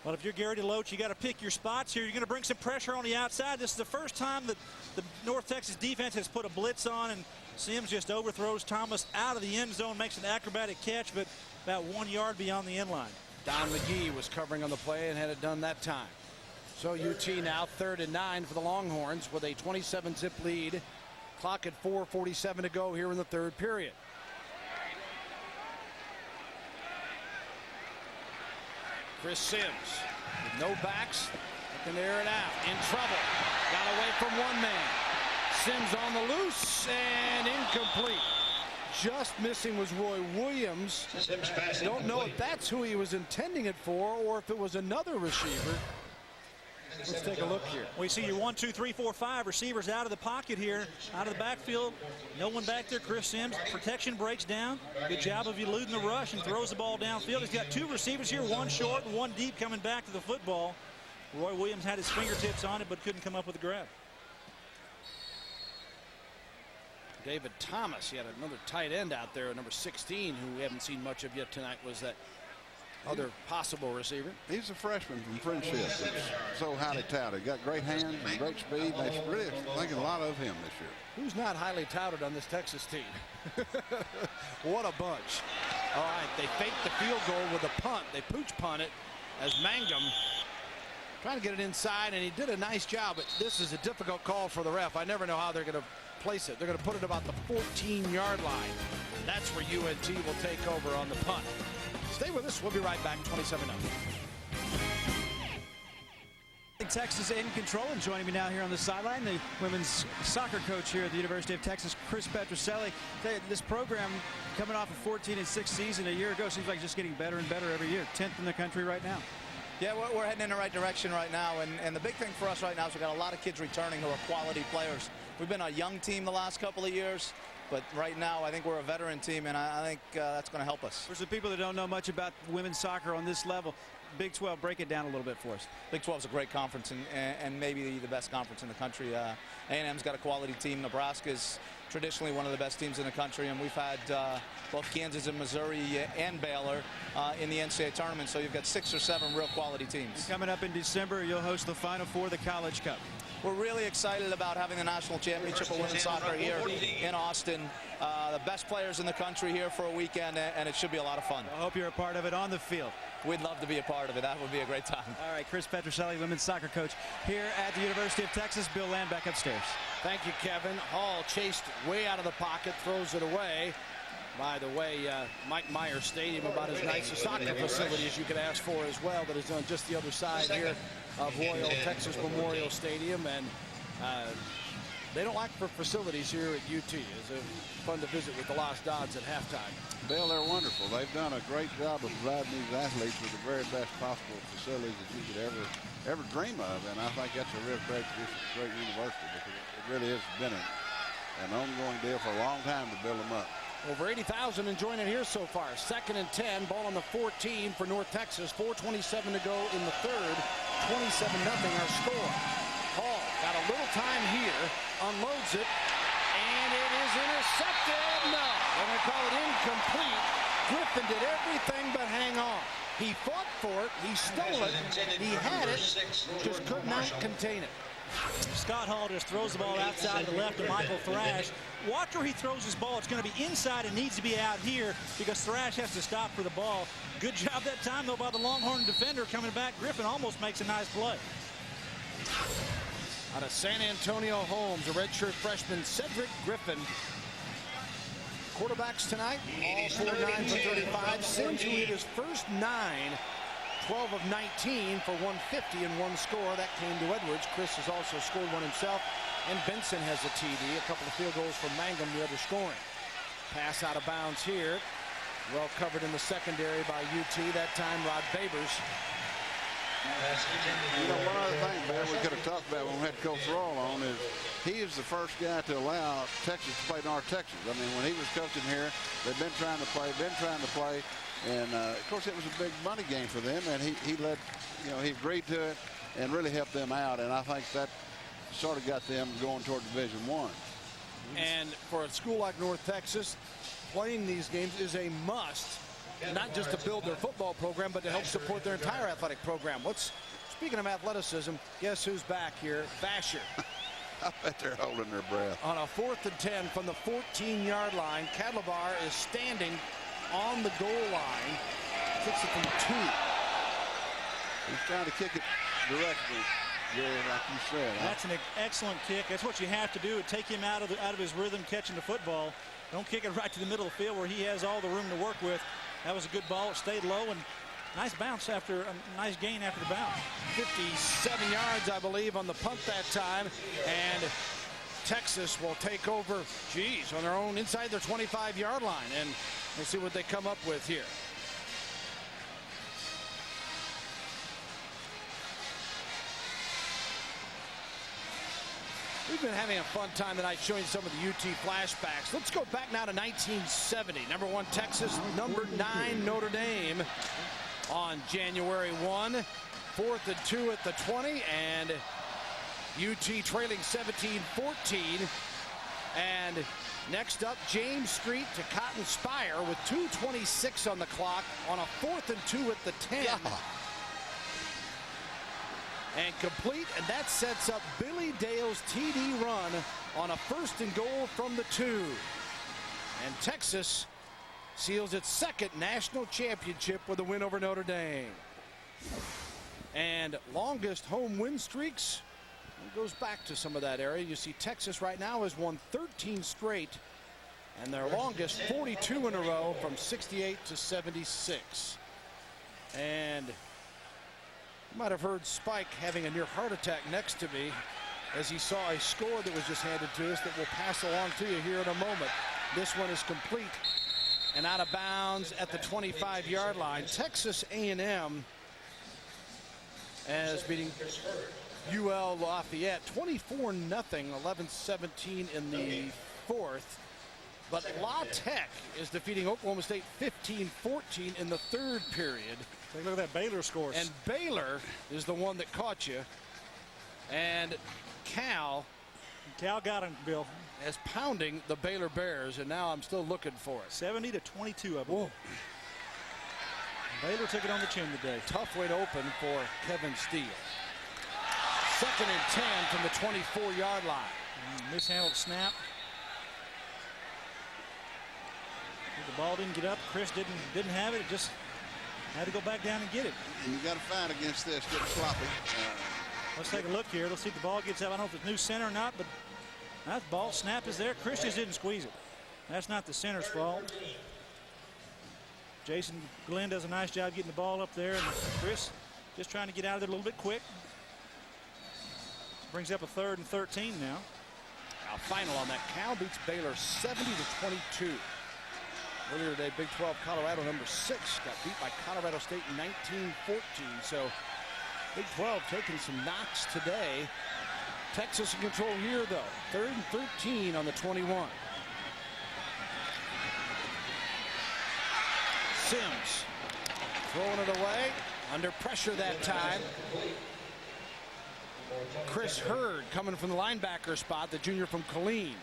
Well, if you're Gary DeLoach, you got to pick your spots here. You're going to bring some pressure on the outside. This is the first time that the North Texas defense has put a blitz on, and Sims just overthrows Thomas out of the end zone, makes an acrobatic catch, but about 1 yard beyond the end line. Don McGee was covering on the play and had it done that time. So UT now 3rd and 9 for the Longhorns with a 27-zip lead. Clock at 4:47 to go here in the 3rd period. Chris Sims with no backs, can air it out. In trouble. Got away from one man. Sims on the loose and incomplete. Just missing was Roy Williams. Don't know if that's who he was intending it for or if it was another receiver. Let's take a look here. We see your 1, 2, 3, 4, 5 receivers out of the pocket here, out of the backfield. No one back there. Chris Sims, protection breaks down. Good job of eluding the rush and throws the ball downfield. He's got 2 receivers here, 1 short and 1 deep coming back to the football. Roy Williams had his fingertips on it but couldn't come up with a grab. David Thomas, he had another tight end out there, number 16, who we haven't seen much of yet tonight, was that other possible receiver. He's a freshman from Friendship that's so highly touted. Got great hands and great speed. They're really thinking a lot of him this year. Who's not highly touted on this Texas team? What a bunch. All right, they faked the field goal with a punt. They pooch punt it as Mangum trying to get it inside, and he did a nice job, but this is a difficult call for the ref. I never know how they're going to place it. They're going to put it about the 14-yard line. That's where UNT will take over on the punt. Stay with us. We'll be right back. 27-0. Texas in control, and joining me now here on the sideline, the women's soccer coach here at the University of Texas, Chris Petroselli. This program, coming off a 14-6 season a year ago, seems like just getting better and better every year. 10th in the country right now. Yeah, we're heading in the right direction right now, and the big thing for us right now is we've got a lot of kids returning who are quality players. We've been a young team the last couple of years, but right now I think we're a veteran team, and I think that's going to help us. For some people that don't know much about women's soccer on this level, Big 12, break it down a little bit for us. Big 12 is a great conference and maybe the best conference in the country. A&M's got a quality team. Nebraska's traditionally one of the best teams in the country, and we've had both Kansas and Missouri and Baylor in the NCAA tournament, so you've got 6 or 7 real quality teams. And coming up in December, you'll host the Final Four of the College Cup. We're really excited about having the national championship of women's soccer here in Austin. The best players in the country here for a weekend, and it should be a lot of fun. I hope you're a part of it on the field. We'd love to be a part of it. That would be a great time. All right, Chris Petroselli, women's soccer coach here at the University of Texas. Bill Land back upstairs. Thank you, Kevin. Hall chased way out of the pocket, throws it away. By the way, Mike Meyer Stadium, about as nice a soccer facility as you could ask for as well, that is on just the other side here of Royal Texas Memorial Stadium. And they don't lack for facilities here at UT. It's fun to visit with the Lost Dodds at halftime. Bill, they're wonderful. They've done a great job of providing these athletes with the very best possible facilities that you could ever dream of, and I think that's a real credit to this great university, because it really has been an ongoing deal for a long time to build them up. Over 80,000 enjoying it here so far. 2nd and 10, ball on the 14 for North Texas. 4:27 to go in the third. 27-0 our score. Hall got a little time here, unloads it, and it is intercepted. No, they're going to call it incomplete. Griffin did everything but hang on. He fought for it, he stole it, he had it, just could not contain it. Scott Hall just throws the ball outside to the left to Michael Thrash. Watch where he throws his ball. It's going to be inside and needs to be out here because Thrash has to stop for the ball. Good job that time, though, by the Longhorn defender coming back. Griffin almost makes a nice play. Out of San Antonio Holmes, a redshirt freshman, Cedric Griffin. Quarterbacks tonight, all 4 9 for 35. Sims, who hit his first 9, 12 of 19 for 150 and 1 score. That came to Edwards. Chris has also scored 1 himself. And Benson has a TD. A couple of field goals from Mangum, the other scoring. Pass out of bounds here. Well covered in the secondary by UT. That time, Rod Babers. You know, one other thing, Bill, we could have talked about when we had Coach Roll on is he is the first guy to allow Texas to play North Texas. I mean, when he was coaching here, they've been trying to play, and of course it was a big money game for them, and he let, you know, he agreed to it and really helped them out, and I think that sort of got them going toward Division I. And for a school like North Texas, playing these games is a must. Not just to build their football program, but to help support their entire athletic program. Speaking of athleticism, guess who's back here? Vasher. I bet they're holding their breath. On a 4th and 10 from the 14-yard line, Cadlebar is standing on the goal line. Kicks it from 2. He's trying to kick it directly, Gary, like you said. That's an excellent kick. That's what you have to do. Take him out of his rhythm catching the football. Don't kick it right to the middle of the field where he has all the room to work with. That was a good ball. It stayed low, and nice bounce after a nice gain after the bounce. 57 yards, I believe, on the punt that time. And Texas will take over, on their own inside their 25-yard line. And we'll see what they come up with here. We've been having a fun time tonight showing some of the UT flashbacks. Let's go back now to 1970. Number 1 Texas, number 9 Notre Dame on January 1. 4th and 2 at the 20, and UT trailing 17-14. And next up, James Street to Cotton Spire with 2:26 on the clock on a 4th and 2 at the 10. Yeah. And complete, and that sets up Billy Dale's TD run on a 1st and goal from the 2. And Texas seals its 2nd national championship with a win over Notre Dame. And longest home win streaks, it goes back to some of that area. You see Texas right now has won 13 straight, and their longest 42 in a row from 68 to 76. And you might have heard Spike having a near heart attack next to me as he saw a score that was just handed to us that we'll pass along to you here in a moment. This one is complete and out of bounds at the 25-yard line. Texas A&M as beating UL Lafayette 24-0, 11-17 in the 4th. But La Tech is defeating Oklahoma State 15-14 in the 3rd period. Take a look at that Baylor score. And Baylor is the one that caught you. And Cal got him, Bill. Is pounding the Baylor Bears, and now I'm still looking for it. 70-22, I believe. Baylor took it on the chin today. Tough way to open for Kevin Steele. 2nd and 10 from the 24-yard line. Mishandled snap. The ball didn't get up. Chris didn't have it. It just had to go back down and get it. And you got to fight against this. Get sloppy. Let's take a look here. Let's see if the ball gets up. I don't know if it's new center or not, but that ball snap is there. Chris just didn't squeeze it. That's not the center's fault. Jason Glenn does a nice job getting the ball up there, and Chris just trying to get out of there a little bit quick. Brings up a 3rd and 13 now. Now final on that. Cal beats Baylor 70-22. Earlier today, Big 12 Colorado number 6 got beat by Colorado State in 1914. So Big 12 taking some knocks today. Texas in control here, though. 3rd and 13 on the 21. Sims throwing it away. Under pressure that time. Chris Hurd coming from the linebacker spot, the junior from Killeen.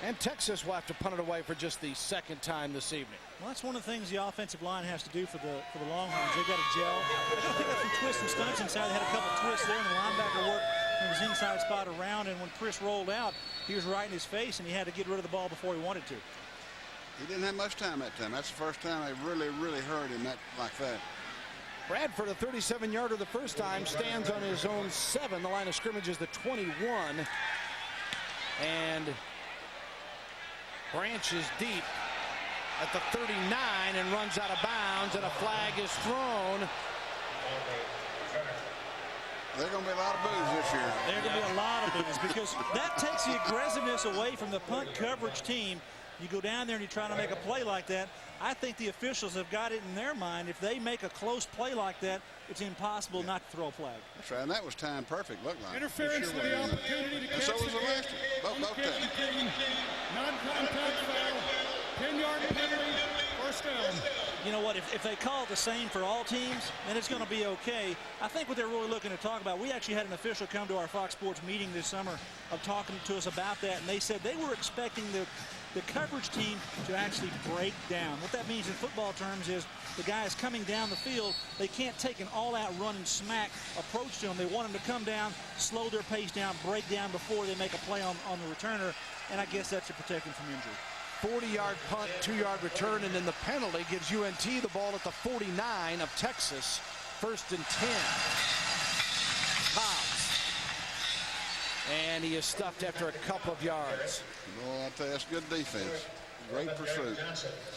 And Texas will have to punt it away for just the 2nd time this evening. Well, that's one of the things the offensive line has to do for the Longhorns. They've got to gel. They've got to pick up some twists and stunts inside. They had a couple twists there, and the linebacker worked from his inside spot around. And when Chris rolled out, he was right in his face, and he had to get rid of the ball before he wanted to. He didn't have much time that time. That's the first time they really hurt him like that. Bradford, a 37-yarder the first time, stands on his own 7. The line of scrimmage is the 21. And Branch is deep at the 39 and runs out of bounds, and a flag is thrown. There are going to be a lot of boos this year. There are going to be a lot of boos because that takes the aggressiveness away from the punt coverage team. You go down there and you try to make a play like that. I think the officials have got it in their mind. If they make a close play like that, it's impossible not to throw a flag. That's right, and that was timed perfect, looked like. Interference for the opportunity to catch. And so was the last one. Both times. Non-contact foul, 10-yard penalty, first down. You know what, if they call it the same for all teams, then it's going to be okay. I think what they're really looking to talk about, we actually had an official come to our Fox Sports meeting this summer of talking to us about that, and they said they were expecting the coverage team to actually break down. What that means in football terms is the guy is coming down the field. They can't take an all-out run and smack approach to him. They want him to come down, slow their pace down, break down before they make a play on the returner, and I guess that's to protect him from injury. 40-yard punt, 2-yard return, and then the penalty gives UNT the ball at the 49 of Texas. 1st and 10. Hobbs. And he is stuffed after a couple of yards. Well, I'll tell you, that's good defense. Great pursuit.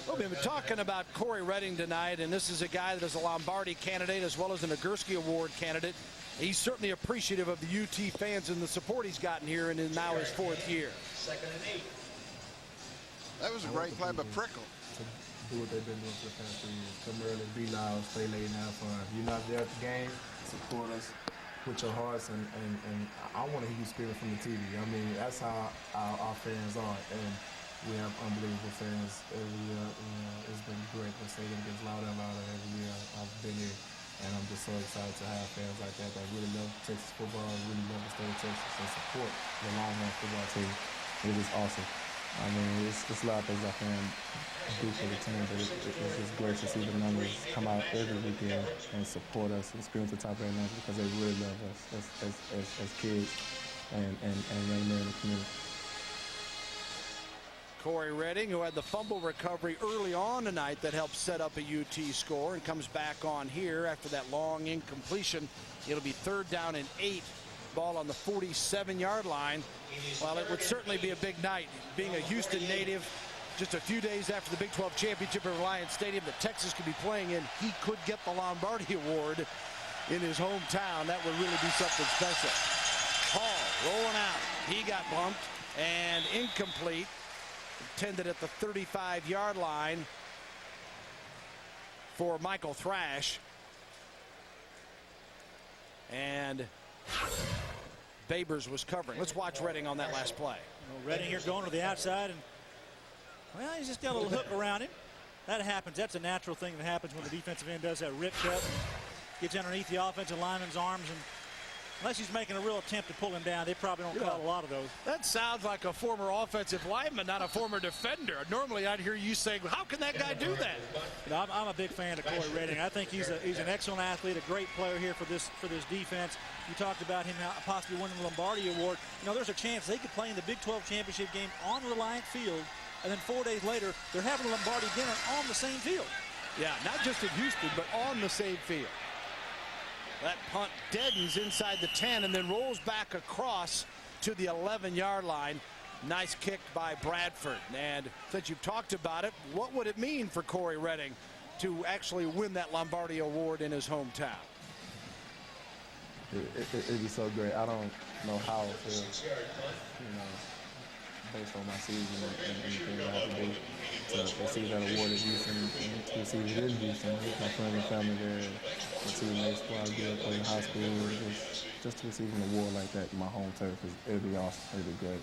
Well, we've been talking about Corey Redding tonight, and this is a guy that is a Lombardi candidate as well as an Nagurski Award candidate. He's certainly appreciative of the UT fans and the support he's gotten here and in now his 4th year. 2nd and 8. That was a great play by Prickle. To do what they've been doing for the past 3 years. Come early, be loud, stay late, and have fun. If you're not there at the game, support us with your hearts, and I want to hear you screaming from the TV. I mean, that's how our fans are, and we have unbelievable fans every year. It's been great. The stadium gets louder and louder every year I've been here, and I'm just so excited to have fans like that really love Texas football, really love the state of Texas, and support the Longhorn football team. It is awesome. I mean, it's a lot of things I can do for the team, but it's just great to see the numbers come out every weekend and support us and scream to the top of their lungs because they really love us as kids and young men in the community. Corey Redding, who had the fumble recovery early on tonight that helped set up a UT score, and comes back on here after that long incompletion. It'll be 3rd down and 8. Ball on the 47-yard line. Well, it would certainly be a big night. Being a Houston native, just a few days after the Big 12 championship at Reliance Stadium that Texas could be playing in, he could get the Lombardi Award in his hometown. That would really be something special. Hall rolling out. He got bumped and incomplete. Intended at the 35-yard line for Michael Thrash. And Babers was covering. Let's watch Redding on that last play. Redding here going to the outside, and well, he's just got a little hook around him. That happens. That's a natural thing that happens when the defensive end does that rip cut, gets underneath the offensive lineman's arms, and unless he's making a real attempt to pull him down, they probably don't call a lot of those. That sounds like a former offensive lineman, not a former defender. Normally, I'd hear you saying, how can that guy do that? You know, I'm a big fan of Corey Redding. I think he's an excellent athlete, a great player here for this defense. You talked about him possibly winning the Lombardi Award. You know, there's a chance they could play in the Big 12 championship game on Reliant Field, and then 4 days later, they're having a Lombardi dinner on the same field. Yeah, not just in Houston, but on the same field. That punt deadens inside the 10 and then rolls back across to the 11-yard line. Nice kick by Bradford. And since you've talked about it, what would it mean for Corey Redding to actually win that Lombardi Award in his hometown? It'd be so great. I don't know how it feels, based on my season and everything I have to do to receive that award at Houston and to receive it in Houston with my friends and family there, my teammates while I grew up playing high school, just to receive an award like that in my home turf, it'd be awesome, it'd be great.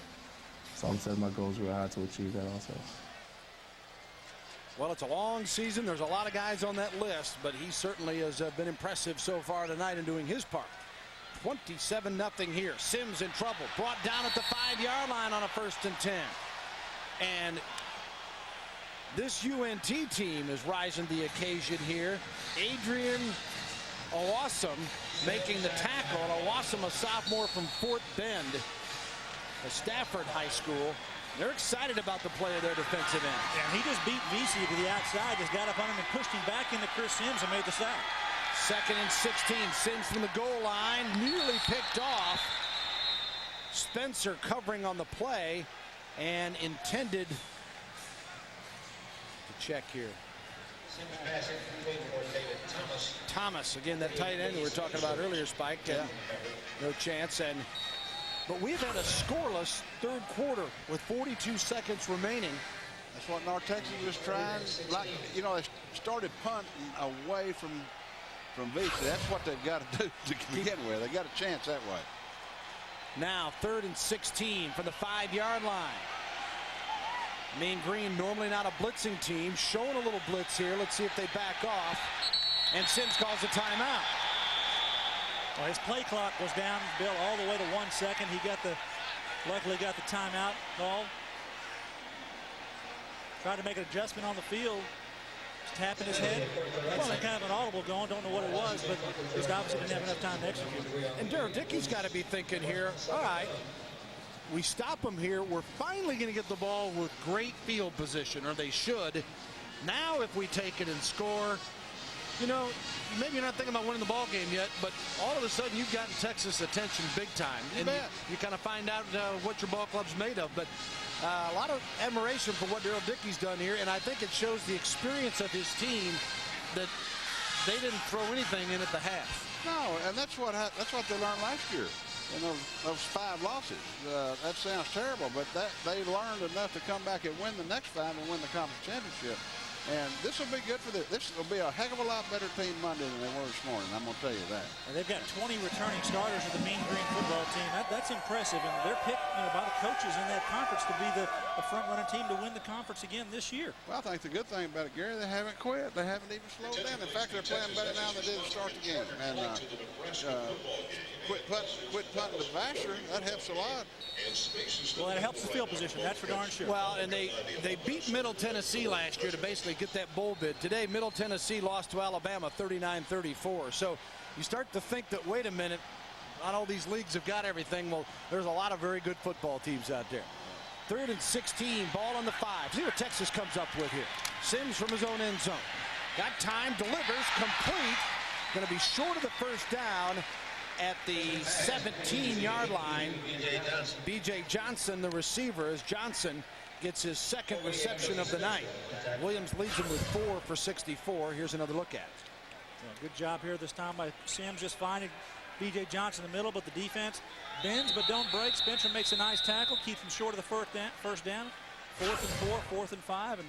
So I'm setting my goals real high to achieve that also. Well, it's a long season. There's a lot of guys on that list, but he certainly has been impressive so far tonight in doing his part. 27-0 here. Sims in trouble. Brought down at the 5-yard line on a 1st and 10. And this UNT team is rising to the occasion here. Adrian Owasum making the tackle. Owasum, a sophomore from Fort Bend, a Stafford High School. They're excited about the play of their defensive end. And he just beat VC to the outside, just got up on him and pushed him back into Chris Sims and made the sack. 2nd and 16. Sims from the goal line, nearly picked off. Spencer covering on the play and intended to check here. Thomas, again, that tight end we were talking about earlier, Spike. No chance. But we've had a scoreless 3rd quarter with 42 seconds remaining. That's what North Texas was trying. Like, you know, they started punting away from VC. That's what they've got to do to begin with. They got a chance that way. Now 3rd and 16 from the 5-yard line. Mean Green, normally not a blitzing team, showing a little blitz here. Let's see if they back off. And Sims calls a timeout. Well, his play clock was down, Bill, all the way to 1 second. He luckily got the timeout call. Tried to make an adjustment on the field. Just tapping his head. Had some kind of an audible going. Don't know what it was, but just obviously didn't have enough time to execute. And Daryl Dickey's got to be thinking here, all right, we stop them here. We're finally going to get the ball with great field position, or they should. Now if we take it and score, you know, maybe you're not thinking about winning the ball game yet, but all of a sudden you've gotten Texas attention big time. And you kind of find out what your ball club's made of. But a lot of admiration for what Daryl Dickey's done here, and I think it shows the experience of his team that they didn't throw anything in at the half. No, and that's what they learned last year in those 5 losses. That sounds terrible, but they learned enough to come back and win the next 5 and win the conference championship. And this will be good for them. This will be a heck of a lot better team Monday than they were this morning. I'm going to tell you that. And they've got 20 returning starters for the Mean Green football team. That's impressive. And they're picked, by the coaches in that conference to be the front-running team to win the conference again this year. Well, I think the good thing about it, Gary, they haven't quit. They haven't even slowed down. In fact, they're playing better now than they did to start the game. And quit punting to Vassar. That helps a lot. Well, that helps the field position. That's for darn sure. Well, and they beat Middle Tennessee last year to basically get that bowl bid. Today, Middle Tennessee lost to Alabama 39-34. So you start to think that, wait a minute, not all these leagues have got everything. Well, there's a lot of very good football teams out there. 3rd and 16, ball on the 5. See what Texas comes up with here. Sims from his own end zone. Got time, delivers, complete. Going to be short of the 1st down at the 17-yard line. B.J. Johnson, the receiver, as Johnson gets his 2nd reception of the night. Williams leads him with 4 for 64. Here's another look at it. Yeah, good job here this time by Sims, just finding B.J. Johnson in the middle, but the defense bends but don't break. Spencer makes a nice tackle, keeps him short of the first down. 4th and 4, 4th and 5, and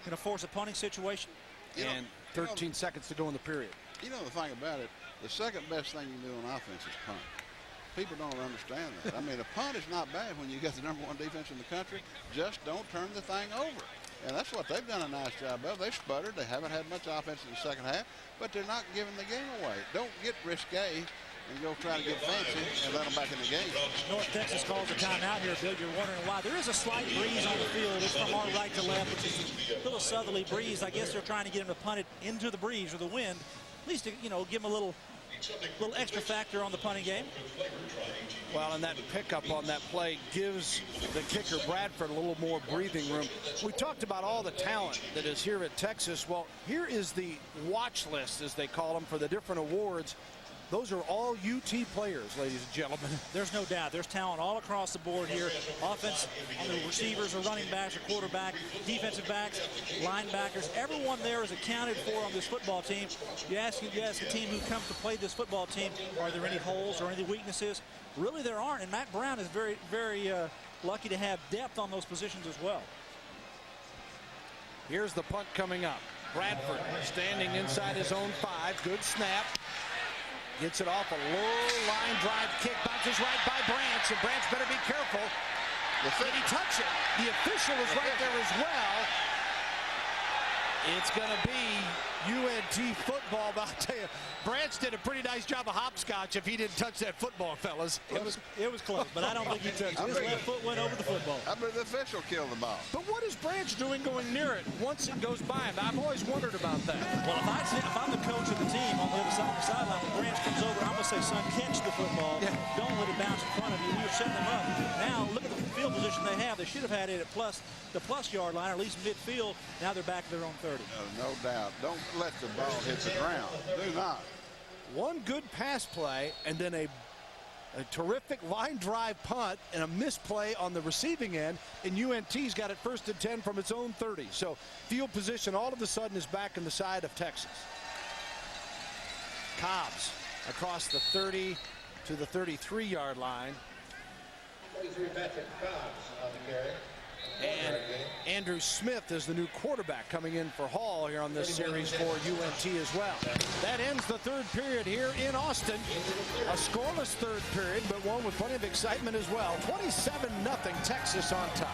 going to force a punting situation. And 13 seconds to go in the period. You know the thing about it, the second best thing you can do on offense is punt. People don't understand that. I mean, a punt is not bad when you got the #1 defense in the country. Just don't turn the thing over. And that's what they've done a nice job of. They sputtered. They haven't had much offense in the second half, but they're not giving the game away. Don't get risque and go try to get fancy and let them back in the game. North Texas calls a timeout here, Bill. You're wondering why. There is a slight breeze on the field. It's from our right to left, which is a little southerly breeze. I guess they're trying to get him to punt it into the breeze or the wind. At least to, give him a little extra factor on the punting game. Well, and that pickup on that play gives the kicker Bradford a little more breathing room. We talked about all the talent that is here at Texas. Well, here is the watch list, as they call them, for the different awards. Those are all UT players, ladies and gentlemen. There's no doubt. There's talent all across the board here. Offense on the receivers or running backs or quarterback, defensive backs, linebackers. Everyone there is accounted for on this football team. You ask a team who comes to play this football team, are there any holes or any weaknesses? Really, there aren't. And Matt Brown is very, very lucky to have depth on those positions as well. Here's the punt coming up. Bradford standing inside his own 5. Good snap. Gets it off a low line drive kick. Bounces right by Branch, and Branch better be careful. Did he touch it? The official is right there as well. It's going to be UNT football, but I'll tell you, Branch did a pretty nice job of hopscotch if he didn't touch that football, fellas. It was close, but I don't think he touched it. His left foot went over the football. I bet the official killed the ball. But what is Branch doing going near it once it goes by him? I've always wondered about that. Well, if I'm the coach of the team on the other side of the sideline, when Branch comes over, I'm going to say, son, catch the football. Yeah. Don't let it bounce in front of you. You're setting them up. Now, look at the field position they have. They should have had it at the plus yard line, or at least midfield. Now they're back to their own 30. No doubt. Don't let the ball hit the ground. Do not. One good pass play, and then a terrific line drive punt and a misplay on the receiving end, and UNT's got it 1st and 10 from its own 30. So field position all of a sudden is back in the side of Texas. Cobbs across the 30 to the 33-yard line. 23 Patrick Cobbs on the carry. And Andrew Smith is the new quarterback coming in for Hall here on this series for UNT as well. That ends the 3rd period here in Austin. A scoreless 3rd period, but one with plenty of excitement as well. 27-0 Texas on top.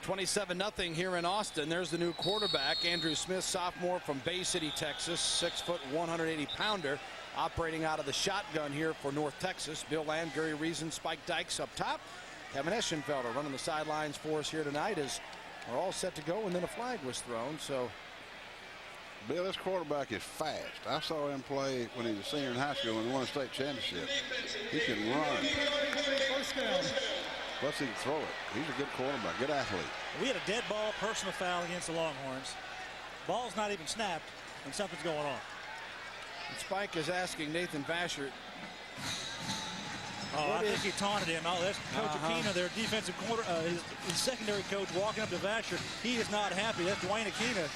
$27-0 here in Austin. There's the new quarterback, Andrew Smith, sophomore from Bay City, Texas, 6 foot, 180-pounder, operating out of the shotgun here for North Texas. Bill Lamb, Gary Reason, Spike Dykes up top. Kevin Eschenfelder running the sidelines for us here tonight as we're all set to go, and then a flag was thrown. So, Bill, this quarterback is fast. I saw him play when he was a senior in high school and won a state championship. He can run. First down. Plus he can throw it. He's a good quarterback, good athlete. We had a dead ball personal foul against the Longhorns. Ball's not even snapped, and something's going on. And Spike is asking Nathan Vasher. Oh, I think he taunted him. Oh, that's Coach Aquino, their defensive his secondary coach, walking up to Vasher. He is not happy. That's Dwayne Aquino,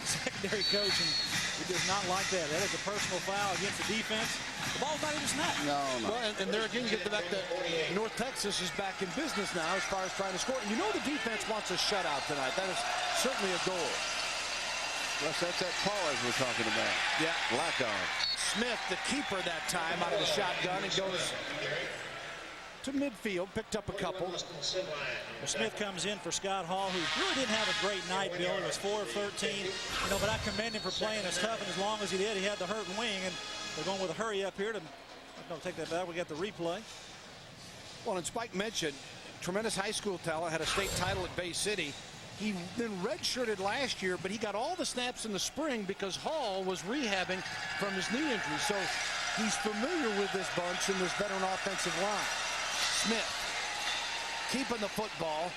secondary coach, and he does not like that. That is a personal foul against the defense. The ball's not even snapped. No. Well, and there again, you get the fact that North Texas is back in business now as far as trying to score. And you know the defense wants a shutout tonight. That is certainly a goal. That's that pause we're talking about. Yeah. Lack of. Smith, the keeper that time, out of the shotgun, and goes to midfield, picked up a couple. Well, Smith comes in for Scott Hall, who really didn't have a great night, Bill. He was 4 of 13. But I commend him for playing as tough and as long as he did. He had the hurt wing, and they're going with a hurry up here. I'm going to take that back. We got the replay. Well, and Spike mentioned tremendous high school talent, had a state title at Bay City. He then redshirted last year, but he got all the snaps in the spring because Hall was rehabbing from his knee injury. So he's familiar with this bunch and this veteran offensive line. Smith keeping the football,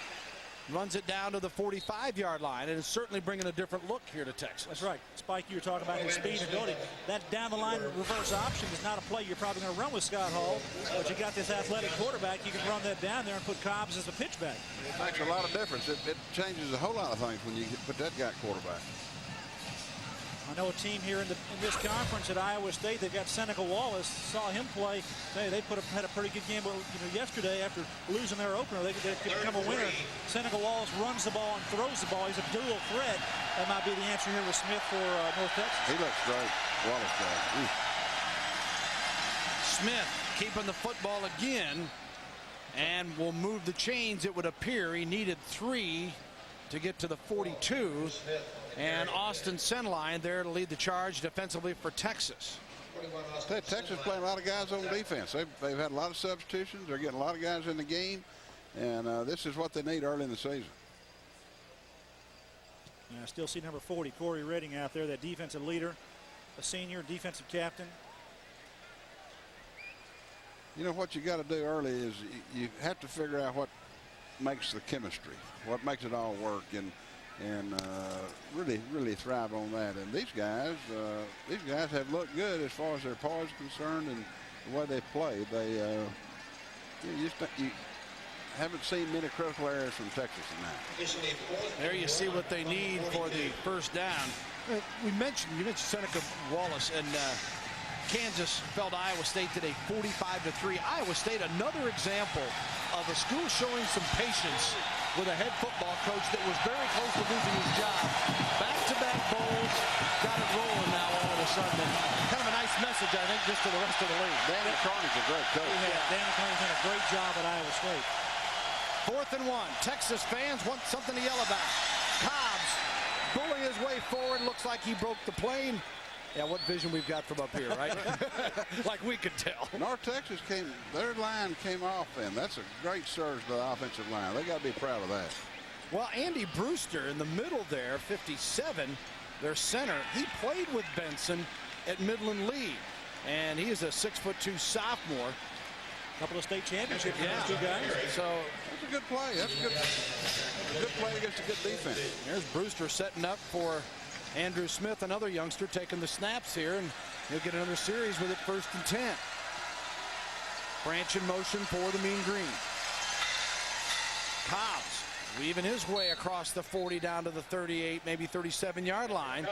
runs it down to the 45-yard line, and is certainly bringing a different look here to Texas. That's right. Spike, you were talking about his speed and ability. That down-the-line reverse option is not a play you're probably going to run with Scott Hall, but you got this athletic quarterback. You can run that down there and put Cobbs as a pitchback. It makes a lot of difference. It changes a whole lot of things when you put that guy at quarterback. I know a team here in this conference at Iowa State. They've got Seneca Wallace. Saw him play. They had a pretty good game. Yesterday after losing their opener, they could become a winner. Seneca Wallace runs the ball and throws the ball. He's a dual threat. That might be the answer here with Smith for North Texas. He looks great. Wallace does. Smith keeping the football again, and will move the chains. It would appear he needed 3 to get to the 42. And Austin Senline there to lead the charge defensively for Texas. Texas playing a lot of guys on defense. They've had a lot of substitutions. They're getting a lot of guys in the game. And this is what they need early in the season. And I still see number 40, Corey Redding, out there, that defensive leader, a senior defensive captain. You know, what you got to do early is you have to figure out what makes the chemistry, what makes it all work. And and really thrive on that. And these guys have looked good as far as their poise is concerned and the way they play. They you haven't seen many critical errors from Texas tonight. There you see what they need for the first down. You mentioned Seneca Wallace, and Kansas fell to Iowa State today 45-3. Iowa State, another example of a school showing some patience with a head football coach that was very close to losing his job. Back-to-back bowls, got it rolling now all of a sudden. And kind of a nice message, I think, just to the rest of the league. Dan McCarney's a great coach. Yeah, Dan McCarney's done a great job at Iowa State. 4th and 1. Texas fans want something to yell about. Cobbs bullying his way forward. Looks like he broke the plane. Yeah, what vision we've got from up here, right? Like we could tell. North Texas their line came off, and that's a great surge to the offensive line. They got to be proud of that. Well, Andy Brewster in the middle there, 57, their center. He played with Benson at Midland Lee, and he is a 6'2" sophomore. Couple of state championships, yeah. Those two guys. So that's a good play. That's a good play against a good defense. There's Brewster setting up for Andrew Smith, another youngster, taking the snaps here, and he'll get another series with it 1st and 10. Branch in motion for the Mean Green. Cobbs weaving his way across the 40 down to the 38, maybe 37-yard line.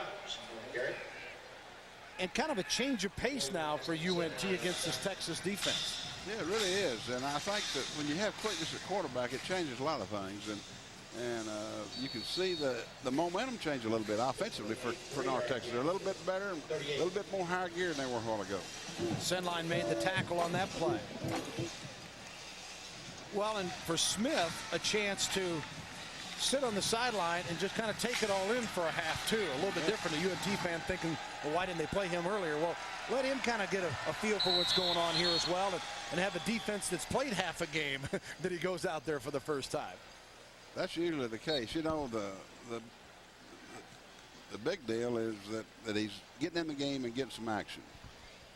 And kind of a change of pace now for UNT against this Texas defense. Yeah, it really is, and I think that when you have quickness at quarterback, it changes a lot of things, and you can see the momentum change a little bit offensively for North Texas. They're a little bit better, and a little bit more higher gear than they were a while ago. Sendline made the tackle on that play. Well, and for Smith, a chance to sit on the sideline and just kind of take it all in for a half, too. A little bit different. A UNT fan thinking, well, why didn't they play him earlier? Well, let him kind of get a feel for what's going on here as well, and have a defense that's played half a game that he goes out there for the first time. That's usually the case. You know, the big deal is that he's getting in the game and getting some action.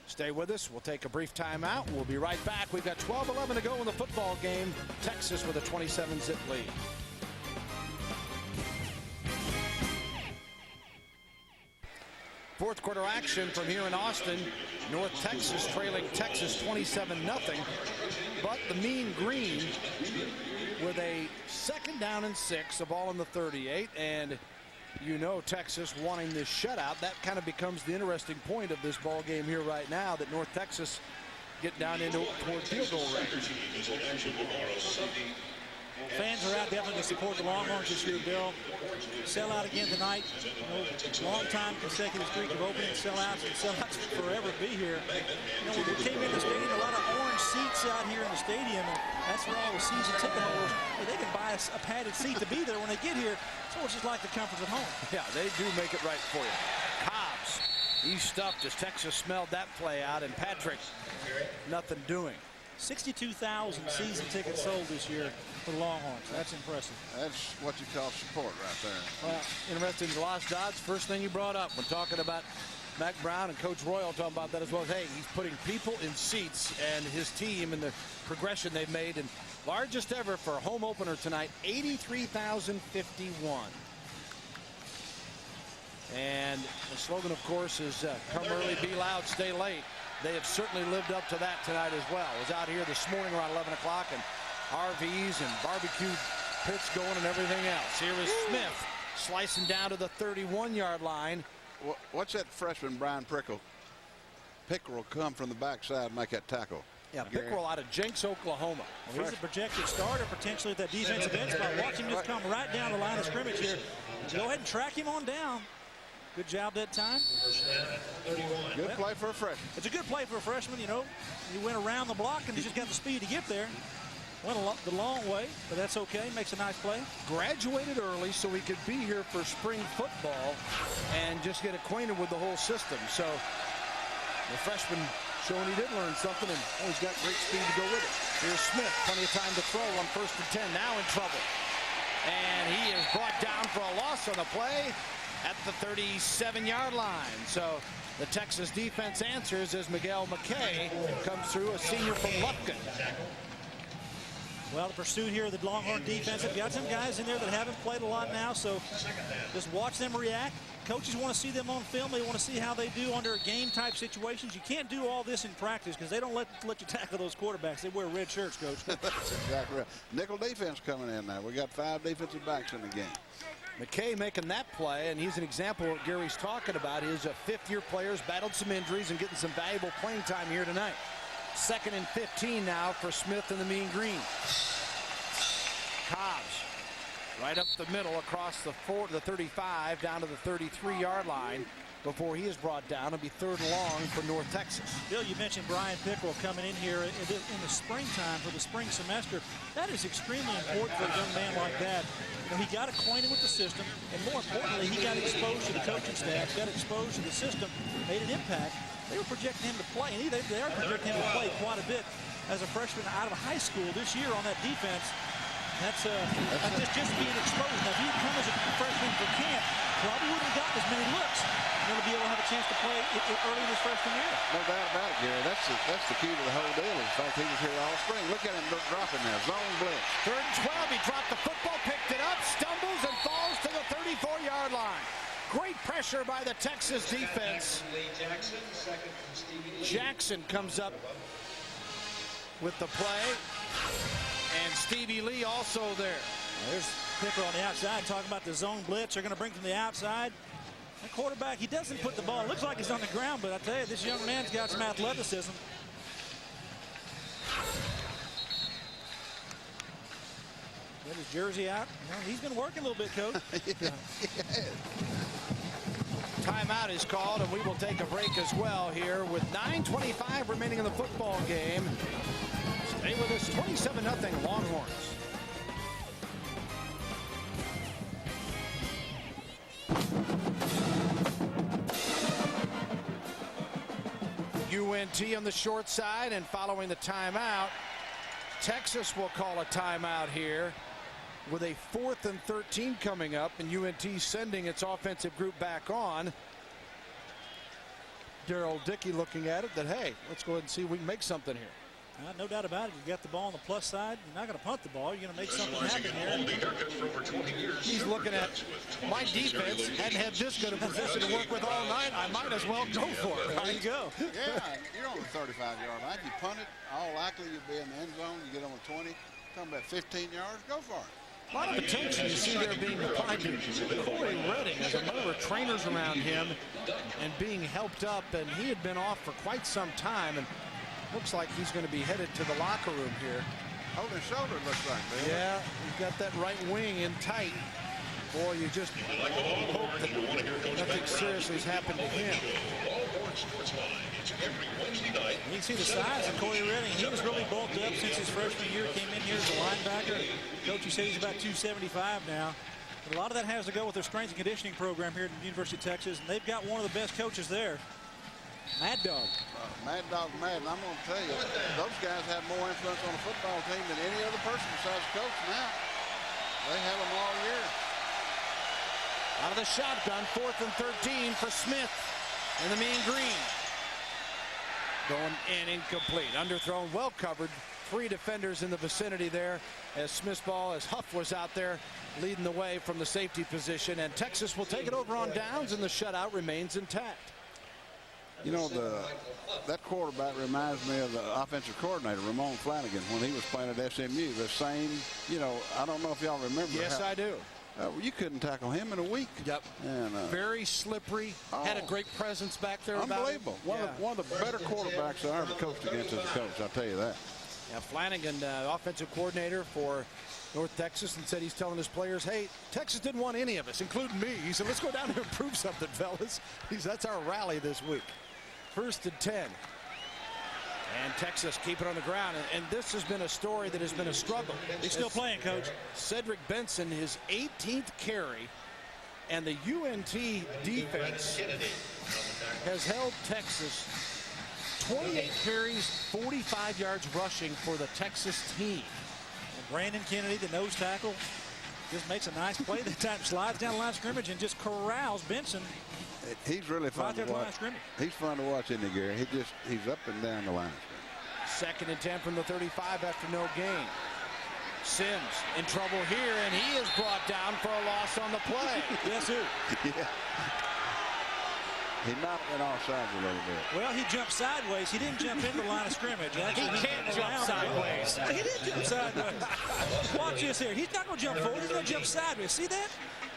Stay with us. We'll take a brief timeout. We'll be right back. We've got 12-11 to go in the football game. Texas with a 27-zip lead. Fourth quarter action from here in Austin. North Texas trailing Texas 27-0. But the Mean Green with a 2nd down and 6, a ball in the 38. And you know Texas wanting this shutout. That kind of becomes the interesting point of this ball game here right now, that North Texas get down into toward field goal range. Fans are out definitely to support the Longhorns this year, Bill. Sellout again tonight. Long time consecutive streak of opening sellouts, and sellouts forever be here. You know, when we came in the stadium, a lot of orange seats out here in the stadium, and that's where all the season ticket holders, they can buy a padded seat to be there when they get here. So it's just like the comforts at home. Yeah, they do make it right for you. Cobbs, he's stuffed as Texas smelled that play out, and Patrick, nothing doing. 62,000 season tickets sold this year for the Longhorns. That's impressive. That's what you call support right there. Well, interesting, the lost odds, first thing you brought up when talking about Mac Brown and Coach Royal talking about that as well. Hey, he's putting people in seats, and his team and the progression they've made, and largest ever for a home opener tonight, 83,051. And the slogan, of course, is come early, be loud, stay late. They have certainly lived up to that tonight as well. I was out here this morning around 11 o'clock, and RVs and barbecue pits going and everything else. Here is Smith slicing down to the 31-yard line. What's that freshman Brian Pickerel come from the backside and make that tackle? Yeah, Pickerel out of Jenks, Oklahoma. Well, he's a projected starter potentially at that defensive end spot. Watch him just come right down the line of scrimmage here. Go ahead and track him on down. Good job that time. Good play for a freshman. It's a good play for a freshman, you know. He went around the block and he just got the speed to get there. Went the long way, but that's okay. Makes a nice play. Graduated early so he could be here for spring football and just get acquainted with the whole system. So the freshman showing he did learn something, and he's got great speed to go with it. Here's Smith, plenty of time to throw on 1st and 10, now in trouble. And he is brought down for a loss on the play at the 37-yard line. So the Texas defense answers as Miguel McKay comes through, a senior from Lufkin. Well, the pursuit here of the Longhorn defense, they've got some guys in there that haven't played a lot now, so just watch them react. Coaches want to see them on film. They want to see how they do under game-type situations. You can't do all this in practice because they don't let you tackle those quarterbacks. They wear red shirts, Coach. That's exactly right. Nickel defense coming in now. We got 5 defensive backs in the game. McKay making that play, and he's an example of what Gary's talking about. He's a fifth-year player, battled some injuries and getting some valuable playing time here tonight. 2nd and 15 now for Smith in the mean green. Cobbs right up the middle across the 35 down to the 33-yard line before he is brought down. It'll be 3rd and long for North Texas. Bill, you mentioned Brian Pickrell coming in here in the springtime for the spring semester. That is extremely important for a young man like that. You know, he got acquainted with the system, and more importantly, he got exposed to the coaching staff, got exposed to the system, made an impact. They were projecting him to play, and they are projecting him to play quite a bit as a freshman out of high school this year on that defense. That's just being exposed. Now, if he'd come as a freshman for camp, probably wouldn't have gotten as many looks. Going to be able to have a chance to play early in his freshman year. No doubt about it, Gary. That's the key to the whole deal. In fact, he was here all spring. Look at him dropping now. Zone blitz. 3rd and 12. He dropped the football, picked it up, stumbles, and falls to the 34-yard line. Great pressure by the Texas defense. Jackson comes up with the play. And Stevie Lee also there. There's Picker on the outside talking about the zone blitz. They're going to bring from the outside. The quarterback, he doesn't put the ball. It looks like he's on the ground, but I tell you, this young man's got some athleticism. Get his jersey out. Well, he's been working a little bit, Coach. Timeout is called, and we will take a break as well here with 9:25 remaining in the football game. Stay with us, 27-0 Longhorns. UNT on the short side, and following the timeout, Texas will call a timeout here with a 4th and 13 coming up, and UNT sending its offensive group back on. Darrell Dickey looking at it that, hey, let's go ahead and see if we can make something here. No doubt about it. You got the ball on the plus side. You're not going to punt the ball. You're going to make something happen here. He's looking at my defense. Hadn't had this good a position to work with all night. I might as well go for it. There you go. Yeah, you're on the 35-yard line. You punt it, all likely you'll be in the end zone. You get on the 20, come about 15 yards, go for it. A lot of attention you see there being applied to Corey Redding as a number of trainers around him and being helped up, and he had been off for quite some time, and looks like he's going to be headed to the locker room here. Holding shoulder, looks like, Bill. Yeah, he's got that right wing in tight. Boy, you just hope that nothing seriously has happened to him. You can see the size of Corey Redding. He was really bulked up since his freshman year. Came in here as a linebacker. Coach, you say he's about 275 now. But a lot of that has to go with their strength and conditioning program here at the University of Texas. And they've got one of the best coaches there. Mad Dog. Mad Dog Madden. I'm going to tell you, those guys have more influence on the football team than any other person besides the coach now. They have them all year. Out of the shotgun, 4th and 13 for Smith in the mean green. Going in incomplete. Underthrown, well covered. 3 defenders in the vicinity there as Smith's ball, as Huff was out there leading the way from the safety position. And Texas will take it over on downs, and the shutout remains intact. You know, that quarterback reminds me of the offensive coordinator, Ramon Flanagan, when he was playing at SMU. The same, you know, I don't know if y'all remember. Yes, I do. You couldn't tackle him in a week. Yep. And, very slippery. Had a great presence back there. Unbelievable. One of the better quarterbacks I ever coached against as a coach, I'll tell you that. Yeah, Flanagan, offensive coordinator for North Texas, and said he's telling his players, hey, Texas didn't want any of us, including me. He said, let's go down here and prove something, fellas. That's our rally this week. 1st and 10. And Texas keep it on the ground. And this has been a story that has been a struggle. He's still playing, Coach. Cedric Benson, his 18th carry. And the UNT defense has held Texas 28 carries, 45 yards rushing for the Texas team. And Brandon Kennedy, the nose tackle, just makes a nice play. That time slides down the line of scrimmage and just corrals Benson. He's really fun to watch. He's fun to watch, isn't he, Gary? He's up and down the line. 2nd and 10 from the 35 after no gain. Sims in trouble here, and he is brought down for a loss on the play. Yes, sir. Yeah. He might have been offside a little bit. Well, he jumped sideways. He didn't jump into the line of scrimmage. Actually, He can't jump sideways. He did jump sideways. Watch this here. He's not going to jump forward. He's going to jump sideways. See that?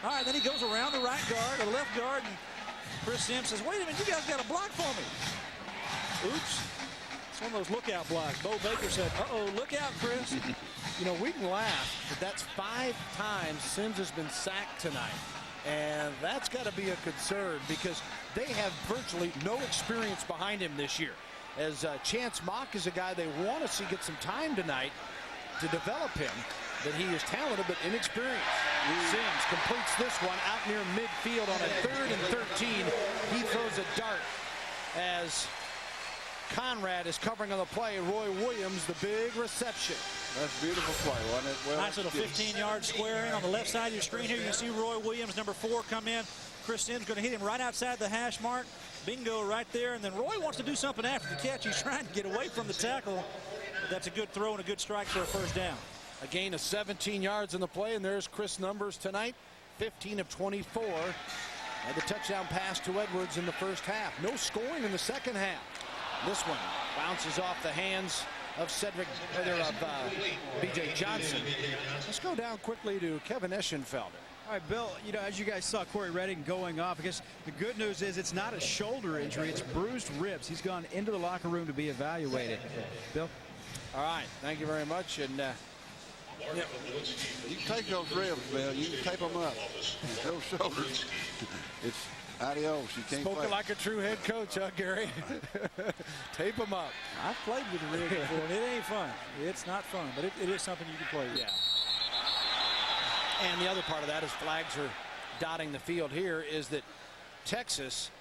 All right, then he goes around the right guard or the left guard, and Chris Sims says, wait a minute, you guys got a block for me. Oops. It's one of those lookout blocks. Bo Baker said, uh-oh, look out, Chris. You know, we can laugh, but that's 5 times Sims has been sacked tonight. And that's got to be a concern because they have virtually no experience behind him this year. As Chance Mock is a guy they want to see get some time tonight to develop him, that he is talented but inexperienced. Sims completes this one out near midfield on a 3rd and 13. He throws a dart as Conrad is covering on the play. Roy Williams, the big reception. That's a beautiful play, wasn't it? Well, nice little 15-yard square in on the left side of your screen here. You can see Roy Williams, number 4, come in. Chris Sims going to hit him right outside the hash mark. Bingo right there. And then Roy wants to do something after the catch. He's trying to get away from the tackle. But that's a good throw and a good strike for a first down. A gain of 17 yards in the play, and there's Chris' numbers tonight. 15 of 24. And the touchdown pass to Edwards in the first half. No scoring in the second half. This one bounces off the hands of Cedric, B.J. Johnson. Let's go down quickly to Kevin Eschenfelder. All right, Bill, you know, as you guys saw Corey Redding going off, I guess the good news is it's not a shoulder injury, it's bruised ribs. He's gone into the locker room to be evaluated. Bill? All right, thank you very much. And yeah, you can take those ribs, Bill. You can tape them up. Those shoulders. It's adios. You can't Spoken play. like a true head coach, huh, Gary? Tape them up. I've played with the rib before, and it ain't fun. It's not fun, but it is something you can play with. Yeah. And the other part of that, as flags are dotting the field here, is that Texas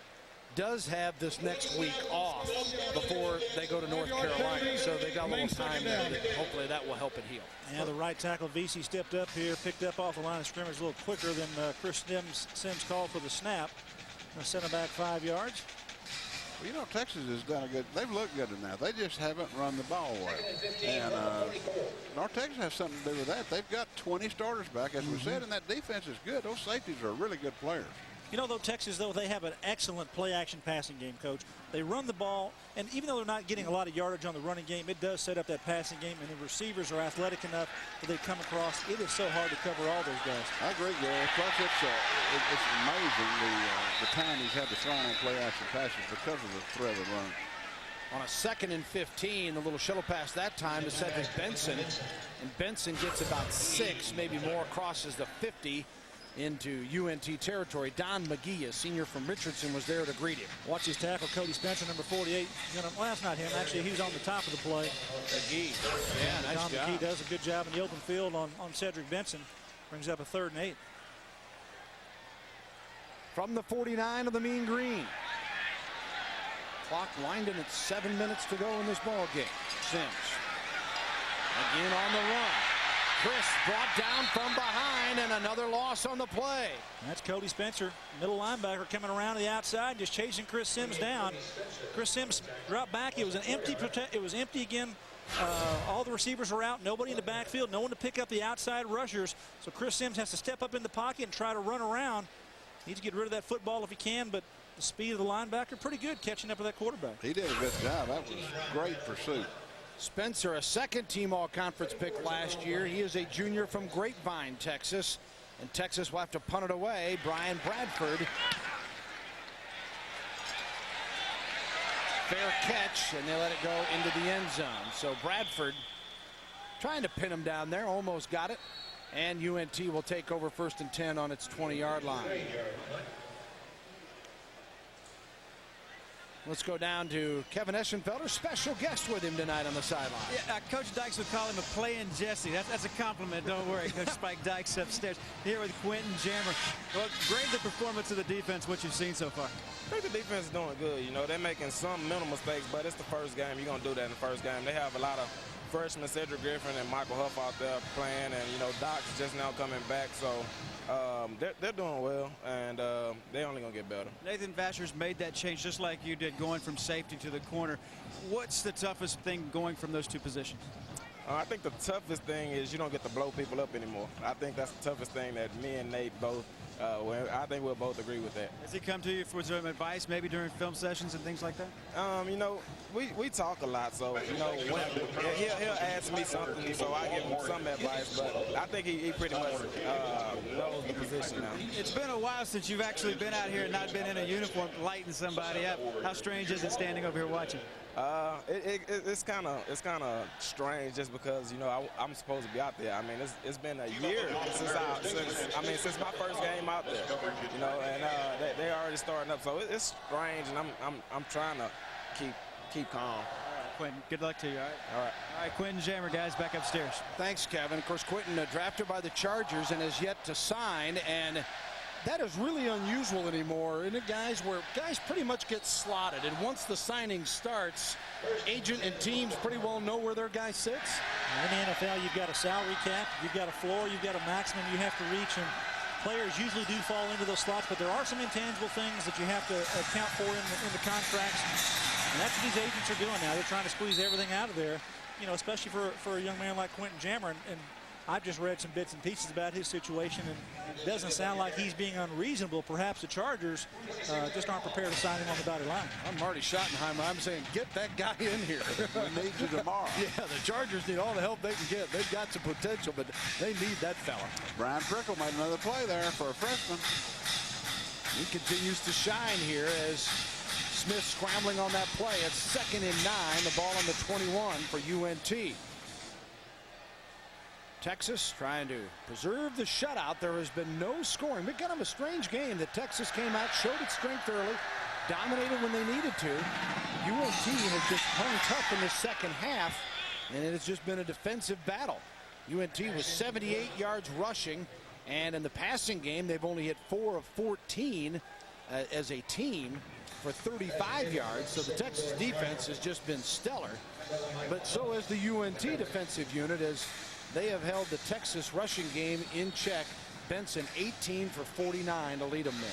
does have this next week off before they go to North Carolina. So they got a little time there. Hopefully that will help it heal. Yeah, the right tackle, VC, stepped up here, picked up off the line of scrimmage a little quicker than Chris Sims called for the snap. Sent him back 5 yards. Well, you know, Texas has done a good, they've looked good enough. They just haven't run the ball well. And North Texas has something to do with that. They've got 20 starters back, as we said, and that defense is good. Those safeties are really good players. You know, though, Texas, though, they have an excellent play-action passing game, Coach. They run the ball, and even though they're not getting a lot of yardage on the running game, it does set up that passing game, and the receivers are athletic enough that they come across. It is so hard to cover all those guys. I agree, Gary. Plus, it's amazing the time he's had to throw on play-action passes because of the threat of the run. On a 2nd and 15, the little shuttle pass that time to Cedric Benson. And Benson gets about 6, maybe more, crosses the 50 into UNT territory. Don McGee, a senior from Richardson, was there to greet him. Watch his tackle, Cody Spencer, number 48. Well, that's not him. Actually, he was on the top of the play. McGee. Yeah, nice Don job. McGee does a good job in the open field on Cedric Benson. Brings up a 3rd and 8. From the 49 of the Mean Green. Clock winding at 7 minutes to go in this ball game. Sims again on the run. Chris brought down from behind, and another loss on the play. That's Cody Spencer, middle linebacker, coming around to the outside, just chasing Chris Sims down. Chris Sims dropped back. It was an empty it was empty again. All the receivers are out, nobody in the backfield, no one to pick up the outside rushers. So Chris Sims has to step up in the pocket and try to run around. Needs to get rid of that football if he can, but the speed of the linebacker pretty good catching up with that quarterback. He did a good job. That was great pursuit. Spencer, a 2nd-team all-conference pick last year. He is a junior from Grapevine, Texas. And Texas will have to punt it away. Brian Bradford. Fair catch, and they let it go into the end zone. So Bradford trying to pin him down there, almost got it. And UNT will take over 1st and 10 on its 20-yard line. Let's go down to Kevin Eschenfelder, special guest with him tonight on the sideline. Yeah, Coach Dykes would call him a playing Jesse. That's a compliment, don't worry. Coach Spike Dykes upstairs here with Quentin Jammer. Well, grade the performance of the defense, what you've seen so far. I think the defense is doing good. You know, they're making some mental mistakes, but it's the first game. You're going to do that in the first game. They have a lot of freshmen, Cedric Griffin and Michael Huff out there playing, and, you know, Doc's just now coming back. So they're doing well, and they're only going to get better. Nathan Vasher's made that change just like you did, going from safety to the corner. What's the toughest thing going from those two positions? I think the toughest thing is you don't get to blow people up anymore. I think that's the toughest thing that me and Nate both, I think we'll both agree with that. Has he come to you for some advice, maybe during film sessions and things like that? You know, we talk a lot, so, you know, he'll ask me something, so I give him some advice, but I think he pretty much knows the position now. It's been a while since you've actually been out here and not been in a uniform lighting somebody up. How strange is it standing over here watching? It's kind of strange just because, you know, I'm supposed to be out there. I mean, it's been a year since my first game out there, you know, and they already starting up, so it's strange, and I'm trying to keep calm. All right, Quentin, good luck to you. All right, Quentin Jammer, guys, back upstairs. Thanks, Kevin. Of course, Quentin drafted by the Chargers and has yet to sign, and that is really unusual anymore, isn't it, guys, where guys pretty much get slotted, and once the signing starts, agent and teams pretty well know where their guy sits. In the NFL, you've got a salary cap, you've got a floor, you've got a maximum you have to reach, and players usually do fall into those slots, but there are some intangible things that you have to account for in the contracts, and that's what these agents are doing now. They're trying to squeeze everything out of there, you know, especially for a young man like Quentin Jammer, and I've just read some bits and pieces about his situation, and it doesn't sound like he's being unreasonable. Perhaps the Chargers just aren't prepared to sign him on the dotted line. I'm Marty Schottenheimer. I'm saying get that guy in here. We need you tomorrow. Yeah, the Chargers need all the help they can get. They've got some potential, but they need that fella. Brian Prickle made another play there for a freshman. He continues to shine here as Smith scrambling on that play. It's 2nd and 9. The ball on the 21 for UNT. Texas trying to preserve the shutout. There has been no scoring. But kind of a strange game that Texas came out, showed its strength early, dominated when they needed to. UNT has just hung tough in the second half, and it has just been a defensive battle. UNT was 78 yards rushing, and in the passing game, they've only hit 4 of 14 as a team for 35 yards. So the Texas defense has just been stellar, but so has the UNT defensive unit, as they have held the Texas rushing game in check. Benson 18 for 49 to lead them there.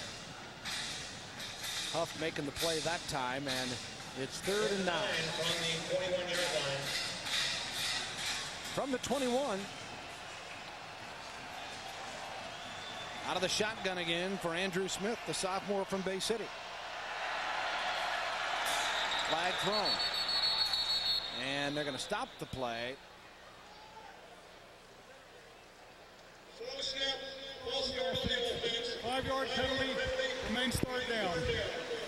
Huff making the play that time, and it's 3rd and 9. From the 21. Out of the shotgun again for Andrew Smith, the sophomore from Bay City. Flag thrown. And they're going to stop the play. Five-yard penalty, remains 3rd down.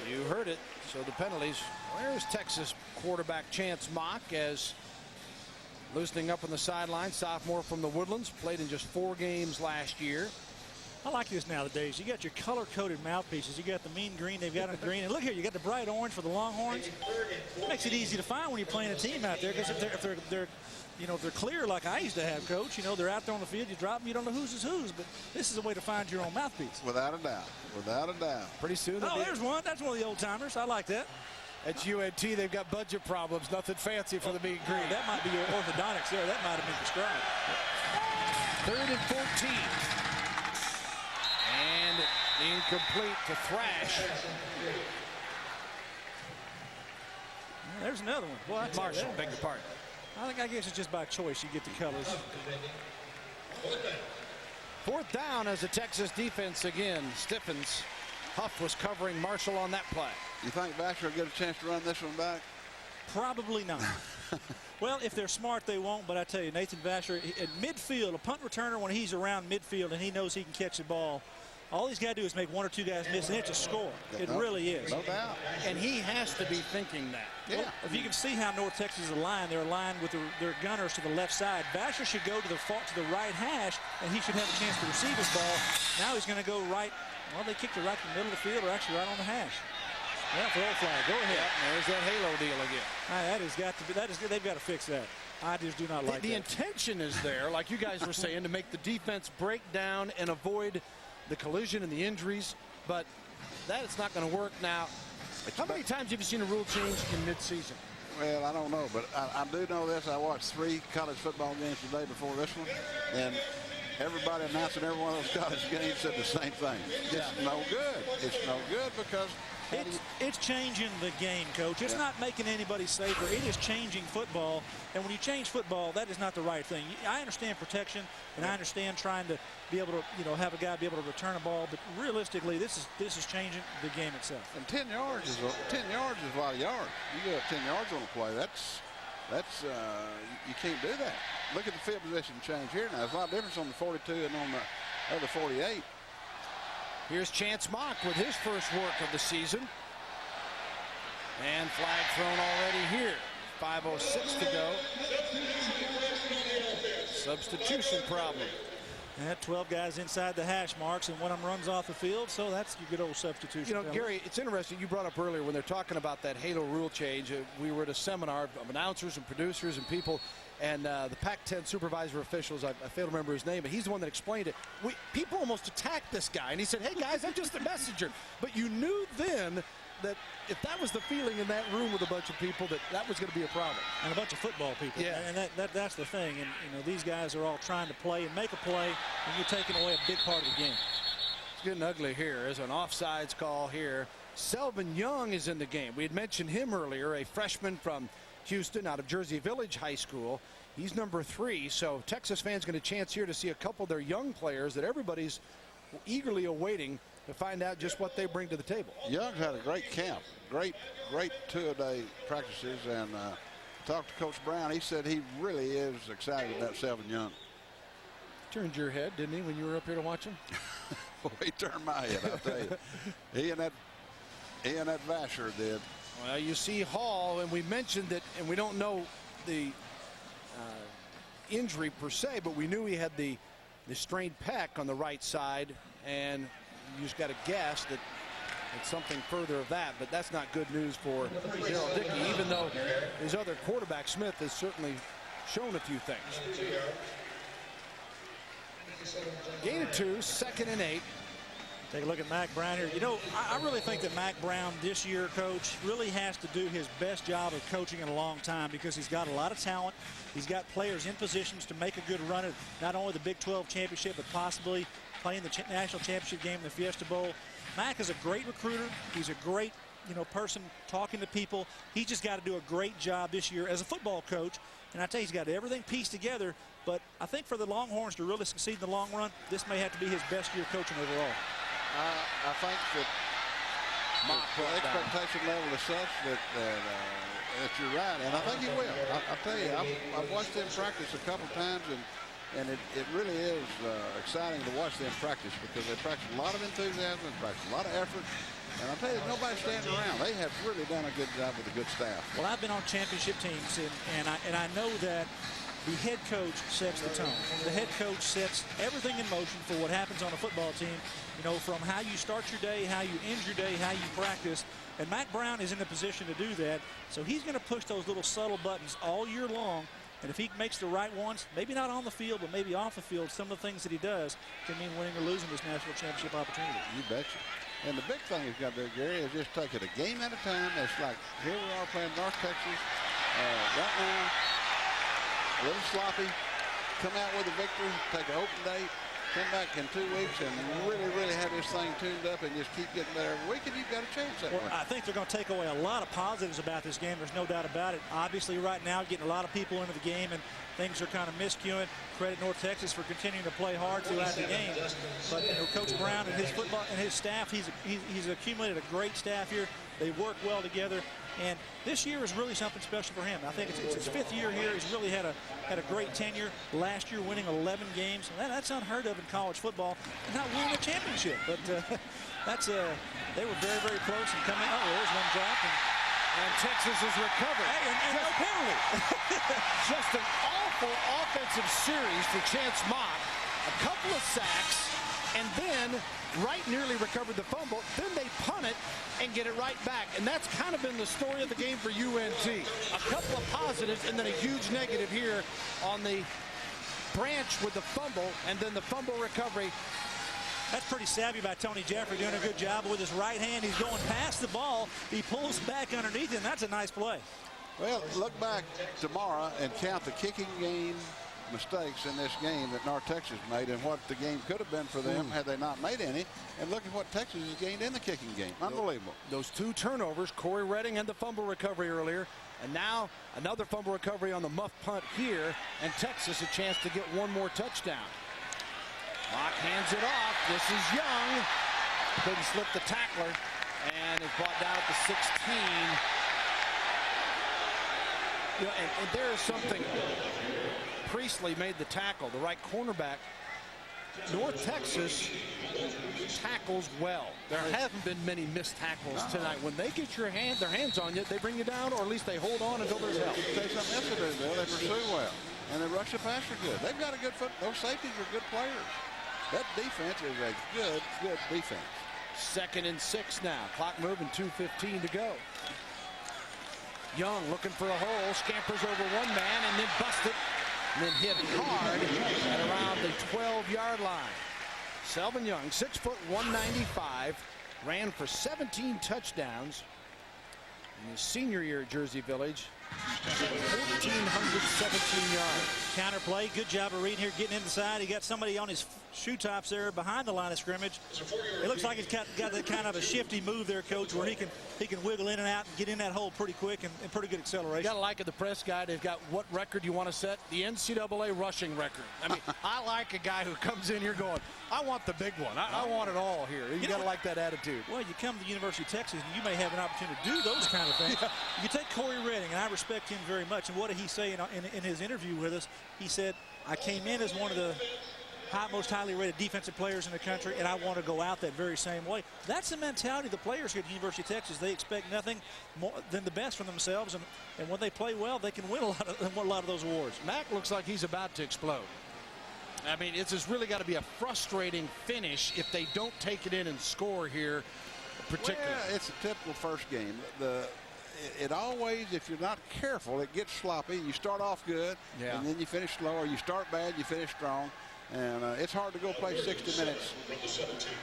You heard it. So the penalties. Where's Texas quarterback Chance Mock, as loosening up on the sideline, sophomore from the Woodlands, played in just 4 games last year. I like this nowadays. You got your color-coded mouthpieces. You got the mean green. They've got a green. And look here, you got the bright orange for the Longhorns. It makes it easy to find when you're playing a team out there, because if they're clear like I used to have, Coach, you know, they're out there on the field, you drop them, you don't know whose is whose, but this is a way to find your own mouthpiece. Without a doubt. Without a doubt. Pretty soon. Oh, there's one. That's one of the old-timers. I like that. At UNT, they've got budget problems. Nothing fancy for the mean green. That might be your orthodontics there. That might have been prescribed. 3rd and 14. And incomplete to Thrash. There's another one. Well, Marshall, beg your pardon. I guess it's just by choice you get the colors. 4th down as the Texas defense again stiffens. Huff was covering Marshall on that play. You think Vasher will get a chance to run this one back? Probably not. Well, if they're smart, they won't. But I tell you, Nathan Vasher, at midfield, a punt returner, when he's around midfield and he knows he can catch the ball, all he's got to do is make 1 or 2 guys miss, and it's a score. It really is. No doubt. And he has to be thinking that. Yeah. Well, if you can see how North Texas is aligned, they're aligned with their gunners to the left side. Vasher should go to the right hash, and he should have a chance to receive his ball. Now he's going to go right. Well, they kicked it right in the middle of the field, or actually right on the hash. Yeah, throw flag. Go ahead. Yeah, there's that halo deal again. That has got to be. That is good. They've got to fix that. I just do not like the that. The intention is there, like you guys were saying, to make the defense break down and avoid the collision and the injuries, but that is not going to work now. How many times have you seen a rule change in midseason? Well, I don't know, but I do know this. I watched 3 college football games today before this one, and everybody announcing every one of those college games said the same thing. It's no good. It's no good because It's changing the game, Coach. It's not making anybody safer. It is changing football. And when you change football, that is not the right thing. I understand protection, and I understand trying to be able to, have a guy be able to return a ball. But realistically, this is changing the game itself. And 10 yards is a lot of yards. You go up 10 yards on a play. That's you can't do that. Look at the field position change here now. There's a lot of difference on the 42 and on the other 48. Here's Chance Mock with his first work of the season. And flag thrown already here. 5:06 to go. Substitution problem. And 12 guys inside the hash marks, and one of them runs off the field, so that's your good old substitution. Gary, it's interesting. You brought up earlier when they're talking about that Halo rule change. We were at a seminar of announcers and producers and people, and the Pac-10 supervisor officials, I fail to remember his name, but he's the one that explained it. People almost attacked this guy, and he said, hey, guys, I'm just a messenger. But you knew then that if that was the feeling in that room with a bunch of people, that was going to be a problem. And a bunch of football people. Yeah. And that's the thing. And, these guys are all trying to play and make a play, and you're taking away a big part of the game. It's getting ugly here. There's an offsides call here. Selvin Young is in the game. We had mentioned him earlier, a freshman from Houston out of Jersey Village High School. He's number 3, so Texas fans get a chance here to see a couple of their young players that everybody's eagerly awaiting to find out just what they bring to the table. Young's had a great camp, great 2-a-day practices, and talked to Coach Brown. He said he really is excited about Selvin Young. Turned your head, didn't he, when you were up here to watch him? Well, he turned my head, I'll tell you. He and that Vasher did. Well, you see Hall, and we mentioned that, and we don't know the injury per se, but we knew he had the strained pec on the right side, and you just got to guess that it's something further of that, but that's not good news for Daryl Dickey, even though his other quarterback, Smith, has certainly shown a few things. Gain of 2, 2nd and 8. Take a look at Mack Brown here. I really think that Mack Brown this year, Coach, really has to do his best job of coaching in a long time because he's got a lot of talent. He's got players in positions to make a good run at not only the Big 12 championship, but possibly playing the national championship game in the Fiesta Bowl. Mack is a great recruiter. He's a great, person talking to people. He's just got to do a great job this year as a football coach. And I tell you, he's got everything pieced together. But I think for the Longhorns to really succeed in the long run, this may have to be his best year coaching overall. I think that the expectation level is such that you're right, and I think he will. I'll tell you, I've watched him practice a couple times, and it really is exciting to watch them practice because they practice a lot of enthusiasm, they practice a lot of effort. And I'll tell you, nobody's standing around. They have really done a good job with a good staff. Well, I've been on championship teams, and I know that the head coach sets the tone. The head coach sets everything in motion for what happens on a football team, from how you start your day, how you end your day, how you practice. And Mack Brown is in a position to do that. So he's going to push those little subtle buttons all year long. And if he makes the right ones, maybe not on the field, but maybe off the field, some of the things that he does can mean winning or losing this national championship opportunity. You betcha. And the big thing he's got to do, Gary, is just take it a game at a time. It's like, here we are playing North Texas. Right now, a little sloppy. Come out with a victory, take an open date, come back in 2 weeks, and really have this thing tuned up and just keep getting better every week, and you've got a chance that way. I think they're going to take away a lot of positives about this game. There's no doubt about it. Obviously, right now, getting a lot of people into the game, and things are kind of miscuing. Credit North Texas for continuing to play hard throughout the game. But Coach Brown and his football and his staff, he's accumulated a great staff here. They work well together. And this year is really something special for him. I think it's his 5th year here. He's really had a great tenure. Last year winning 11 games. That's unheard of in college football. And not winning a championship. But they were very, very close and coming. Oh, there's one drop. And Texas has recovered. Hey, and no penalty. Just an awful offensive series for Chance Mock. A couple of sacks. And then Wright nearly recovered the fumble. Then they punt it and get it right back. And that's kind of been the story of the game for UNT. A couple of positives and then a huge negative here on the branch with the fumble and then the fumble recovery. That's pretty savvy by Tony Jeffrey, doing a good job with his right hand. He's going past the ball. He pulls back underneath, and that's a nice play. Well, look back tomorrow and count the kicking game mistakes in this game that North Texas made and what the game could have been for them had they not made any. And look at what Texas has gained in the kicking game. Unbelievable. Those 2 turnovers, Corey Redding and the fumble recovery earlier. And now another fumble recovery on the muff punt here. And Texas a chance to get 1 more touchdown. Mock hands it off. This is Young. Couldn't slip the tackler. And it's brought down at the 16. You know, and there is something. Priestley made the tackle, the right cornerback. North Texas tackles well. There haven't been many missed tackles tonight. When they get their hands on you, they bring you down, or at least they hold on until there's help. I'll tell you something else they do, Bill. They pursue well, and they rush the passer good. They've got a good foot. Those safeties are good players. That defense is a good defense. 2nd and 6 now. Clock moving, 2:15 to go. Young looking for a hole, scampers over 1 man and then busted, and then hit hard at around the 12-yard line. Selvin Young, 6 foot 195, ran for 17 touchdowns in his senior year at Jersey Village. 1,417 yards. Counterplay, good job of reading here, getting inside. He got somebody on his shoe tops there behind the line of scrimmage. It looks like he's got that kind of a shifty move there, Coach, where he can wiggle in and out and get in that hole pretty quick and pretty good acceleration. You got to like it, the press guy. They've got what record you want to set? The NCAA rushing record. I mean, I like a guy who comes in here going, I want the big one. I want it all here. You got to like that attitude. Well, you come to the University of Texas and you may have an opportunity to do those kind of things. You take Corey Redding, and I respect him very much. And what did he say in his interview with us? He said, I came in as one of the most highly rated defensive players in the country, and I want to go out that very same way. That's the mentality of the players here at the University of Texas. They expect nothing more than the best from themselves, and when they play well, they can win a lot of those awards. Mack looks like he's about to explode. I mean, it's just really got to be a frustrating finish if they don't take it in and score here, particularly. Well, it's a typical first game. It always, if you're not careful, it gets sloppy. You start off good, and then you finish slow, or you start bad, you finish strong. And it's hard to go play 60 minutes.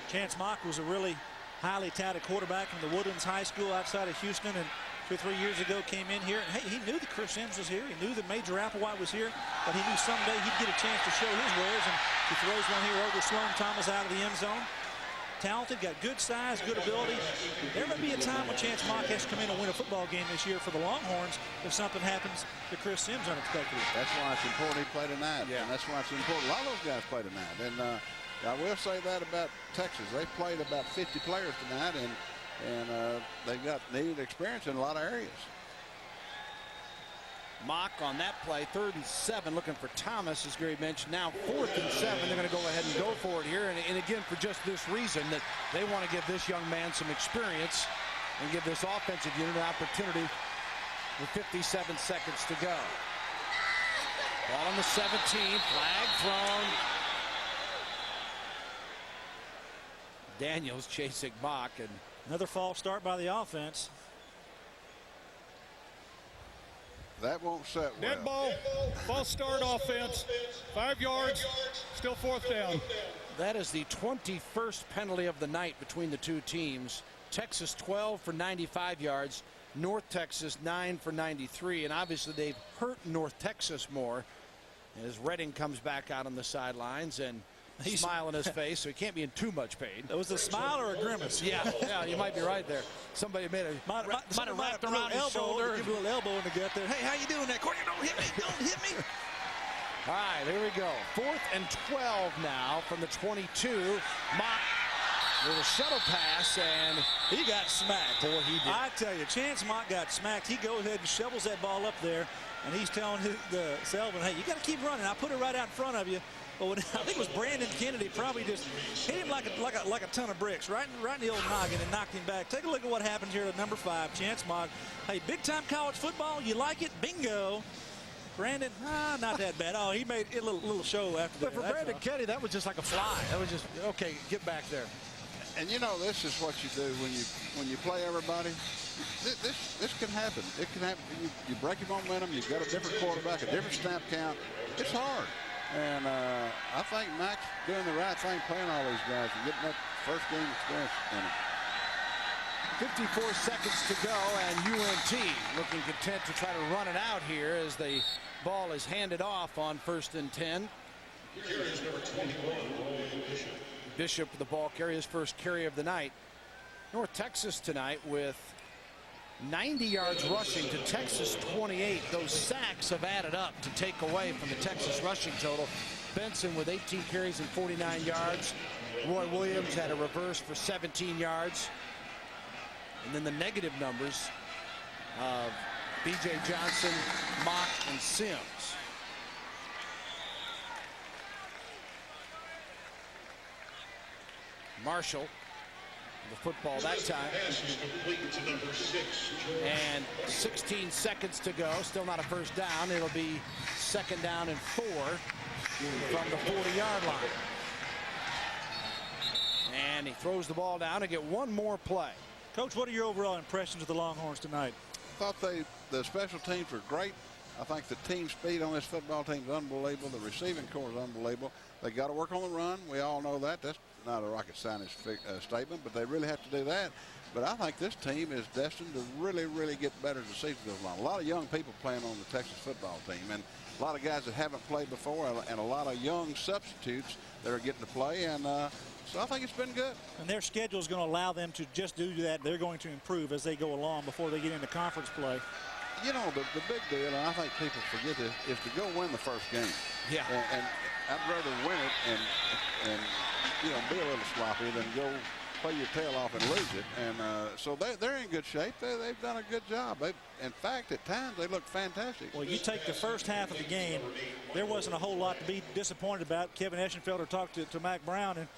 Chance Mock was a really highly touted quarterback from the Woodlands High School outside of Houston, and 2 or 3 years ago came in here. And hey, he knew that Chris Sims was here. He knew that Major Applewhite was here, but he knew someday he'd get a chance to show his wares. And he throws one here over Sloan Thomas out of the end zone. Talented, got good size, good ability. There may be a time when Chance Mock has to come in and win a football game this year for the Longhorns if something happens to Chris Sims unexpectedly. That's why it's important he play tonight. Yeah. And that's why it's important. A lot of those guys play tonight. And I will say that about Texas. They played about 50 players tonight, and they got needed experience in a lot of areas. Mock on that play, 3rd and 7, looking for Thomas, as Gary mentioned. Now 4th and 7, they're going to go ahead and go for it here. And again, for just this reason, that they want to give this young man some experience and give this offensive unit an opportunity with 57 seconds to go. Ball on the 17, flag thrown. Daniels chasing Mock, and another false start by the offense. That won't set well. Dead ball, false start offense, 5 yards, still 4th down. That is the 21st penalty of the night between the two teams. Texas 12 for 95 yards, North Texas 9 for 93, and obviously they've hurt North Texas more as Redding comes back out on the sidelines, and he's smiling his face, so he can't be in too much pain. It was a smile or a grimace? Yeah, you might be right there. Somebody might have wrapped around his shoulder. Give a little elbow in the gut there. Hey, how you doing there, Corey? Don't hit me. Don't hit me. All right, here we go. 4th and 12 now from the 22. Mock with a shuttle pass, and he got smacked. Boy, he did. I tell you, Chance Mock got smacked. He goes ahead and shovels that ball up there, and he's telling Selvin, hey, you got to keep running. I'll put it right out in front of you. But I think it was Brandon Kennedy probably just hit him like a ton of bricks right in the old noggin and knocked him back. Take a look at what happens here at number 5, Chance Mock. Hey, big-time college football, you like it? Bingo. Brandon, not that bad. Oh, he made a little show after that. But for Brandon Kennedy, that was just like a fly. That was just, okay, get back there. And you know, this is what you do when you play everybody. This can happen. It can happen. You break your momentum. You've got a different quarterback, a different snap count. It's hard. And I think Mack's doing the right thing, playing all these guys and getting that first game experience in it. 54 seconds to go, and UNT looking content to try to run it out here as they ball is handed off on 1st and 10. Carries number 21, Roy Bishop. Bishop, the ball carrier, his first carry of the night. North Texas tonight with 90 yards rushing to Texas 28. Those sacks have added up to take away from the Texas rushing total. Benson with 18 carries and 49 yards. Roy Williams had a reverse for 17 yards. And then the negative numbers of B.J. Johnson, Mock, and Sims. Marshall, the football that time. And 16 seconds to go. Still not a first down. It'll be 2nd down and 4 from the 40-yard line. And he throws the ball down to get one more play. Coach, what are your overall impressions of the Longhorns tonight? I thought the special teams were great. I think the team speed on this football team is unbelievable. The receiving corps is unbelievable. They got to work on the run. We all know that. That's not a rocket science statement, but they really have to do that. But I think this team is destined to really, really get better as the season goes along. A lot of young people playing on the Texas football team, and a lot of guys that haven't played before, and a lot of young substitutes that are getting to play. And so I think it's been good. And their schedule is going to allow them to just do that. They're going to improve as they go along before they get into conference play. You know, the big deal, and I think people forget this, is to go win the first game. Yeah. And I'd rather win it and you know, be a little sloppy than go play your tail off and lose it. And so they're in good shape. They've done a good job. In fact, at times they look fantastic. Well, you take the first half of the game, there wasn't a whole lot to be disappointed about. Kevin Eschenfelder talked to Mac Brown and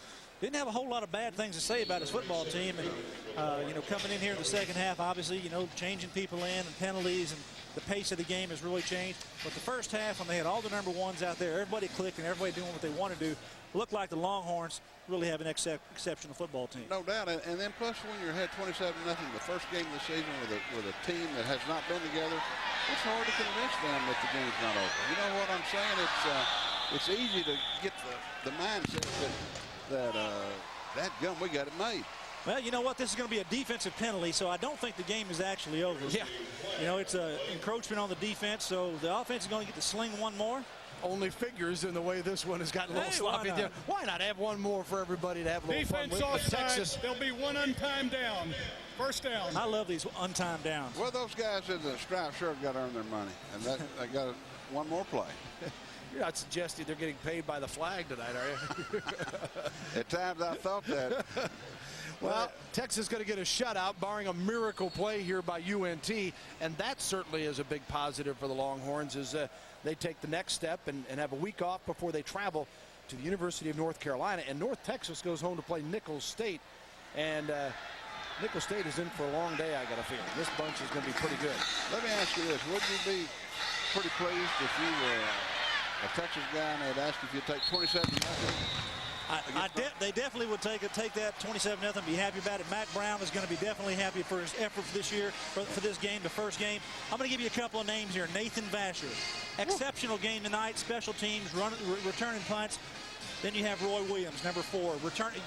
didn't have a whole lot of bad things to say about his football team. And, you know, coming in here in the second half, obviously, you know, changing people in and penalties, and the pace of the game has really changed. But the first half, when they had all the number ones out there, everybody clicking, everybody doing what they want to do, looked like the Longhorns really have an exceptional football team. No doubt. And then plus when you're ahead 27-0 the first game of the season with a team that has not been together, it's hard to convince them that the game's not over. You know what I'm saying? It's easy to get the mindset that gun, we got it made. Well, you know what? This is going to be a defensive penalty, so I don't think the game is actually over. Yeah. You know, it's an encroachment on the defense, so the offense is going to get to sling one more. Only figures in the way this one has gotten a little sloppy. Why not have one more for everybody to have a little defense fun with? Texas. There'll be one untimed down. First down. I love these untimed downs. Well, those guys in the striped shirt got to earn their money, and they got one more play. You're not suggesting they're getting paid by the flag tonight, are you? At times I thought that. Well, Texas is going to get a shutout, barring a miracle play here by UNT, and that certainly is a big positive for the Longhorns as they take the next step and have a week off before they travel to the University of North Carolina. And North Texas goes home to play Nicholls State, and Nicholls State is in for a long day, I got a feeling. This bunch is going to be pretty good. Let me ask you this. Would you be pretty pleased if you were a Texas guy and they'd ask if you'd take 27-0? They definitely would take that 27-0 and be happy about it. Mac Brown is going to be definitely happy for his effort this year, for this game, the first game. I'm going to give you a couple of names here. Nathan Vasher, exceptional game tonight, special teams, returning punts. Then you have Roy Williams, number 4,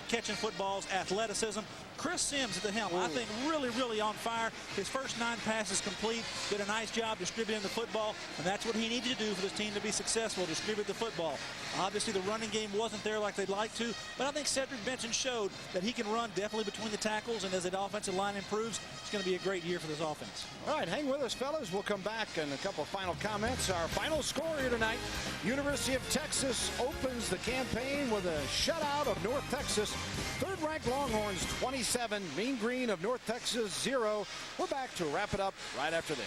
catching footballs, athleticism. Chris Sims at the helm, I think really on fire. His first 9 passes complete, did a nice job distributing the football, and that's what he needed to do for this team to be successful, distribute the football. Obviously, the running game wasn't there like they'd like to, but I think Cedric Benson showed that he can run definitely between the tackles, and as the offensive line improves, it's going to be a great year for this offense. All right, hang with us, fellas. We'll come back and a couple of final comments. Our final score here tonight, University of Texas opens the campaign with a shutout of North Texas. Third-ranked Longhorns 27, Mean Green of North Texas 0. We're back to wrap it up right after this.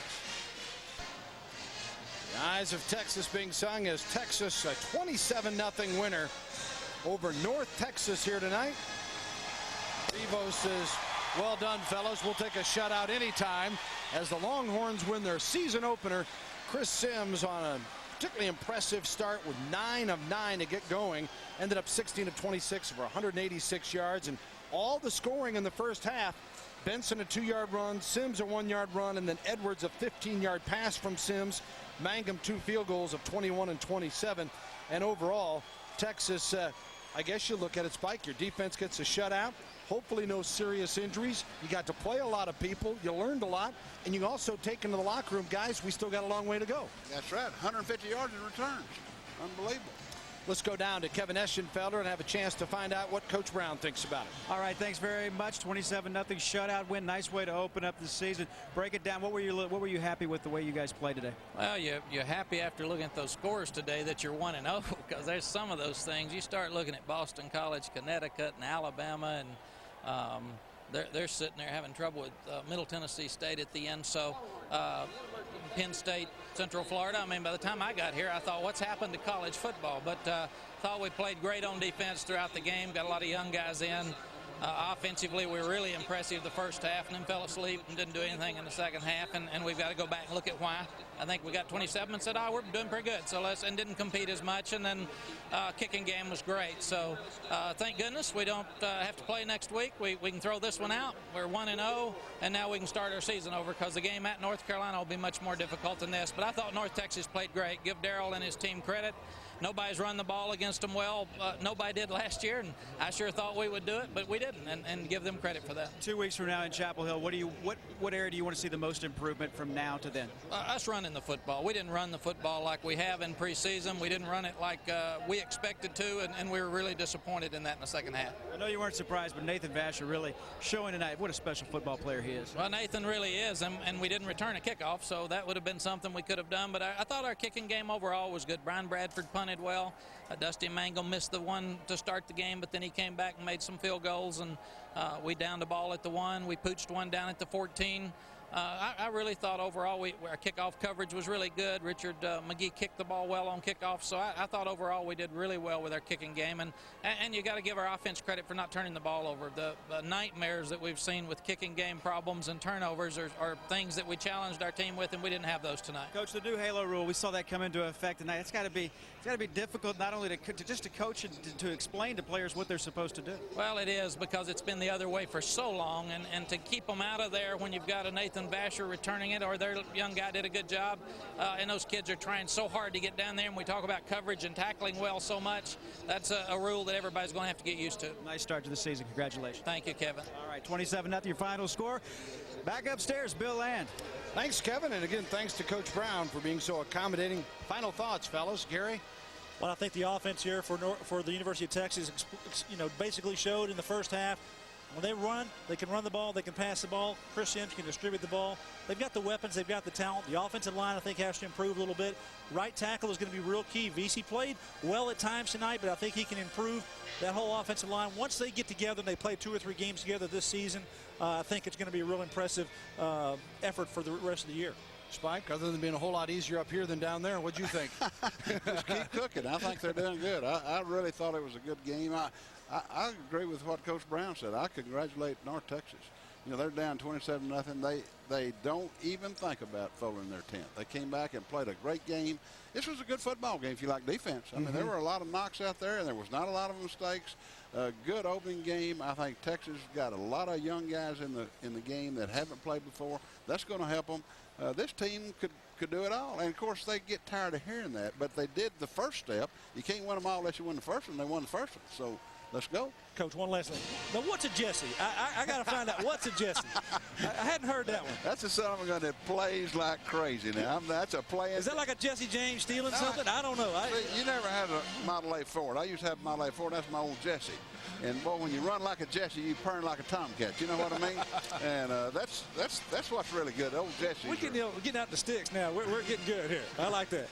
The Eyes of Texas being sung as Texas a 27-0 winner over North Texas here tonight. Devo says, well done, fellas. We'll take a shutout anytime as the Longhorns win their season opener. Chris Sims on a particularly impressive start with 9 of 9 to get going. Ended up 16 of 26 for 186 yards, and all the scoring in the first half. Benson a 2-yard run, Sims a 1-yard run, and then Edwards a 15-yard pass from Sims. Mangum 2 field goals of 21 and 27. And overall, Texas I guess you look at it, Spike. Your defense gets a shutout. Hopefully no serious injuries. You got to play a lot of people. You learned a lot. And you also take into the locker room, guys, we still got a long way to go. That's right. 150 yards in returns. Unbelievable. Let's go down to Kevin Eschenfelder and have a chance to find out what Coach Brown thinks about it. All right, thanks very much. 27-0 shutout win. Nice way to open up the season. Break it down. What were you happy with the way you guys played today? Well, you're happy after looking at those scores today that you're 1-0, because there's some of those things. You start looking at Boston College, Connecticut, and Alabama, and they're sitting there having trouble with Middle Tennessee State at the end. So Penn State, Central Florida. I mean, by the time I got here, I thought, what's happened to college football? But thought we played great on defense throughout the game. Got a lot of young guys in. Offensively, we were really impressive the first half, and then fell asleep and didn't do anything in the second half. And we've got to go back and look at why. I think we got 27 and said, we're doing pretty good. So and didn't compete as much. And then kicking game was great. So thank goodness we don't have to play next week. We can throw this one out. We're 1-0, and now we can start our season over, because the game at North Carolina will be much more difficult than this. But I thought North Texas played great. Give Darrell and his team credit. Nobody's run the ball against them well. Nobody did last year, and I sure thought we would do it, but we didn't, and give them credit for that. 2 weeks from now in Chapel Hill, what area do you want to see the most improvement from now to then? Us running the football. We didn't run the football like we have in preseason. We didn't run it like we expected to, and we were really disappointed in that in the second half. I know you weren't surprised, but Nathan Vasher really showing tonight what a special football player he is. Well, Nathan really is, and we didn't return a kickoff, so that would have been something we could have done. But I thought our kicking game overall was good. Brian Bradford punted well. Dusty Mangle missed the one to start the game, but then he came back and made some field goals, and we downed the ball at the 1. We pooched one down at the 14. I really thought overall our kickoff coverage was really good. Richard McGee kicked the ball well on kickoff, so I thought overall we did really well with our kicking game. And you got to give our offense credit for not turning the ball over. The nightmares that we've seen with kicking game problems and turnovers are things that we challenged our team with, and we didn't have those tonight. Coach, the new halo rule, we saw that come into effect tonight. It's got to be difficult not only to coach and to explain to players what they're supposed to do. Well, it is, because it's been the other way for so long, and to keep them out of there when you've got a Nathan Vasher returning it, or their young guy did a good job, and those kids are trying so hard to get down there, and we talk about coverage and tackling well so much. That's a rule that everybody's going to have to get used to. Nice start to the season. Congratulations. Thank you, Kevin. All right, 27-0 your final score. Back upstairs, Bill Land. Thanks, Kevin, and again, thanks to Coach Brown for being so accommodating. Final thoughts, fellas. Gary? Well, I think the offense here for the University of Texas, basically showed in the first half. When they run, they can run the ball, they can pass the ball. Chris Sims can distribute the ball. They've got the weapons, they've got the talent. The offensive line, I think, has to improve a little bit. Right tackle is going to be real key. VC played well at times tonight, but I think he can improve that whole offensive line. Once they get together and they play 2 or 3 games together this season, I think it's going to be a real impressive effort for the rest of the year. Spike, other than being a whole lot easier up here than down there, what'd you think? Just keep cooking. I think they're doing good. I really thought it was a good game. I agree with what Coach Brown said. I congratulate North Texas. They're down 27-0. They don't even think about folding their tent. They came back and played a great game. This was a good football game if you like defense. I mean, there were a lot of knocks out there, and there was not a lot of mistakes. Good opening game. I think Texas got a lot of young guys in the game that haven't played before. That's going to help them. This team could do it all. And, of course, they get tired of hearing that. But they did the first step. You can't win them all unless you win the first one. They won the first one. So let's go. Coach, one last thing. Now, what's a Jesse? I got to find out what's a Jesse. I hadn't heard that one. That's a son of a gun that plays like crazy now. That's a play. Is that like a Jesse James stealing something? I don't know. See, you never had a Model A Ford. I used to have a Model A Ford. That's my old Jesse. And, boy, when you run like a Jesse, you purn like a tomcat. You know what I mean? And that's what's really good. Old Jesse. We're getting out the sticks now. We're getting good here. I like that.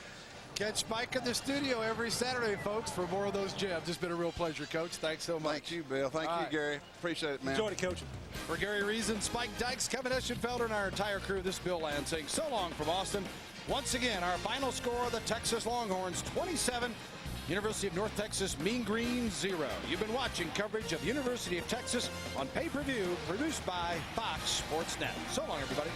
Catch Spike in the studio every Saturday, folks, for more of those jabs. It's been a real pleasure, Coach. Thanks so much. Thank you, Bill. Thank you, Gary. Appreciate it, man. Enjoyed it, Coach. For Gary Reason, Spike Dykes, Kevin Eschenfelder, and our entire crew, this is Bill Land saying so long from Austin. Once again, our final score of the Texas Longhorns, 27, University of North Texas Mean Green 0. You've been watching coverage of the University of Texas on pay-per-view, produced by Fox Sports Net. So long, everybody.